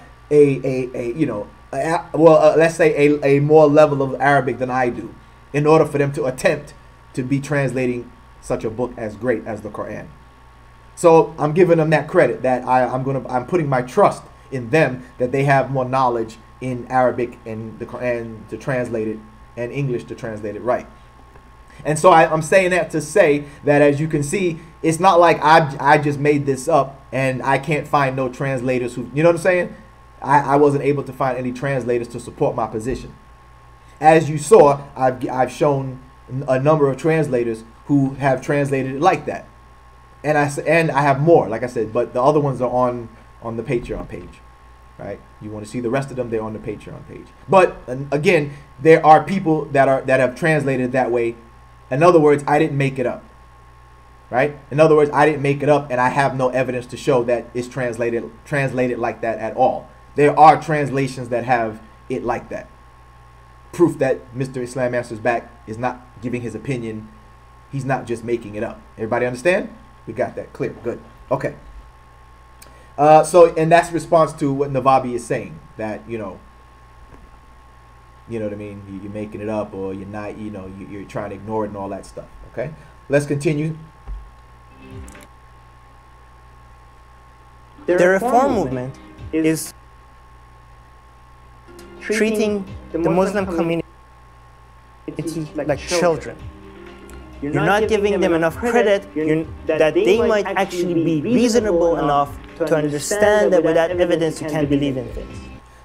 let's say a more level of Arabic than I do, in order for them to attempt to be translating such a book as great as the Quran. So I'm giving them that credit, that I'm putting my trust in them, that they have more knowledge in Arabic and the Quran to translate it, and English to translate it right. And so I'm saying that to say that, as you can see, it's not like I just made this up and I can't find no translators who, you know what I'm saying? I wasn't able to find any translators to support my position. As you saw, I've shown a number of translators who have translated it like that. And I have more, like I said, but the other ones are on the Patreon page, right? You want to see the rest of them, they're on the Patreon page. But again, there are people that have translated that way. In other words, I didn't make it up, right? In other words, I didn't make it up, and I have no evidence to show that it's translated like that at all. There are translations that have it like that. Proof that Mr. Islam Answers Back is not giving his opinion. He's not just making it up. Everybody understand? We got that clear. Good. Okay. And that's response to what Navabi is saying, that, you know what I mean? You're making it up, or you're not, you're trying to ignore it and all that stuff. Okay. Let's continue. The reform movement is treating the Muslim community like children. You're not giving them enough credit that they might actually be reasonable enough to understand that without evidence you can't believe in things.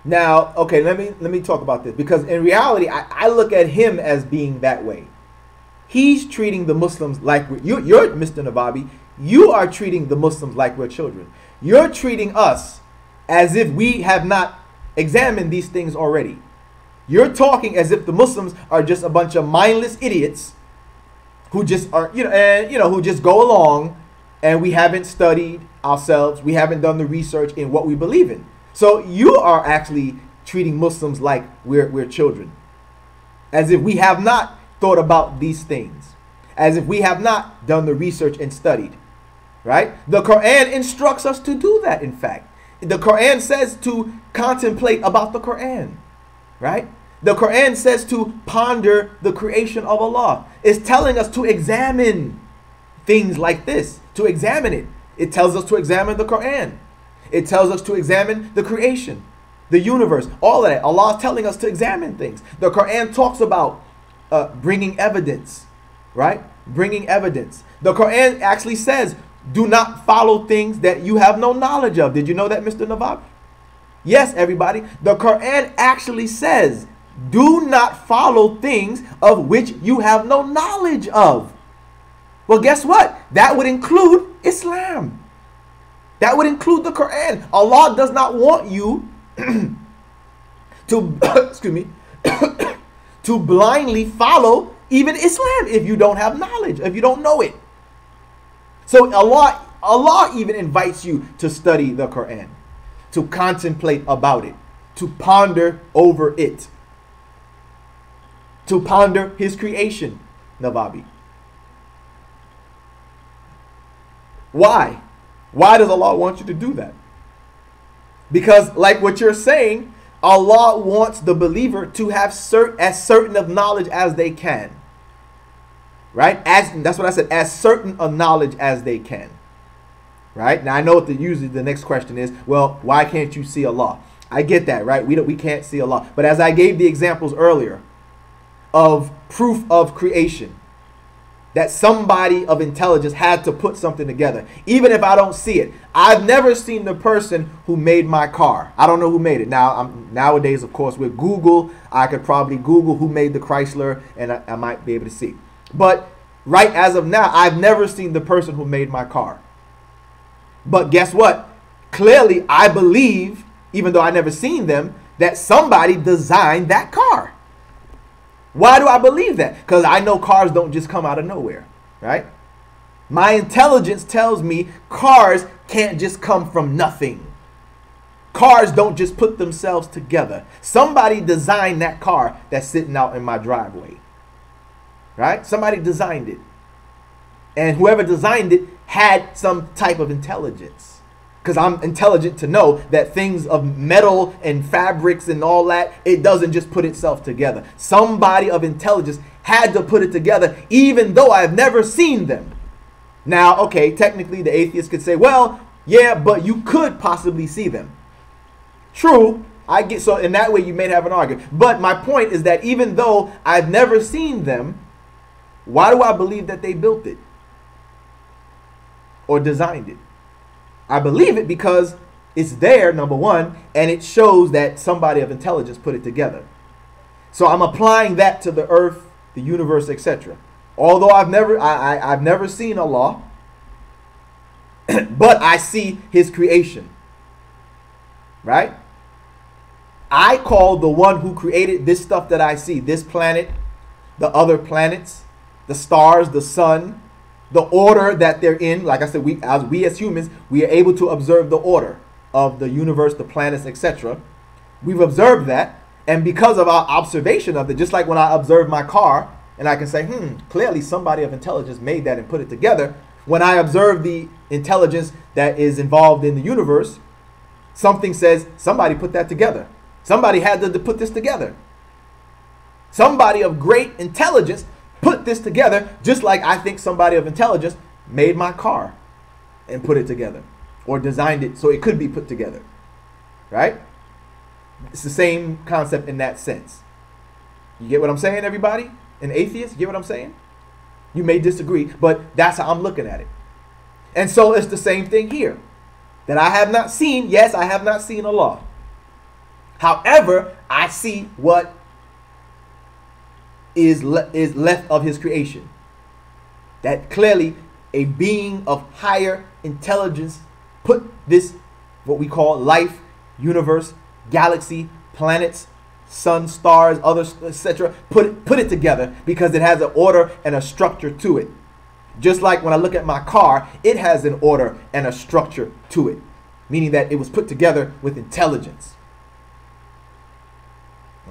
Now, okay, let me talk about this, because in reality, I look at him as being that way. He's treating the Muslims like you're Mr. Navabi. You are treating the Muslims like we're children. You're treating us as if we have not examined these things already. You're talking as if the Muslims are just a bunch of mindless idiots who just are, who just go along, and we haven't studied ourselves. We haven't done the research in what we believe in. So you are actually treating Muslims like we're children, as if we have not thought about these things, as if we have not done the research and studied, right? The Quran instructs us to do that, in fact. The Quran says to contemplate about the Quran, right? The Quran says to ponder the creation of Allah. It's telling us to examine things like this, to examine it. It tells us to examine the Quran. It tells us to examine the creation, the universe, all of that. Allah is telling us to examine things. The Quran talks about bringing evidence, right? Bringing evidence. The Quran actually says, do not follow things that you have no knowledge of. Did you know that, Mr. Navabi? Yes, everybody. The Quran actually says, do not follow things of which you have no knowledge of. Well, guess what? That would include Islam. That would include the Quran. Allah does not want you to, excuse me, to blindly follow even Islam if you don't have knowledge, if you don't know it. So Allah even invites you to study the Quran, to contemplate about it, to ponder over it, to ponder His creation, Navabi. Why? Why does Allah want you to do that? Because, like what you're saying, Allah wants the believer to have as certain of knowledge as they can. Right? That's what I said, as certain of knowledge as they can. Right? Now I know what usually the next question is, well, why can't you see Allah? I get that, right? We can't see Allah. But as I gave the examples earlier, of proof of creation. That somebody of intelligence had to put something together, even if I don't see it. I've never seen the person who made my car. I don't know who made it. Now, nowadays, of course, with Google, I could probably Google who made the Chrysler, and I might be able to see. But right as of now, I've never seen the person who made my car. But guess what? Clearly, I believe, even though I never seen them, that somebody designed that car. Why do I believe that? Because I know cars don't just come out of nowhere, right? My intelligence tells me cars can't just come from nothing. Cars don't just put themselves together. Somebody designed that car that's sitting out in my driveway, right? Somebody designed it. And whoever designed it had some type of intelligence. Because I'm intelligent to know that things of metal and fabrics and all that, it doesn't just put itself together. Somebody of intelligence had to put it together, even though I've never seen them. Now, okay, technically the atheist could say, well, yeah, but you could possibly see them. True, I get, so in that way you may have an argument. But my point is that even though I've never seen them, why do I believe that they built it or designed it? I believe it because it's there, number one, and it shows that somebody of intelligence put it together. So I'm applying that to the earth, the universe, etc. Although I've never seen Allah, but I see His creation. Right? I call the one who created this stuff that I see, this planet, the other planets, the stars, the sun, the order that they're in. Like I said, we as humans, we are able to observe the order of the universe, the planets, etc. We've observed that, and because of our observation of it, just like when I observe my car, and I can say, clearly somebody of intelligence made that and put it together. When I observe the intelligence that is involved in the universe, something says somebody put that together. Somebody had to put this together. Somebody of great intelligence put this together, just like I think somebody of intelligence made my car and put it together, or designed it so it could be put together, right? It's the same concept in that sense. You get what I'm saying, everybody? An atheist, you get what I'm saying? You may disagree, but that's how I'm looking at it. And so it's the same thing here, that I have not seen. Yes, I have not seen Allah. However, I see what is left of His creation. That clearly a being of higher intelligence put this, what we call life, universe, galaxy, planets, sun, stars, others, etc. Put it together because it has an order and a structure to it. Just like when I look at my car, it has an order and a structure to it, meaning that it was put together with intelligence.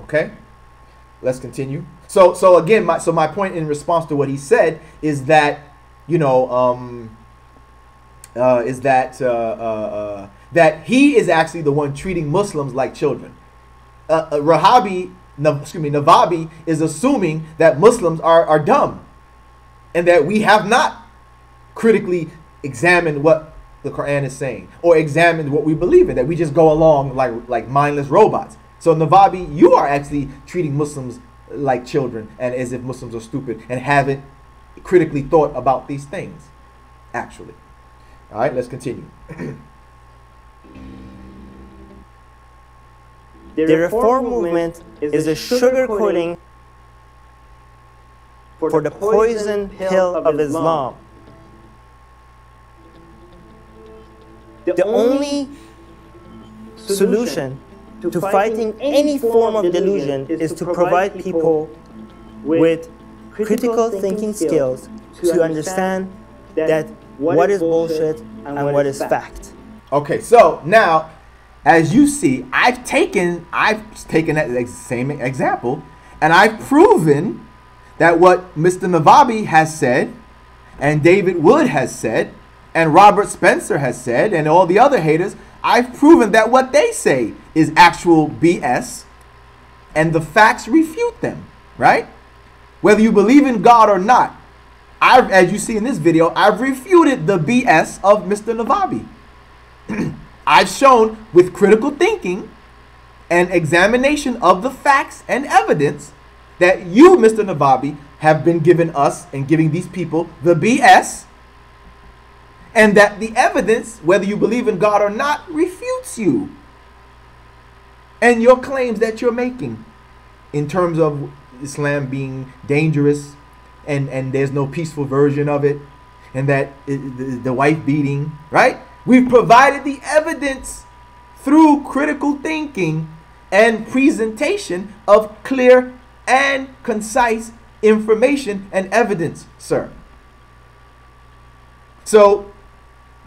Okay, let's continue. So again, my point in response to what he said is that, that he is actually the one treating Muslims like children. Navabi is assuming that Muslims are dumb, and that we have not critically examined what the Quran is saying or examined what we believe in, that we just go along like mindless robots. So Navabi, you are actually treating Muslims like children and as if Muslims are stupid and haven't critically thought about these things, actually. All right, let's continue. The reform movement is a sugarcoating for the poison pill of Islam. The only solution to fighting any form of delusion is to provide people with critical thinking skills to understand that what is bullshit and what is fact. Okay, so now, as you see, I've taken that same example, and I've proven that what Mr. Navabi has said, and David Wood has said, and Robert Spencer has said, and all the other haters, I've proven that what they say is actual BS, and the facts refute them, right? Whether you believe in God or not, as you see in this video, I've refuted the BS of Mr. Navabi. I've shown with critical thinking and examination of the facts and evidence that you, Mr. Navabi, have been giving us and giving these people the BS, and that the evidence, whether you believe in God or not, refutes you and your claims that you're making in terms of Islam being dangerous, and there's no peaceful version of it, and that the wife beating, right? We've provided the evidence through critical thinking and presentation of clear and concise information and evidence, sir. So,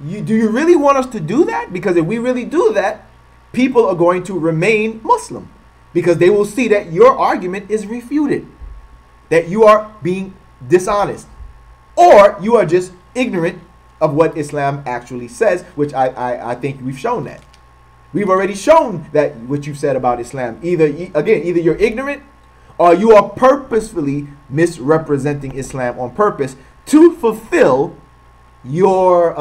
do you really want us to do that? Because if we really do that, people are going to remain Muslim, because they will see that your argument is refuted, that you are being dishonest, or you are just ignorant of what Islam actually says, which I think we've shown that. We've already shown that what you've said about Islam. Either you're ignorant, or you are purposefully misrepresenting Islam on purpose to fulfill your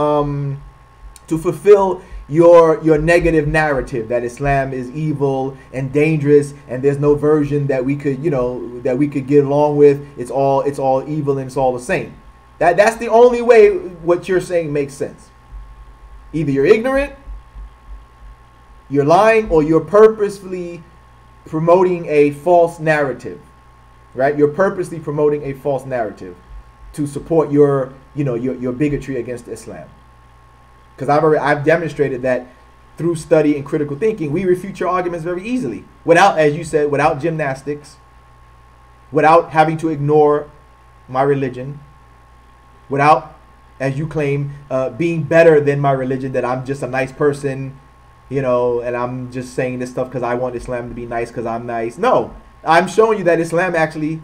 negative narrative that Islam is evil and dangerous, and there's no version that we could get along with. It's all evil and it's all the same. That's the only way what you're saying makes sense. Either you're ignorant, you're lying, or you're purposefully promoting a false narrative, right? You're purposely promoting a false narrative to support your bigotry against Islam. Because I've demonstrated that through study and critical thinking, we refute your arguments very easily, without, as you said, without gymnastics, without having to ignore my religion, without, as you claim, being better than my religion, that I'm just a nice person, and I'm just saying this stuff because I want Islam to be nice because I'm nice. No, I'm showing you that Islam actually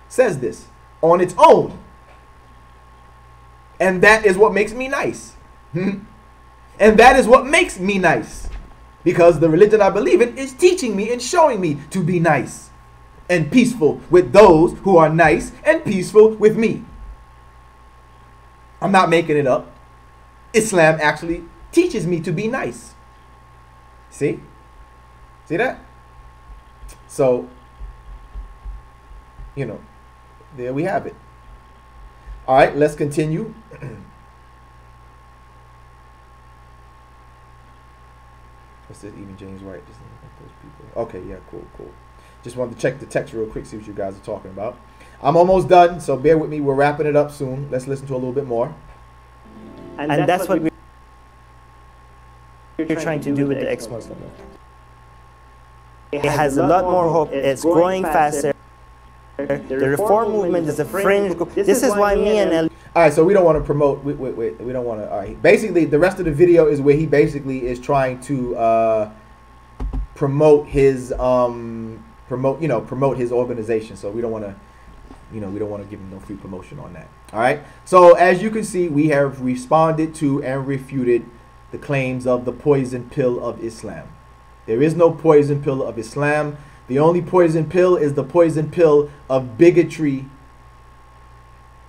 says this on its own. And that is what makes me nice. And that is what makes me nice. Because the religion I believe in is teaching me and showing me to be nice and peaceful with those who are nice and peaceful with me. I'm not making it up. Islam actually teaches me to be nice. See? See that? So, there we have it. All right, let's continue. What's this? Even James White. Those people. Okay, yeah, cool. Just wanted to check the text real quick, see what you guys are talking about. I'm almost done, so bear with me. We're wrapping it up soon. Let's listen to a little bit more. And that's what we're trying to do with the ex-Muslim. It has a lot more hope. It's growing faster. The reform movement is a fringe group. This is why me and El. All right, so we don't want to promote. We don't want to. All right. Basically, the rest of the video is where he basically is trying to promote his promote his organization. So we don't want to. We don't want to give him no free promotion on that. All right. So as you can see, we have responded to and refuted the claims of the poison pill of Islam. There is no poison pill of Islam. The only poison pill is the poison pill of bigotry,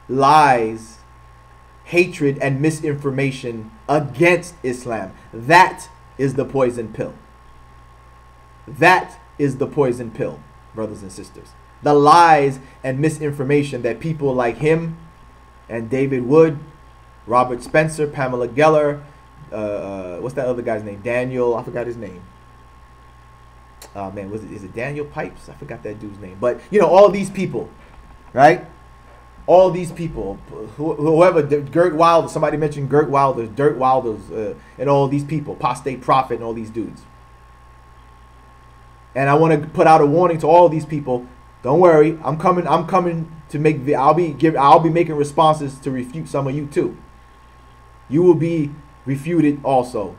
lies, hatred, and misinformation against Islam. That is the poison pill. That is the poison pill, brothers and sisters. The lies and misinformation that people like him and David Wood, Robert Spencer, Pamela Geller, what's that other guy's name? Daniel, I forgot his name. Is it Daniel Pipes? I forgot that dude's name. But, all these people, right? All these people, whoever, Gert Wilder, somebody mentioned Gert Wilders, Dirk Wilders, and all these people, Apostate Prophet and all these dudes. And I want to put out a warning to all these people. Don't worry, I'm coming to make, I'll be making responses to refute some of you too. You will be refuted also.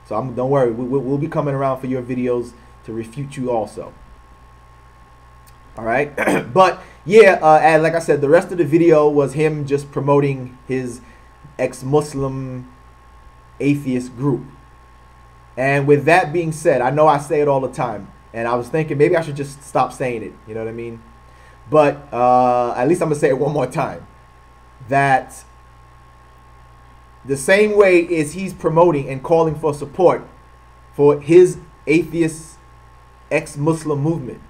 So don't worry, we'll be coming around for your videos to refute you also. All right, but yeah, and like I said, the rest of the video was him just promoting his ex-Muslim atheist group. And with that being said, I know I say it all the time, and I was thinking maybe I should just stop saying it. You know what I mean? But at least I'm gonna say it one more time. That the same way as he's promoting and calling for support for his atheist ex-Muslim movement,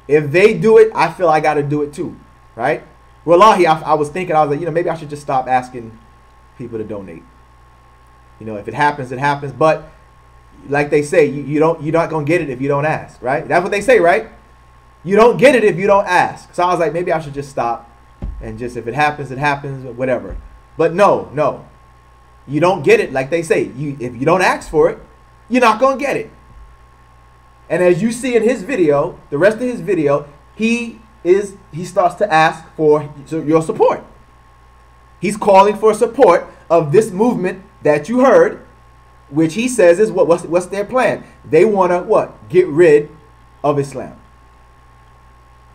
If they do it, I feel I got to do it too, right? Wallahi, I was thinking, I was like, you know, maybe I should just stop asking people to donate. You know, if it happens, it happens. But like they say, you're not gonna get it if you don't ask, right? That's what they say, right? You don't get it if you don't ask. So I was like, maybe I should just stop and just, if it happens, it happens, whatever. But no, you don't get it. Like they say, if you don't ask for it, you're not gonna get it. And as you see in his video, the rest of his video, he starts to ask for your support. He's calling for support of this movement that you heard, which he says is what's their plan? They want to what? Get rid of Islam.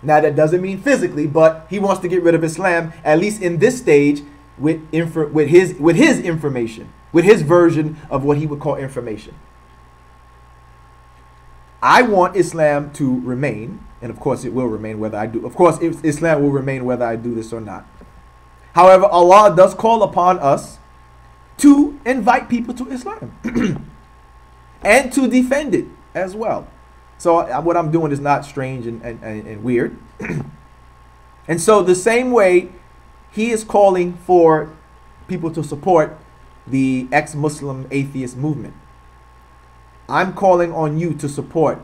Now that doesn't mean physically, but he wants to get rid of Islam, at least in this stage, with his information, with his version of what he would call information. I want Islam to remain, and of course it will remain whether I do. Of course, Islam will remain whether I do this or not. However, Allah does call upon us to invite people to Islam and to defend it as well. So what I'm doing is not strange and weird. And so the same way he is calling for people to support the ex-Muslim atheist movement, I'm calling on you to support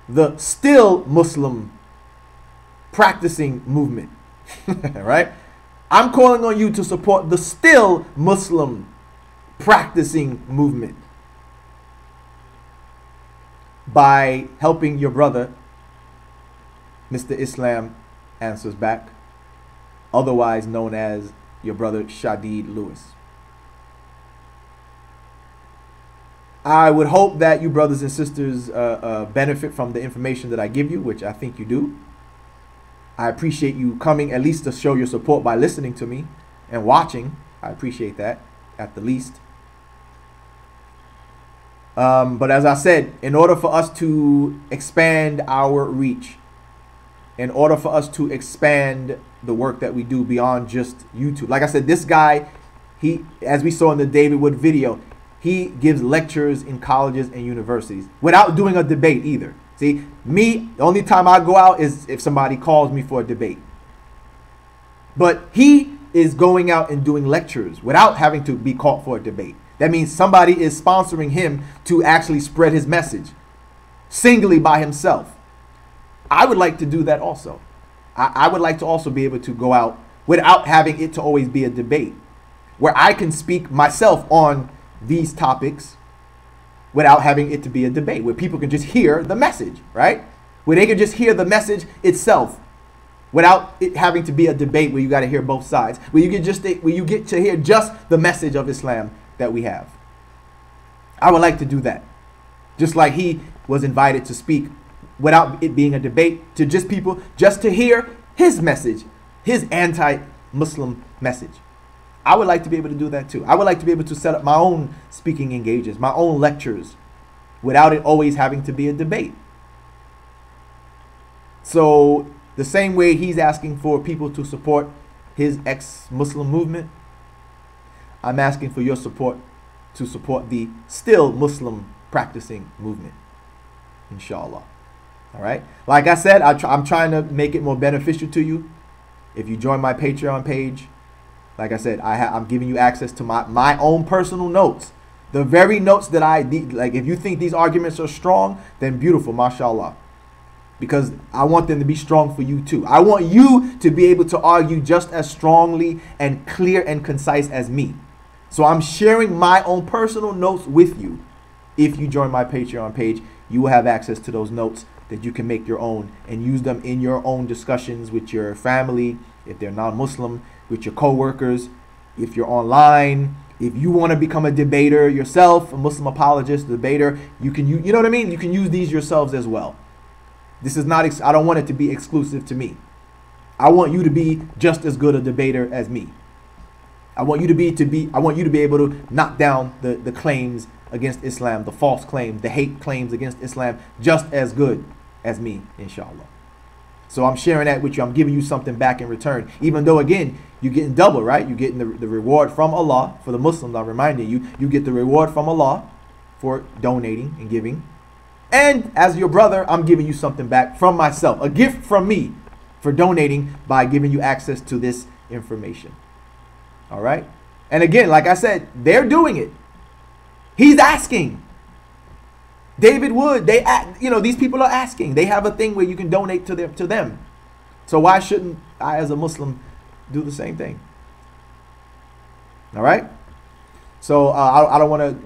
the still Muslim practicing movement. Right? I'm calling on you to support the still Muslim practicing movement by helping your brother, Mr. Islam Answers Back, otherwise known as your brother Shadid Lewis. I would hope that you brothers and sisters benefit from the information that I give you, which I think you do. I appreciate you coming at least to show your support by listening to me and watching. I appreciate that at the least. But as I said, in order for us to expand our reach, in order for us to expand the work that we do beyond just YouTube, like I said, this guy, as we saw in the David Wood video, he gives lectures in colleges and universities without doing a debate either. See, me, the only time I go out is if somebody calls me for a debate. But he is going out and doing lectures without having to be called for a debate. That means somebody is sponsoring him to actually spread his message singly by himself. I would like to do that also. I would like to also be able to go out without having it to always be a debate, where I can speak myself on these topics without having it to be a debate, where people can just hear the message, right? Where they can just hear the message itself without it having to be a debate where you got to hear both sides, where you get to hear just the message of Islam that we have. I would like to do that. Just like he was invited to speak without it being a debate, to just people just to hear his message, his anti-Muslim message. I would like to be able to do that too. I would like to be able to set up my own speaking engagements, my own lectures, without it always having to be a debate. So the same way he's asking for people to support his ex-Muslim movement, I'm asking for your support to support the still Muslim practicing movement, inshallah. All right. Like I said, I'm trying to make it more beneficial to you. If you join my Patreon page, like I said, I'm giving you access to my own personal notes. The very notes that like, if you think these arguments are strong, then beautiful, mashallah. Because I want them to be strong for you too. I want you to be able to argue just as strongly and clear and concise as me. So I'm sharing my own personal notes with you. If you join my Patreon page, you will have access to those notes that you can make your own and use them in your own discussions with your family, if they're non-Muslim, with your co-workers, if you're online, if you want to become a debater yourself, a Muslim apologist, debater, you can use, you know what I mean? You can use these yourselves as well. This is not, I don't want it to be exclusive to me. I want you to be just as good a debater as me. I want you to be able to knock down the claims against Islam, the false claims, the hate claims against Islam, just as good as me, inshallah. So I'm sharing that with you. I'm giving you something back in return. Even though, again, you're getting double, right? You're getting the reward from Allah. For the Muslims, I'm reminding you, you get the reward from Allah for donating and giving. And as your brother, I'm giving you something back from myself, a gift from me for donating by giving you access to this information. All right. And again, like I said, they're doing it. He's asking. David Wood, these people are asking. They have a thing where you can donate to them. So why shouldn't I, as a Muslim, do the same thing? All right. So I don't want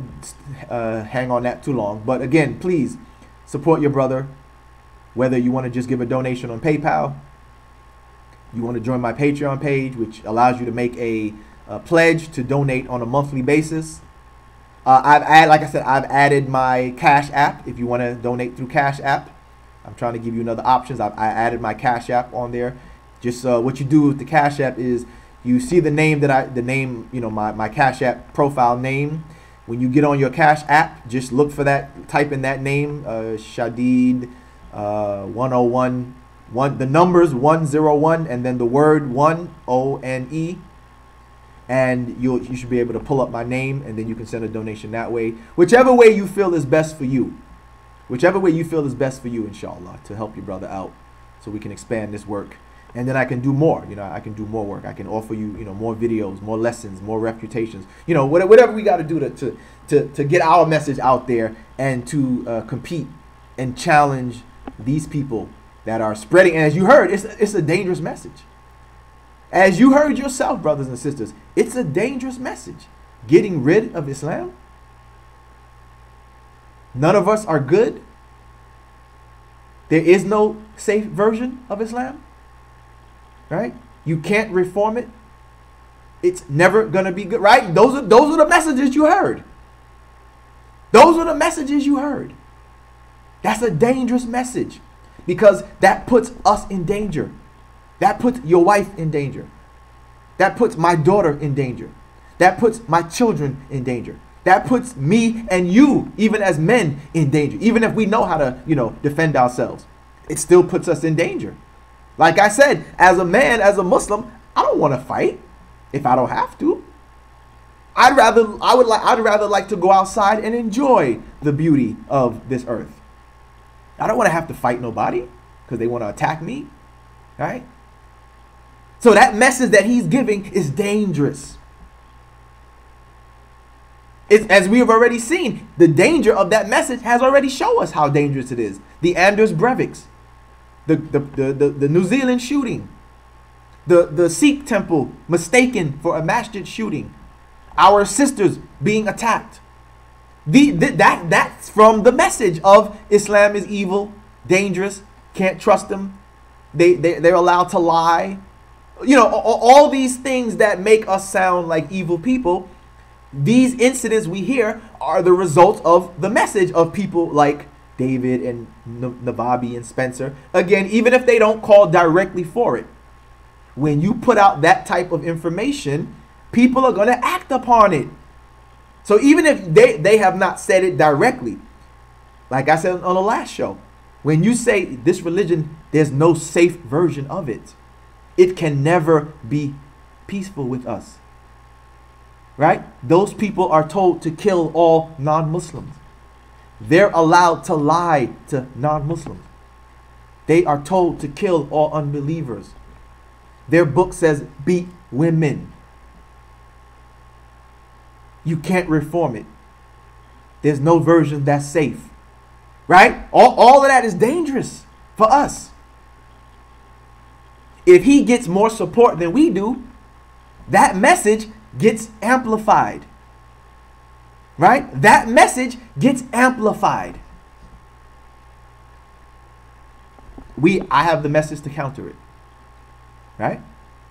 to hang on that too long. But again, please support your brother. Whether you want to just give a donation on PayPal, you want to join my Patreon page, which allows you to make a pledge to donate on a monthly basis. I've added my Cash App if you want to donate through Cash App. I'm trying to give you another options. I added my Cash App on there. Just what you do with the Cash App is you see the name my Cash App profile name. When you get on your Cash App, just look for that. Type in that name, Shadid 101. The numbers 101 and then the word 1ONE. And you should be able to pull up my name, and then you can send a donation that way. Whichever way you feel is best for you. Whichever way you feel is best for you, inshallah, to help your brother out so we can expand this work. And then I can do more. I can do more work. I can offer you, more videos, more lessons, more refutations. Whatever we got to do to get our message out there and to compete and challenge these people that are spreading. And as you heard, it's a dangerous message. As you heard yourself, brothers and sisters, it's a dangerous message. Getting rid of Islam. None of us are good. There is no safe version of Islam. Right? You can't reform it. It's never going to be good. Right? Those are the messages you heard. Those are the messages you heard. That's a dangerous message because that puts us in danger. That puts your wife in danger. That puts my daughter in danger. That puts my children in danger. That puts me and you, even as men, in danger. Even if we know how to, defend ourselves, it still puts us in danger. Like I said, as a man, as a Muslim, I don't want to fight if I don't have to. I'd rather like to go outside and enjoy the beauty of this earth. I don't want to have to fight nobody because they want to attack me, right? So that message that he's giving is dangerous. As we have already seen, the danger of that message has already shown us how dangerous it is. The Anders Breiviks, the New Zealand shooting, the Sikh temple mistaken for a masjid shooting, our sisters being attacked. That's from the message of Islam is evil, dangerous, can't trust them. They're allowed to lie. All these things that make us sound like evil people, these incidents we hear are the result of the message of people like David and Navabi and Spencer. Again, even if they don't call directly for it, when you put out that type of information, people are going to act upon it. So even if they have not said it directly, like I said on the last show, when you say this religion, there's no safe version of it. It can never be peaceful with us. Right? Those people are told to kill all non-Muslims. They're allowed to lie to non-Muslims. They are told to kill all unbelievers. Their book says beat women. You can't reform it. There's no version that's safe. Right? All of that is dangerous for us. If he gets more support than we do, that message gets amplified. Right? That message gets amplified. I have the message to counter it. Right?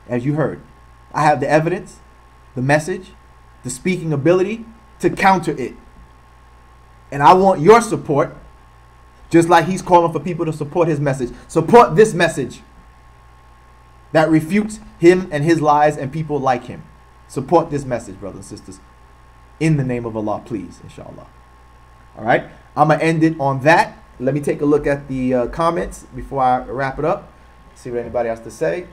As you heard. I have the evidence, the message, the speaking ability to counter it. And I want your support, just like he's calling for people to support his message. Support this message that refutes him and his lies and people like him. Support this message, brothers and sisters. In the name of Allah, please, inshallah. All right. I'm going to end it on that. Let me take a look at the comments before I wrap it up. See what anybody has to say.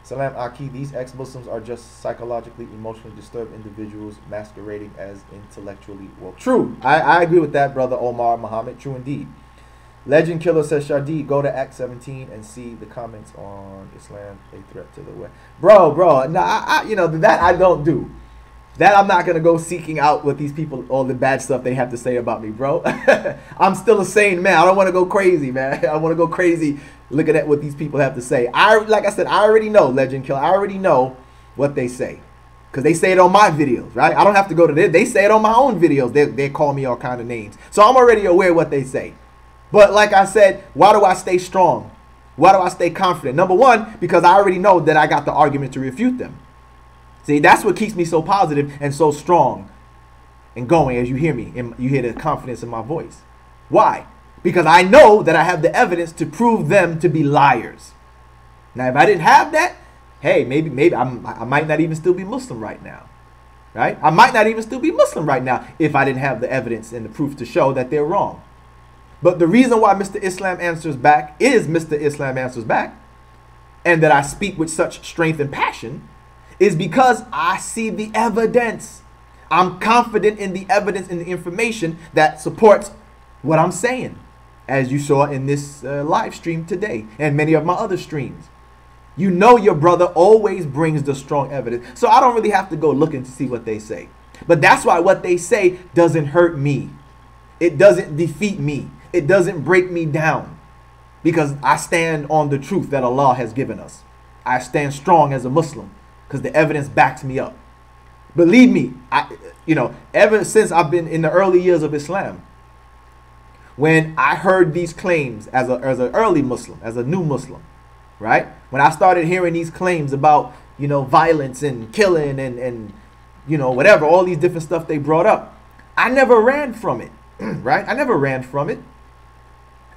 Salam Aki, these ex-Muslims are just psychologically, emotionally disturbed individuals masquerading as intellectually woke. True. I agree with that, brother Omar Muhammad. True indeed. Legend Killer says, Shadi, go to Act 17 and see the comments on Islam, a threat to the West. Bro, nah, you know, that I don't do. That I'm not going to go seeking out what these people, all the bad stuff they have to say about me, bro. I'm still a sane man. I don't want to go crazy, man. I want to go crazy looking at what these people have to say. Like I said, I already know, Legend Killer. I already know what they say. Because they say it on my videos, right? I don't have to go to their. They say it on my own videos. They call me all kind of names. So I'm already aware of what they say. But like I said, why do I stay strong? Why do I stay confident? Number one, because I already know that I got the argument to refute them. See, that's what keeps me so positive and so strong and going, as you hear me. And you hear the confidence in my voice. Why? Because I know that I have the evidence to prove them to be liars. Now, if I didn't have that, hey, maybe I might not even still be Muslim right now. Right? I might not even still be Muslim right now if I didn't have the evidence and the proof to show that they're wrong. But the reason why Mr. Islam Answers Back is Mr. Islam Answers Back, and that I speak with such strength and passion, is because I see the evidence. I'm confident in the evidence and the information that supports what I'm saying, as you saw in this live stream today and many of my other streams. You know your brother always brings the strong evidence. So I don't really have to go looking to see what they say. But that's why what they say doesn't hurt me. It doesn't defeat me. It doesn't break me down. Because I stand on the truth that Allah has given us. I stand strong as a Muslim because the evidence backs me up. Believe me, ever since I've been in the early years of Islam, when I heard these claims as an early Muslim, as a new Muslim, right? When I started hearing these claims about, violence and killing and whatever, all these different stuff they brought up, I never ran from it, right? I never ran from it.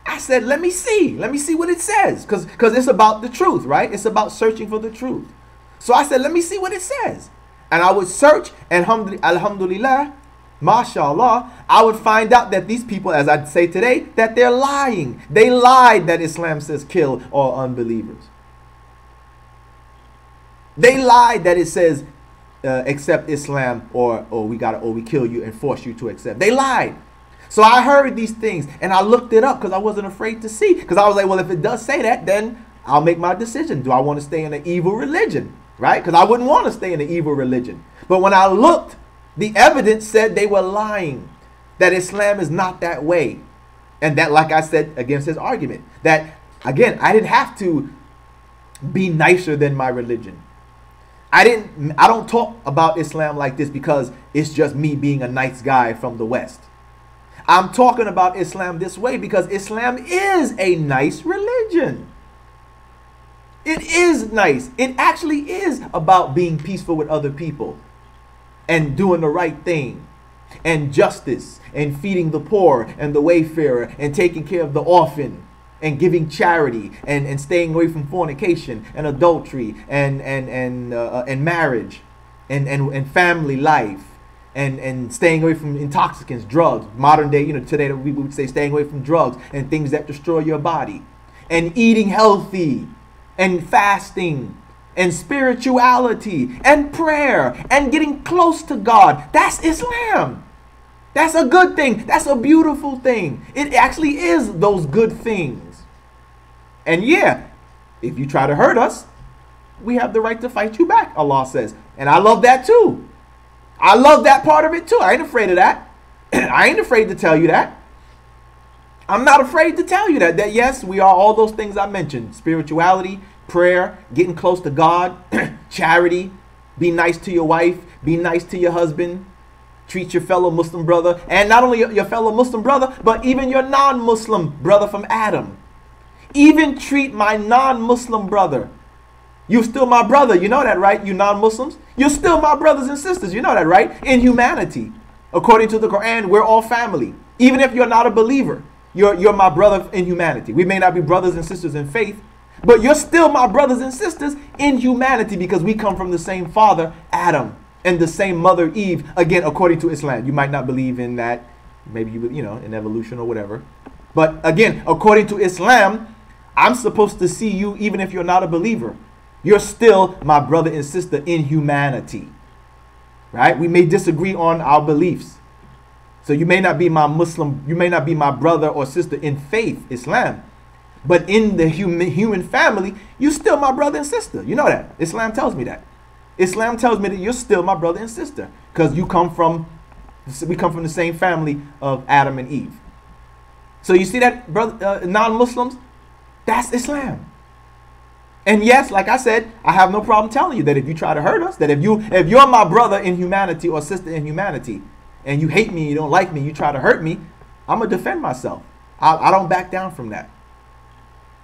I said, let me see what it says, because it's about the truth, right? It's about searching for the truth. So I said, let me see what it says. And I would search, and alhamdulillah, mashallah, I would find out that these people, as I'd say today, that they're lying. They lied that Islam says kill all unbelievers. They lied that it says accept Islam or we kill you and force you to accept. They lied. So I heard these things and I looked it up because I wasn't afraid to see. Because I was like, well, if it does say that, then I'll make my decision. Do I want to stay in an evil religion? Right? Because I wouldn't want to stay in an evil religion. But when I looked, the evidence said they were lying. That Islam is not that way. And that, like I said, against his argument, that, again, I didn't have to be nicer than my religion. I don't talk about Islam like this because it's just me being a nice guy from the West. I'm talking about Islam this way because Islam is a nice religion. It is nice. It actually is about being peaceful with other people and doing the right thing and justice and feeding the poor and the wayfarer and taking care of the orphan and giving charity and staying away from fornication and adultery and marriage and family life and staying away from intoxicants, drugs. Modern day, today we would say staying away from drugs and things that destroy your body, and eating healthy and fasting and spirituality and prayer and getting close to God. That's Islam. That's a good thing. That's a beautiful thing. It actually is those good things. And yeah, if you try to hurt us, we have the right to fight you back, Allah says. And I love that too. I love that part of it too. I ain't afraid of that. I ain't afraid to tell you that. I'm not afraid to tell you that yes, we are all those things I mentioned. Spirituality, prayer, getting close to God, charity, be nice to your wife, be nice to your husband, treat your fellow Muslim brother, and not only your fellow Muslim brother, but even your non-Muslim brother from Adam. Even treat my non-Muslim brother. You're still my brother, you know that, right? You non-Muslims, you're still my brothers and sisters, you know that, right? In humanity, according to the Quran, we're all family. Even if you're not a believer, you're my brother in humanity. We may not be brothers and sisters in faith, but you're still my brothers and sisters in humanity because we come from the same father, Adam, and the same mother, Eve, again, according to Islam. You might not believe in that, maybe in evolution or whatever. But again, according to Islam, I'm supposed to see you even if you're not a believer. You're still my brother and sister in humanity. Right? We may disagree on our beliefs. So you may not be my Muslim, you may not be my brother or sister in faith, Islam, but in the human family, you still my brother and sister. You know that. Islam tells me that. Islam tells me that you're still my brother and sister because we come from the same family of Adam and Eve. So you see that, brother, non-Muslims, that's Islam. And yes, like I said, I have no problem telling you that if you try to hurt us, that if you're my brother in humanity or sister in humanity, and you hate me, you don't like me, you try to hurt me, I'm gonna defend myself. I don't back down from that.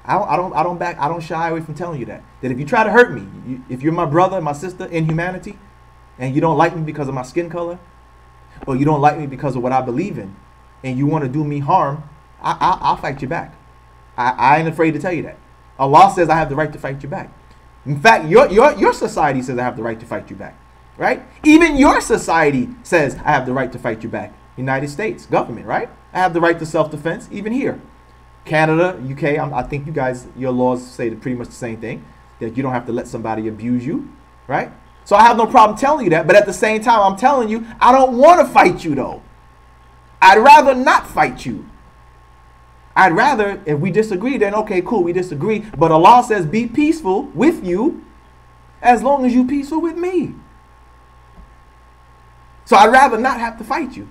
I don't shy away from telling you that. That if you try to hurt me, if you're my brother, my sister in humanity, and you don't like me because of my skin color, or you don't like me because of what I believe in, and you want to do me harm, I'll fight you back. I ain't afraid to tell you that. Allah says I have the right to fight you back. In fact, your society says I have the right to fight you back. Right? Even your society says I have the right to fight you back. United States government, right? I have the right to self-defense, even here. Canada, UK, I think you guys, your laws say pretty much the same thing, that you don't have to let somebody abuse you, right? So I have no problem telling you that, but at the same time, I'm telling you, I don't want to fight you though. I'd rather not fight you. I'd rather, if we disagree, then okay, cool, we disagree. But Allah says be peaceful with you as long as you're peaceful with me. So I'd rather not have to fight you.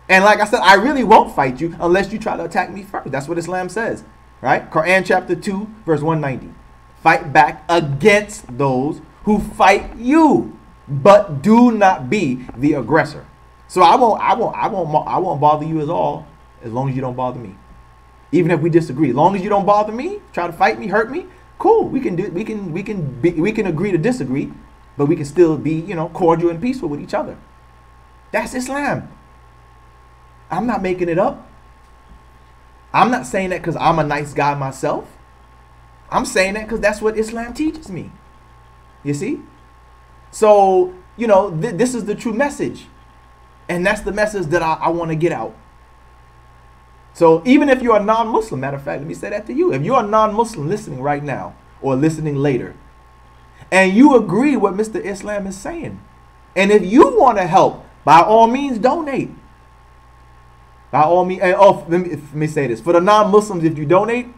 And like I said, I really won't fight you unless you try to attack me first. That's what Islam says, right? Quran chapter 2, verse 190. Fight back against those who fight you, but do not be the aggressor. So I won't bother you at all as long as you don't bother me. Even if we disagree, as long as you don't bother me, try to fight me, hurt me, cool. We can agree to disagree, but we can still be, cordial and peaceful with each other. That's Islam. I'm not making it up. I'm not saying that because I'm a nice guy myself. I'm saying that because that's what Islam teaches me. You see? So, this is the true message. And that's the message that I want to get out. So even if you're a non-Muslim, matter of fact, let me say that to you. If you're a non-Muslim listening right now or listening later, and you agree with Mr. Islam is saying, and if you want to help, by all means, donate. By all means, let me say this. For the non-Muslims, if you donate,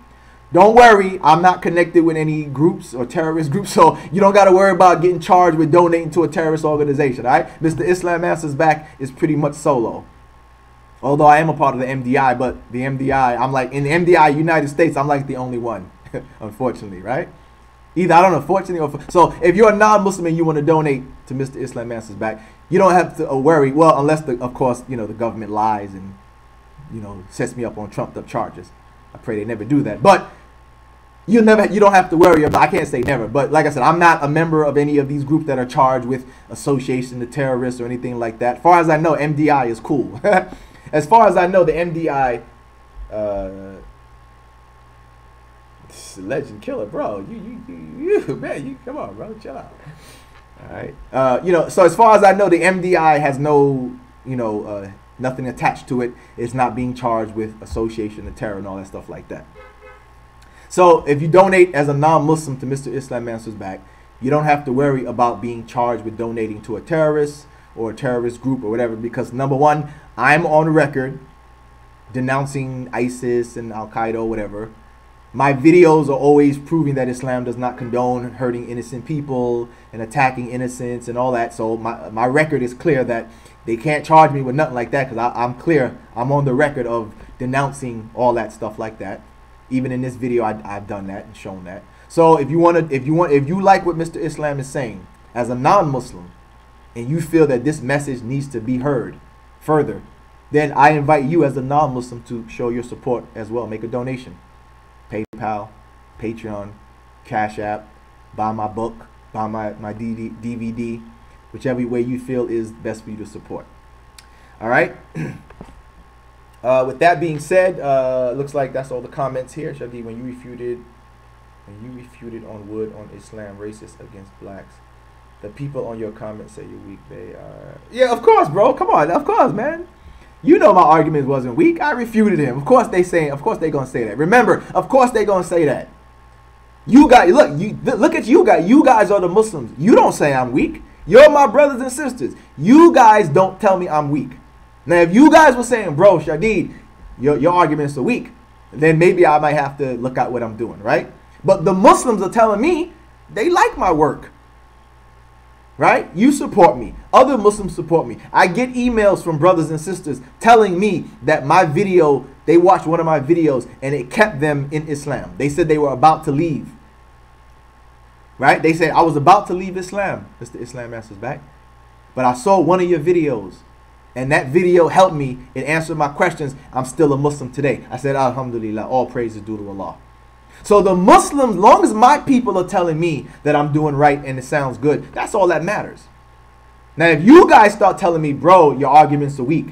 don't worry. I'm not connected with any groups or terrorist groups, so you don't got to worry about getting charged with donating to a terrorist organization, all right? Mr. Islam Answers Back is pretty much solo. Although I am a part of the MDI, but the MDI, I'm like, in the MDI United States, I'm like the only one, unfortunately, right? Either, I don't know, fortunately or... So if you're a non-Muslim and you want to donate to Mr. Islam Answers Back, you don't have to worry. Well, unless, of course, the government lies and, sets me up on trumped-up charges. I pray they never do that. But you don't have to worry about... I can't say never, but like I said, I'm not a member of any of these groups that are charged with association to terrorists or anything like that. As far as I know, MDI is cool. As far as I know, the MDI... legend killer, bro. You man, you come on, bro, chill out. All right. So as far as I know, the MDI has no, nothing attached to it. It's not being charged with association to terror and all that stuff like that. So if you donate as a non-Muslim to Mr. Islam Answers Back, you don't have to worry about being charged with donating to a terrorist or a terrorist group or whatever, because number one, I'm on record denouncing ISIS and Al-Qaeda or whatever. My videos are always proving that Islam does not condone hurting innocent people and attacking innocents and all that. So my record is clear that they can't charge me with nothing like that, because I'm clear. I'm on the record of denouncing all that stuff like that. Even in this video, I've done that and shown that. So if you like what Mr. Islam is saying as a non-Muslim, and you feel that this message needs to be heard further, then I invite you as a non-Muslim to show your support as well. Make a donation. PayPal, Patreon, Cash App, buy my book, buy my DVD, whichever way you feel is best for you to support. All right. With that being said, looks like that's all the comments here. Shadi, when you refuted on Wood on Islam racist against blacks, the people on your comments say you're weak. They are... Yeah, of course, bro. Come on. Of course, man. You know my argument wasn't weak. I refuted him. Of course they gonna say that. Remember, of course they gonna say that. You guys, look at you guys. You guys are the Muslims. You don't say I'm weak. You're my brothers and sisters. You guys don't tell me I'm weak. Now, if you guys were saying, bro, Shadid, your arguments are weak, then maybe I might have to look at what I'm doing, right? But the Muslims are telling me they like my work, right? You support me. Other Muslims support me. I get emails from brothers and sisters telling me that my video, they watched one of my videos and it kept them in Islam. They said they were about to leave, right? They said, I was about to leave Islam. Mr. Islam Master's back. But I saw one of your videos, and that video helped me. It answered my questions. I'm still a Muslim today. I said, Alhamdulillah, all praise is due to Allah. So the Muslims, long as my people are telling me that I'm doing right and it sounds good, that's all that matters. Now, if you guys start telling me, bro, your arguments are weak,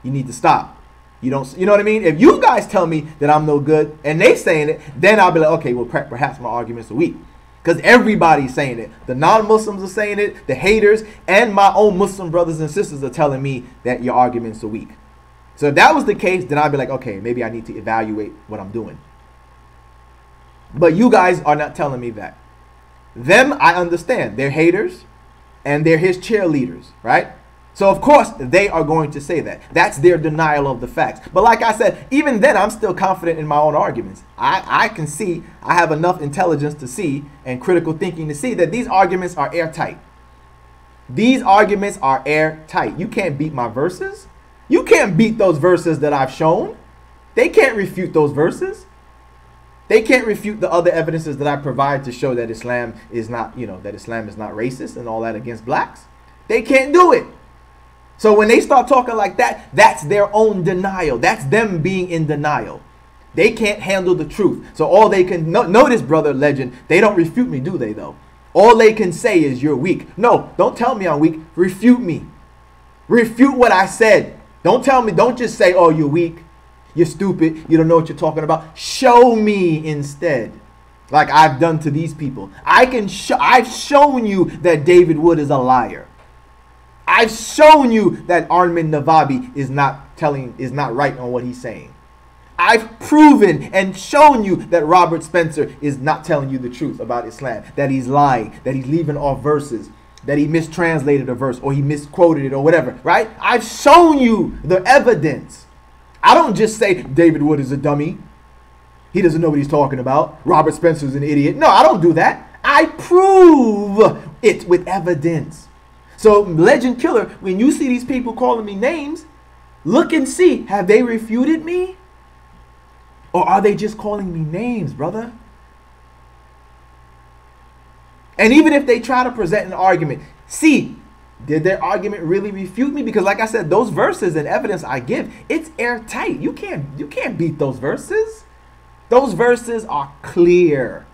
you need to stop. You know what I mean? If you guys tell me that I'm no good and they saying it, then I'll be like, okay, well, perhaps my arguments are weak. Because everybody's saying it. The non-Muslims are saying it, the haters, and my own Muslim brothers and sisters are telling me that your arguments are weak. So if that was the case, then I'd be like, okay, maybe I need to evaluate what I'm doing. But you guys are not telling me that. Them, I understand. They're haters, and they're his cheerleaders, right? So of course, they are going to say that. That's their denial of the facts. But like I said, even then, I'm still confident in my own arguments. I can see, I have enough intelligence to see, and critical thinking to see that these arguments are airtight. These arguments are airtight. You can't beat my verses. You can't beat those verses that I've shown. They can't refute those verses. They can't refute the other evidences that I provide to show that Islam is not, that Islam is not racist and all that against blacks. They can't do it. So when they start talking like that, that's their own denial. That's them being in denial. They can't handle the truth. So all they can notice, brother legend, they don't refute me, do they though? All they can say is you're weak. No, don't tell me I'm weak. Refute me. Refute what I said. Don't tell me, don't just say, oh, you're weak. You're stupid. You don't know what you're talking about. Show me instead. Like I've done to these people. I've shown you that David Wood is a liar. I've shown you that Armin Navabi is not right on what he's saying. I've proven and shown you that Robert Spencer is not telling you the truth about Islam, that he's lying, that he's leaving off verses, that he mistranslated a verse or he misquoted it or whatever, right? I've shown you the evidence. I don't just say David Wood is a dummy. He doesn't know what he's talking about. Robert Spencer's an idiot. No, I don't do that. I prove it with evidence. So, Legend Killer, when you see these people calling me names, look and see, have they refuted me? Or are they just calling me names, brother? And even if they try to present an argument, see, did their argument really refute me? Because like I said, those verses and evidence I give, it's airtight. You can't beat those verses. Those verses are clear.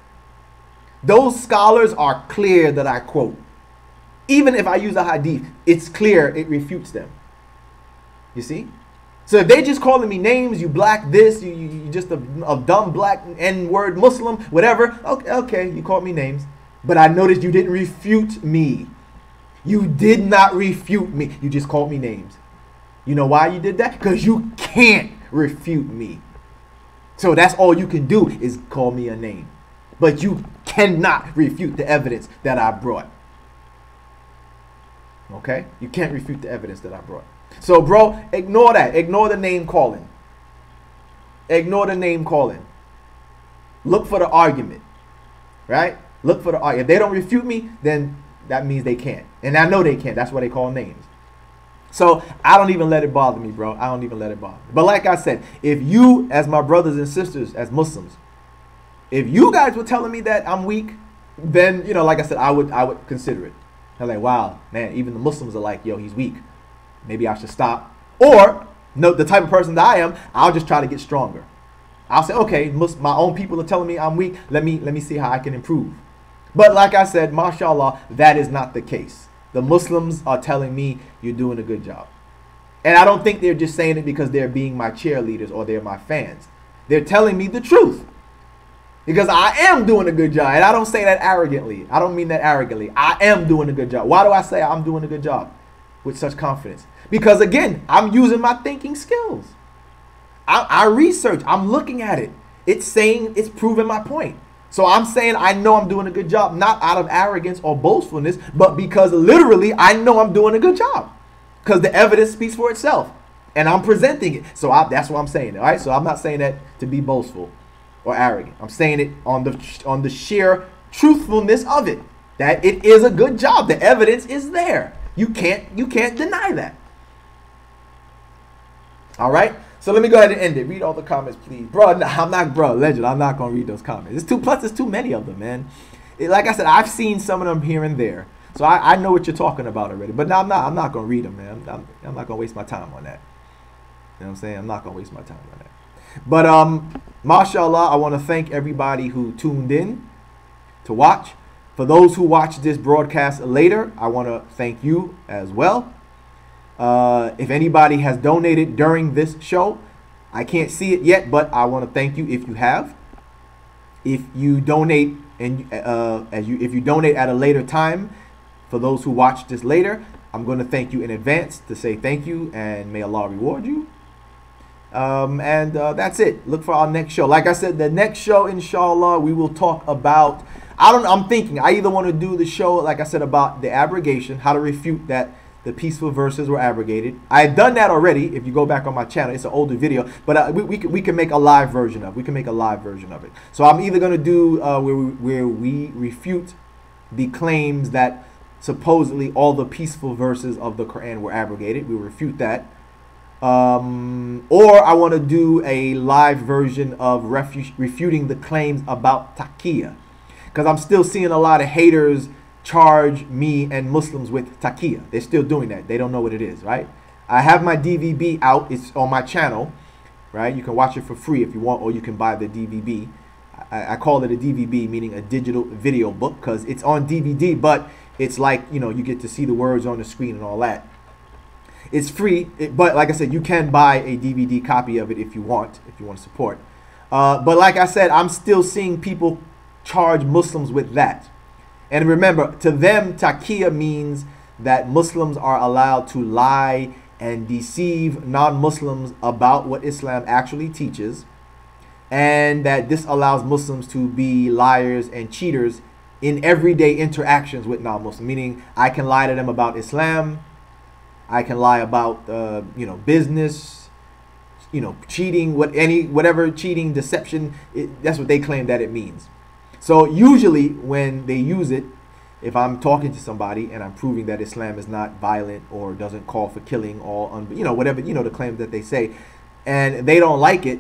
Those scholars are clear that I quote. Even if I use a hadith, it's clear it refutes them. You see? So if they just calling me names, you black this, you just a dumb black N-word Muslim, whatever, okay, you called me names. But I noticed you didn't refute me. You did not refute me. You just called me names. You know why you did that? Because you can't refute me. So that's all you can do is call me a name. But you cannot refute the evidence that I brought. Okay? You can't refute the evidence that I brought. So, bro, ignore that. Ignore the name calling. Ignore the name calling. Look for the argument. Right? Look for the argument. If they don't refute me, then that means they can't. And I know they can't. That's why they call names. So, I don't even let it bother me, bro. I don't even let it bother me. But like I said, if you, as my brothers and sisters, as Muslims, if you guys were telling me that I'm weak, then, like I said, I would consider it. I'm like, wow, man, even the Muslims are like, yo, he's weak. Maybe I should stop. Or, no, the type of person that I am, I'll just try to get stronger. I'll say, okay, my own people are telling me I'm weak. Let me see how I can improve. But like I said, mashallah, that is not the case. The Muslims are telling me you're doing a good job. And I don't think they're just saying it because they're being my cheerleaders or they're my fans. They're telling me the truth. Because I am doing a good job. And I don't say that arrogantly. I don't mean that arrogantly. I am doing a good job. Why do I say I'm doing a good job with such confidence? Because again, I'm using my thinking skills. I research. I'm looking at it. It's proving my point. So I'm saying I know I'm doing a good job, not out of arrogance or boastfulness, but because literally I know I'm doing a good job. Because the evidence speaks for itself. and I'm presenting it. So that's what I'm saying. All right. So I'm not saying that to be boastful or arrogant. I'm saying it on the sheer truthfulness of it, that it is a good job. The evidence is there. You can't deny that. All right. So let me go ahead and end it. Read all the comments, please, bro. I'm not, bro. Legend. I'm not gonna read those comments. It's too. Plus, there's too many of them, man. Like I said, I've seen some of them here and there, so I know what you're talking about already. But no, I'm not gonna read them, man. I'm not gonna waste my time on that. You know what I'm saying? I'm not gonna waste my time on that. But mashallah, I want to thank everybody who tuned in to watch. For those who watch this broadcast later, I want to thank you as well. If anybody has donated during this show, I can't see it yet, but I want to thank you if you have. If you donate and if you donate at a later time, for those who watch this later, I'm going to thank you in advance to say thank you and may Allah reward you. That's it. Look for our next show. Like I said, the next show, inshallah, we will talk about. I'm thinking I either want to do the show, like I said, about the abrogation, how to refute that the peaceful verses were abrogated. I had done that already. If you go back on my channel, it's an older video, but we can make a live version of it. We can make a live version of it. So I'm either going to do where we refute the claims that supposedly all the peaceful verses of the Quran were abrogated. We refute that. Or I want to do a live version of refuting the claims about taqiyya, because I'm still seeing a lot of haters charge me and Muslims with taqiyya. They're still doing that. They don't know what it is, right? I have my DVB out. It's on my channel, right? You can watch it for free if you want, or you can buy the DVB. I call it a DVB, meaning a digital video book, because it's on DVD, but it's like, you know, you get to see the words on the screen and all that. It's free, but like I said, you can buy a DVD copy of it if you want to support. But like I said, I'm still seeing people charge Muslims with that. And remember, to them, taqiyya means that Muslims are allowed to lie and deceive non-Muslims about what Islam actually teaches, and that this allows Muslims to be liars and cheaters in everyday interactions with non-Muslims. Meaning, I can lie to them about Islam, I can lie about business, cheating, whatever cheating, deception. That's what they claim that it means. So usually when they use it, if I'm talking to somebody and I'm proving that Islam is not violent or doesn't call for killing or whatever, the claims that they say, and they don't like it,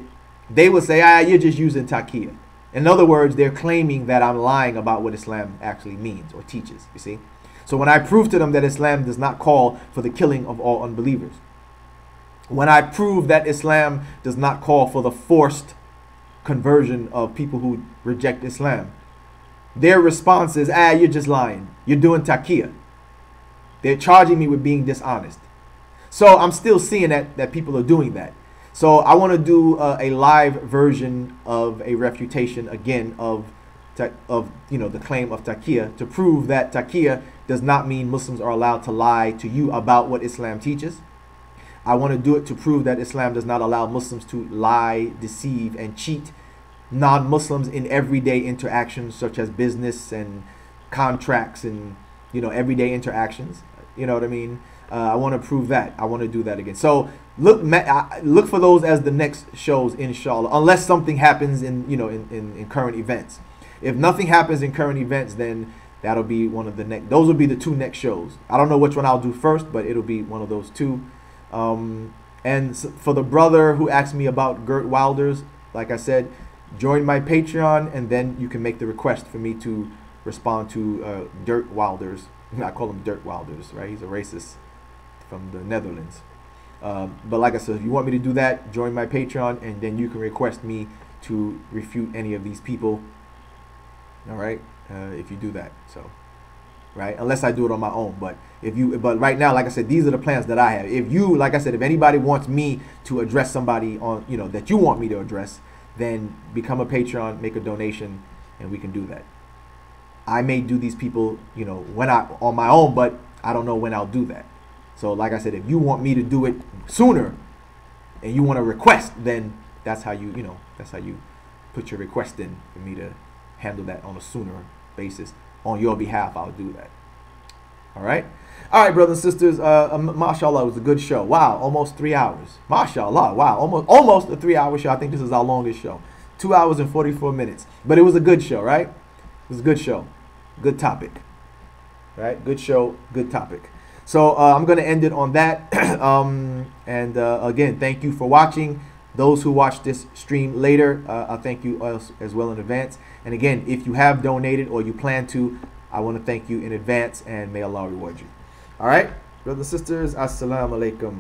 they will say, you're just using taqiyya. In other words, they're claiming that I'm lying about what Islam actually means or teaches, you see. So when I prove to them that Islam does not call for the killing of all unbelievers, when I prove that Islam does not call for the forced conversion of people who reject Islam, their response is, you're just lying. You're doing taqiyya. They're charging me with being dishonest. So I'm still seeing that people are doing that. So I want to do a live version of a refutation again of the claim of taqiyya, to prove that taqiyya does not mean Muslims are allowed to lie to you about what Islam teaches. I want to do it to prove that Islam does not allow Muslims to lie, deceive, and cheat non-Muslims in everyday interactions such as business and contracts and everyday interactions. You know what I mean? I want to prove that. I want to do that again. So look for those as the next shows, inshallah, unless something happens in current events. If nothing happens in current events, then that'll be one of the next. Those will be the two next shows. I don't know which one I'll do first, but it'll be one of those two. And for the brother who asked me about Gert Wilders, like I said, join my Patreon, and then you can make the request for me to respond to Dirt Wilders. I call him Dirt Wilders, right? He's a racist from the Netherlands. But like I said, if you want me to do that, join my Patreon, and then you can request me to refute any of these people. All right, if you do that, so right, unless I do it on my own. But right now, like I said, these are the plans that I have. Like I said, if anybody wants me to address somebody on, that you want me to address, then become a Patreon, make a donation, and we can do that. I may do these people, when on my own, but I don't know when I'll do that. So like I said, if you want me to do it sooner and you want to request, then that's how you put your request in for me to handle that on a sooner basis. On your behalf, I'll do that. All right. All right, brothers and sisters. Mashallah, it was a good show. Wow, almost 3 hours. Mashallah, wow, almost a 3 hour show. I think this is our longest show. 2 hours and 44 minutes. But it was a good show, right? It was a good show. Good topic. Right? Good show, good topic. So I'm going to end it on that. Again, thank you for watching. Those who watch this stream later, I thank you as well in advance. And again, if you have donated or you plan to, I want to thank you in advance, and may Allah reward you. All right, brothers and sisters, assalamu alaikum.